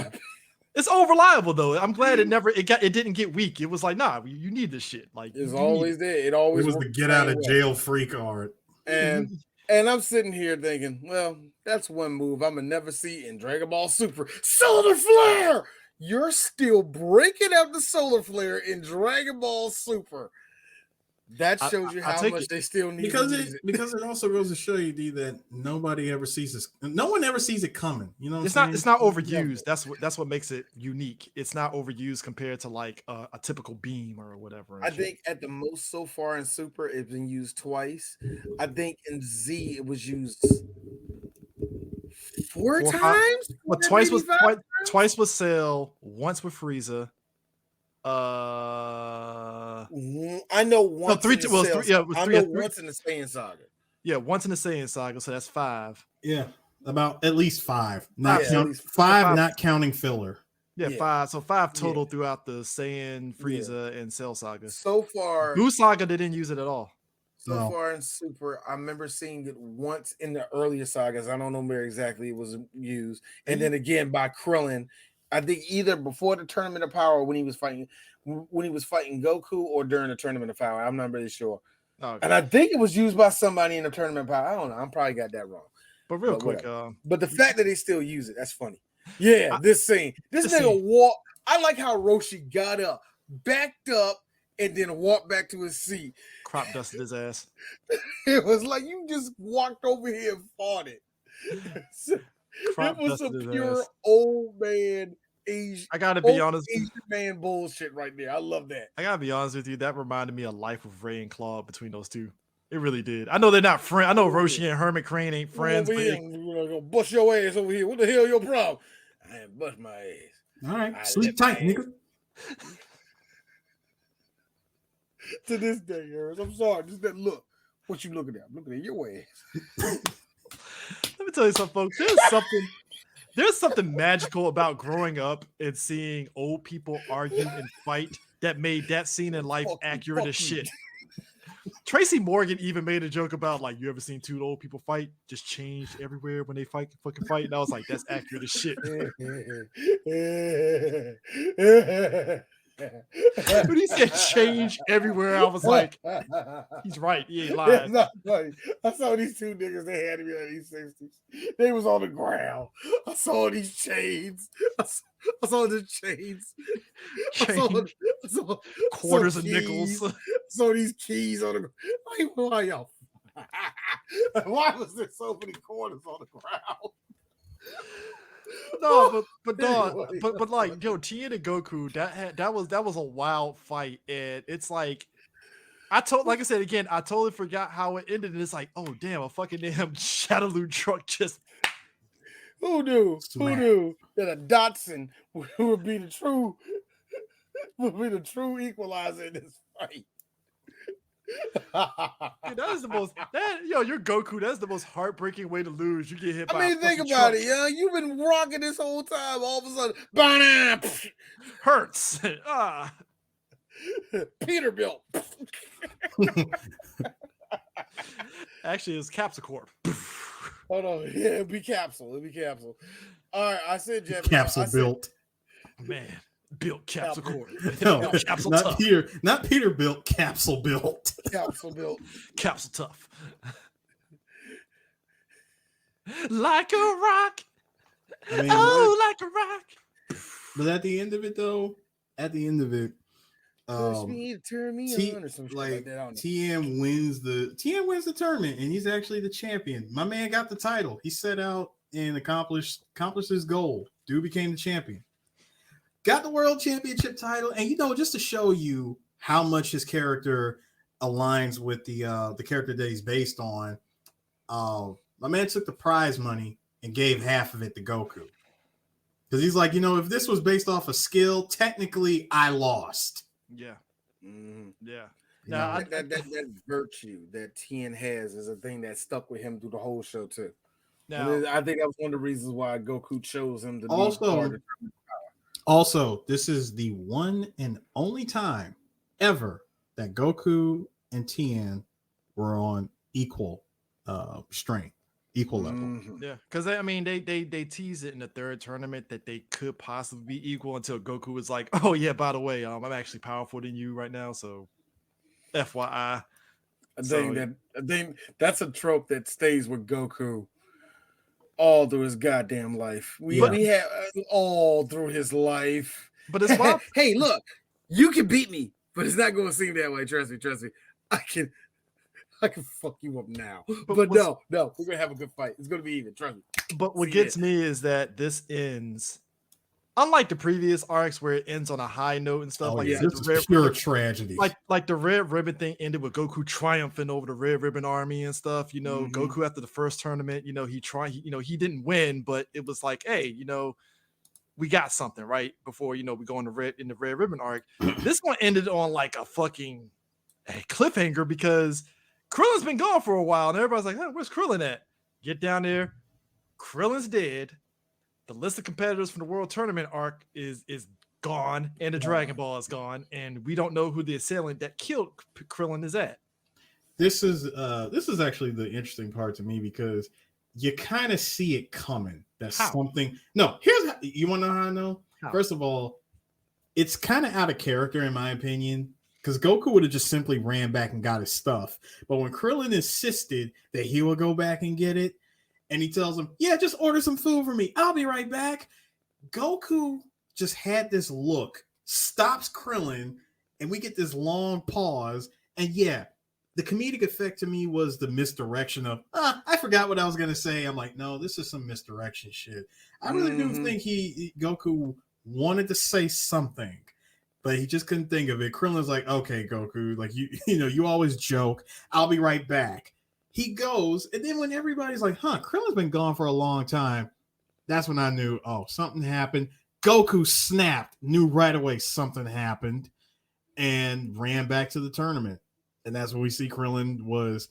It's all reliable though. I'm glad it didn't get weak. It was like, nah, you need this shit. Like, it's always there. It always was the get out of jail free card. And I'm sitting here thinking, well, that's one move I'm gonna never see in Dragon Ball Super. Solar flare. You're still breaking out the solar flare in Dragon Ball Super. That shows you how much they still need because it also goes to show you, D, that no one ever sees it coming. You know, it's not overused. That's what makes it unique. It's not overused compared to like a typical beam or whatever. I think at the most so far in Super it's been used twice. I think in Z it was used four times. Well, twice with Cell, once with Frieza. I know once. No, once in the Saiyan Saga. Yeah, once in the Saiyan Saga, so that's 5. Yeah, about at least 5. Not counting filler. Yeah, 5. So 5 total throughout the Saiyan, Frieza, and Cell Saga. So far, Buu Saga they didn't use it at all. So far in Super, I remember seeing it once in the earlier sagas. I don't know where exactly it was used, and then again by Krillin. I think either before the Tournament of Power when he was fighting Goku, or during the Tournament of Power. I'm not really sure. Okay. And I think it was used by somebody in the Tournament of Power. I don't know. I'm probably got that wrong. But real quick, but the fact that they still use it, that's funny. Yeah, this nigga walk. I like how Roshi got up, backed up, and then walked back to his seat. Crop dusted his ass. It was like you just walked over here and farted. It was a pure old man Asian. I gotta be honest, Asian man bullshit right there. I love that. I gotta be honest with you. That reminded me of Life with Ray and Claude between those two. It really did. I know they're not friends. I know Roshi and Hermit Crane ain't friends. We're gonna bust your ass over here. What the hell your problem? I ain't bust my ass. All right, sleep tight, nigga. To this day, Harris, I'm sorry. Just that look. What you looking at? I'm looking at your ass. Let me tell you something, folks. There's something magical about growing up and seeing old people argue and fight that made that scene in life accurate as shit. Tracy Morgan even made a joke about, like, you ever seen two old people fight? Just changed everywhere when they fucking fight. And I was like, that's accurate as shit. When he said change everywhere, I was like, he's right. He ain't lying. It's not funny. I saw these two niggas. They had to be like these 60s. They was on the ground. I saw these chains. I saw the chains. Change. I saw Quarters some and nickels. keys. Saw these keys on the ground. Like, why y'all? Why was there so many quarters on the ground? No, but dog, Anyway. but like, yo, Tien and Goku, that was a wild fight, and it's like, like I said again, I totally forgot how it ended, and it's like, oh damn, a fucking damn Shadowloo truck just. Who knew? Smack. Who knew that a Datsun would be the true equalizer in this fight? Dude, that is the most you're Goku. That's the most heartbreaking way to lose. You get hit by. I mean, think about it, yo. You've been rocking this whole time. All of a sudden, bah, Hurts. Peterbilt. Actually, it's Capsicorp. Hold on, yeah, it'll be capsule. All right, I said Jeff. Capsule built. Man, built Capsicorp. No, Capsule not tough. Peter. Not Peter built. Capsule built. Capsule built. Capsule tough. Like a rock. I mean, like a rock. but at the end of it, Push me to turn me on or some shit like that. I don't know. Tien wins the tournament, and he's actually the champion. My man got the title. He set out and accomplished his goal. Dude became the champion. Got the world championship title, and just to show you how much his character aligns with the character that he's based on, my man took the prize money and gave half of it to Goku. Because he's like, if this was based off of skill, technically I lost. Yeah. Mhm. Yeah. Now, that virtue that Tien has is a thing that stuck with him through the whole show too. Now, And I think that was one of the reasons why Goku chose him to be Also, part of Also, this is the one and only time ever that Goku and Tien were on equal strength, equal level. Mhm. yeah, because they teased it in the third tournament that they could possibly be equal until Goku was like, "Oh yeah, by the way, I'm actually powerful than you right now." So, FYI, I think that's a trope that stays with Goku all through his goddamn life. We have all through his life. but it's wild. Hey, look, you can beat me, but it's not going to seem that way. Trust me. I can fuck you up now. But no, we're gonna have a good fight. It's gonna be even. Trust me. But what gets me is that this ends, unlike the previous arcs where it ends on a high note and stuff. This is pure tragedy. Like the Red Ribbon thing ended with Goku triumphing over the Red Ribbon Army and stuff. Goku after the first tournament, he didn't win, but it was like, hey, we got something right before we go in the Red Ribbon arc. This one ended on like a fucking cliffhanger because Krillin's been gone for a while, and everybody's like, where's Krillin at? Get down there. Krillin's dead. The list of competitors from the World Tournament arc is gone, and the Dragon Ball is gone, and we don't know who the assailant that killed Krillin is at. This is actually the interesting part to me because you kind of see it coming. That's something. No, you want to know how I know? How? First of all, it's kind of out of character in my opinion. Because Goku would have just simply ran back and got his stuff. But when Krillin insisted that he would go back and get it, and he tells him, yeah, just order some food for me. I'll be right back. Goku just had this look, stops Krillin, and we get this long pause. And yeah, the comedic effect to me was the misdirection of, I forgot what I was going to say. I'm like, no, this is some misdirection shit. I really do think Goku wanted to say something. But he just couldn't think of it. Krillin's like, okay, Goku, like you always joke. I'll be right back. He goes, and then when everybody's like, Krillin's been gone for a long time, that's when I knew, something happened. Goku snapped, knew right away something happened, and ran back to the tournament. And that's when we see Krillin was.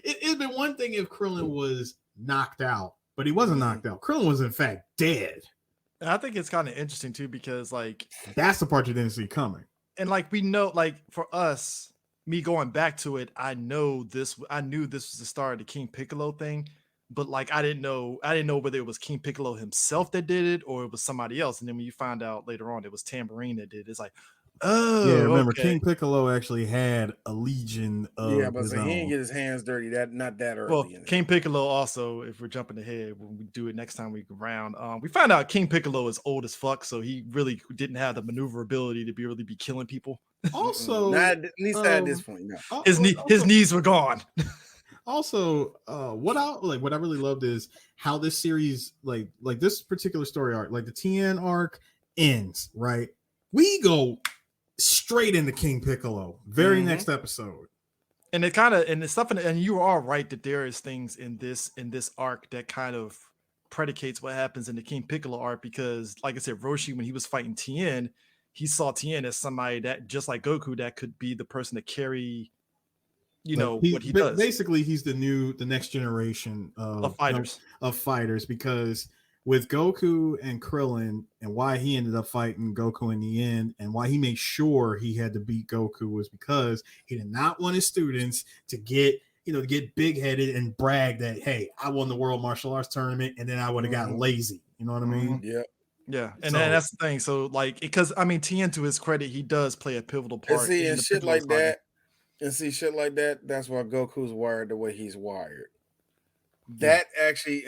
It'd been one thing if Krillin was knocked out, but he wasn't knocked out. Krillin was in fact dead. And I think it's kind of interesting too because that's the part you didn't see coming. And we know, for us, me going back to it, I knew this was the start of the King Piccolo thing, but I didn't know whether it was King Piccolo himself that did it or it was somebody else. And then when you find out later on it was Tambourine that did it, it's like, Oh, Yeah, remember okay. King Piccolo actually had a legion Yeah, of but his so he didn't own. get his hands dirty not that early. Well, in it. King Piccolo also, if we're jumping ahead, when we do it next time we go round, we find out King Piccolo is old as fuck, so he really didn't have the maneuverability to really be killing people. Also, not at least at this point. No. His knees were gone. Also, what I really loved is how this series, like this particular story arc, like the Tien arc ends, right? We go straight into King Piccolo, very next episode. And it kind of and it's something, and you are right that there is things in this arc that kind of predicates what happens in the King Piccolo arc, because like I said, Roshi, when he was fighting Tien, he saw Tien as somebody that, just like Goku, that could be the person to carry, what he does. Basically, he's the next generation Of fighters. Of fighters, because with Goku and Krillin, and why he ended up fighting Goku in the end, and why he made sure he had to beat Goku, was because he did not want his students to get big headed and brag that, hey, I won the World Martial Arts Tournament, and then I would have got lazy. You know what I mean? Yeah. Yeah, and that's the thing. So, like, because I mean, Tien, to his credit, he does play a pivotal part. And shit like that. And see, shit like that, that's why Goku's wired the way he's wired. That actually,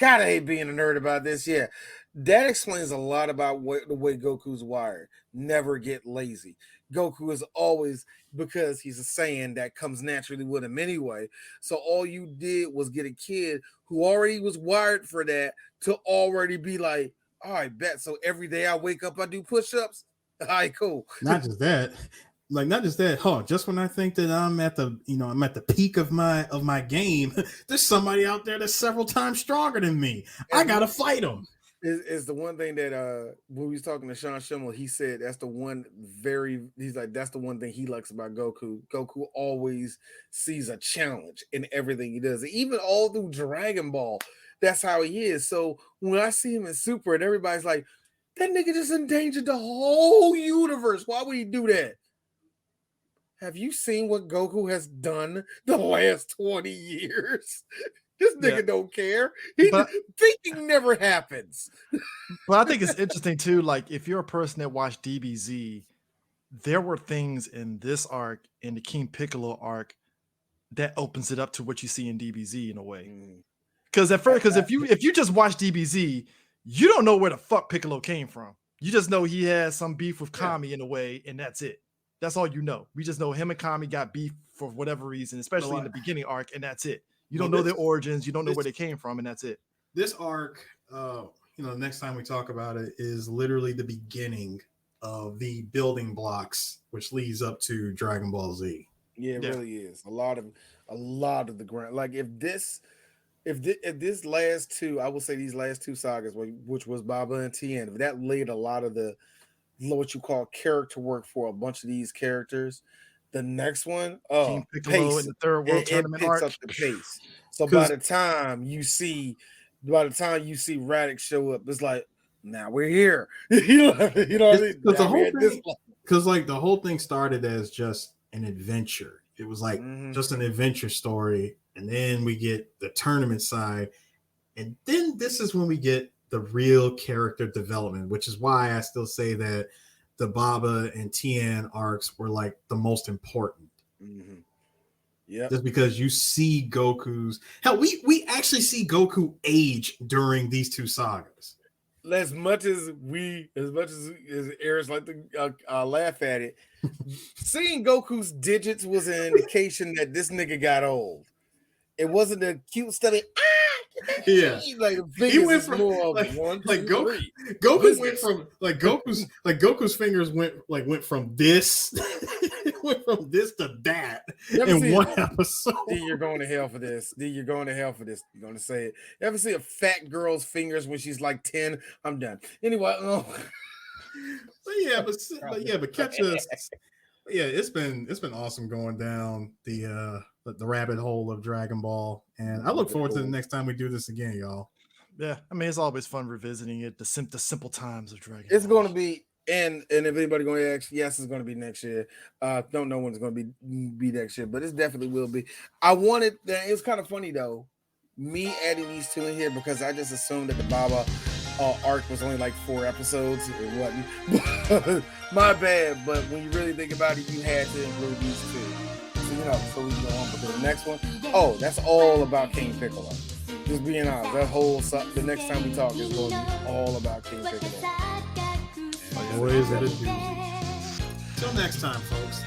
I hate being a nerd about this. Yeah, that explains a lot about the way Goku's wired. Never get lazy. Goku is always, because he's a Saiyan, that comes naturally with him anyway. So all you did was get a kid who already was wired for that to already be like, all right, bet. So every day I wake up, I do push-ups. All right, cool. Not just that. Just when I think that I'm at the peak of my game, there's somebody out there that's several times stronger than me. I gotta fight him. Is the one thing that when we was talking to Sean Schimmel, he said that's the one that's the one thing he likes about Goku. Goku always sees a challenge in everything he does, even all through Dragon Ball. That's how he is. So when I see him in Super and everybody's like, that nigga just endangered the whole universe. Why would he do that? Have you seen what Goku has done the last 20 years? This nigga don't care. Thinking never happens. But I think it's interesting too. Like, if you're a person that watched DBZ, there were things in this arc, in the King Piccolo arc, that opens it up to what you see in DBZ in a way. Because if you just watch DBZ, you don't know where the fuck Piccolo came from. You just know he has some beef with Kami in a way, and that's it. That's all you know. We just know him and Kami got beef for whatever reason, especially in the beginning arc, and that's it. You don't know their origins. You don't know where they came from, and that's it. This arc, next time we talk about it, is literally the beginning of the building blocks, which leads up to Dragon Ball Z. Yeah, it really is. A lot of the ground. Like if this last two, I will say these last two sagas, which was Baba and Tien, if that laid a lot of the what you call character work for a bunch of these characters, the next one, King Piccolo in the Third World Tournament arc, up the pace. So by the time you see Raditz show up, it's like, now we're here. you know what I mean? Because like the whole thing started as just an adventure. It was like just an adventure story, and then we get the tournament side, and then this is when we get the real character development, which is why I still say that the Baba and Tien arcs were like the most important. Yeah, just because you see Goku's we actually see Goku age during these two sagas. As much as Eric's like to laugh at it, seeing Goku's digits was an indication that this nigga got old. It wasn't a cute study. Yeah, he went from more of one, like Goku went from Goku's fingers went from this went from this to that in one episode. You're going to hell for this. You're going to say it. You ever see a fat girl's fingers when she's like 10? I'm done. Anyway, but catch us. Yeah, it's been awesome going down the rabbit hole of Dragon Ball, and I look forward to the next time we do this again, y'all. Yeah, I mean, it's always fun revisiting it, the simple times of Dragon It's Ball. going to be, and if anybody going to ask, yes, it's going to be next year. Don't know when it's going to be next year, but it definitely will be. It's kind of funny though, me adding these two in here because I just assumed that the Baba arc was only like 4 episodes. It wasn't. My bad. But when you really think about it, you had to include these two. So we go on to the next one. Oh, that's all about King Piccolo. Just being honest, the next time we talk is going to be all about King Piccolo. Boys, that is doozy. Till next time, folks.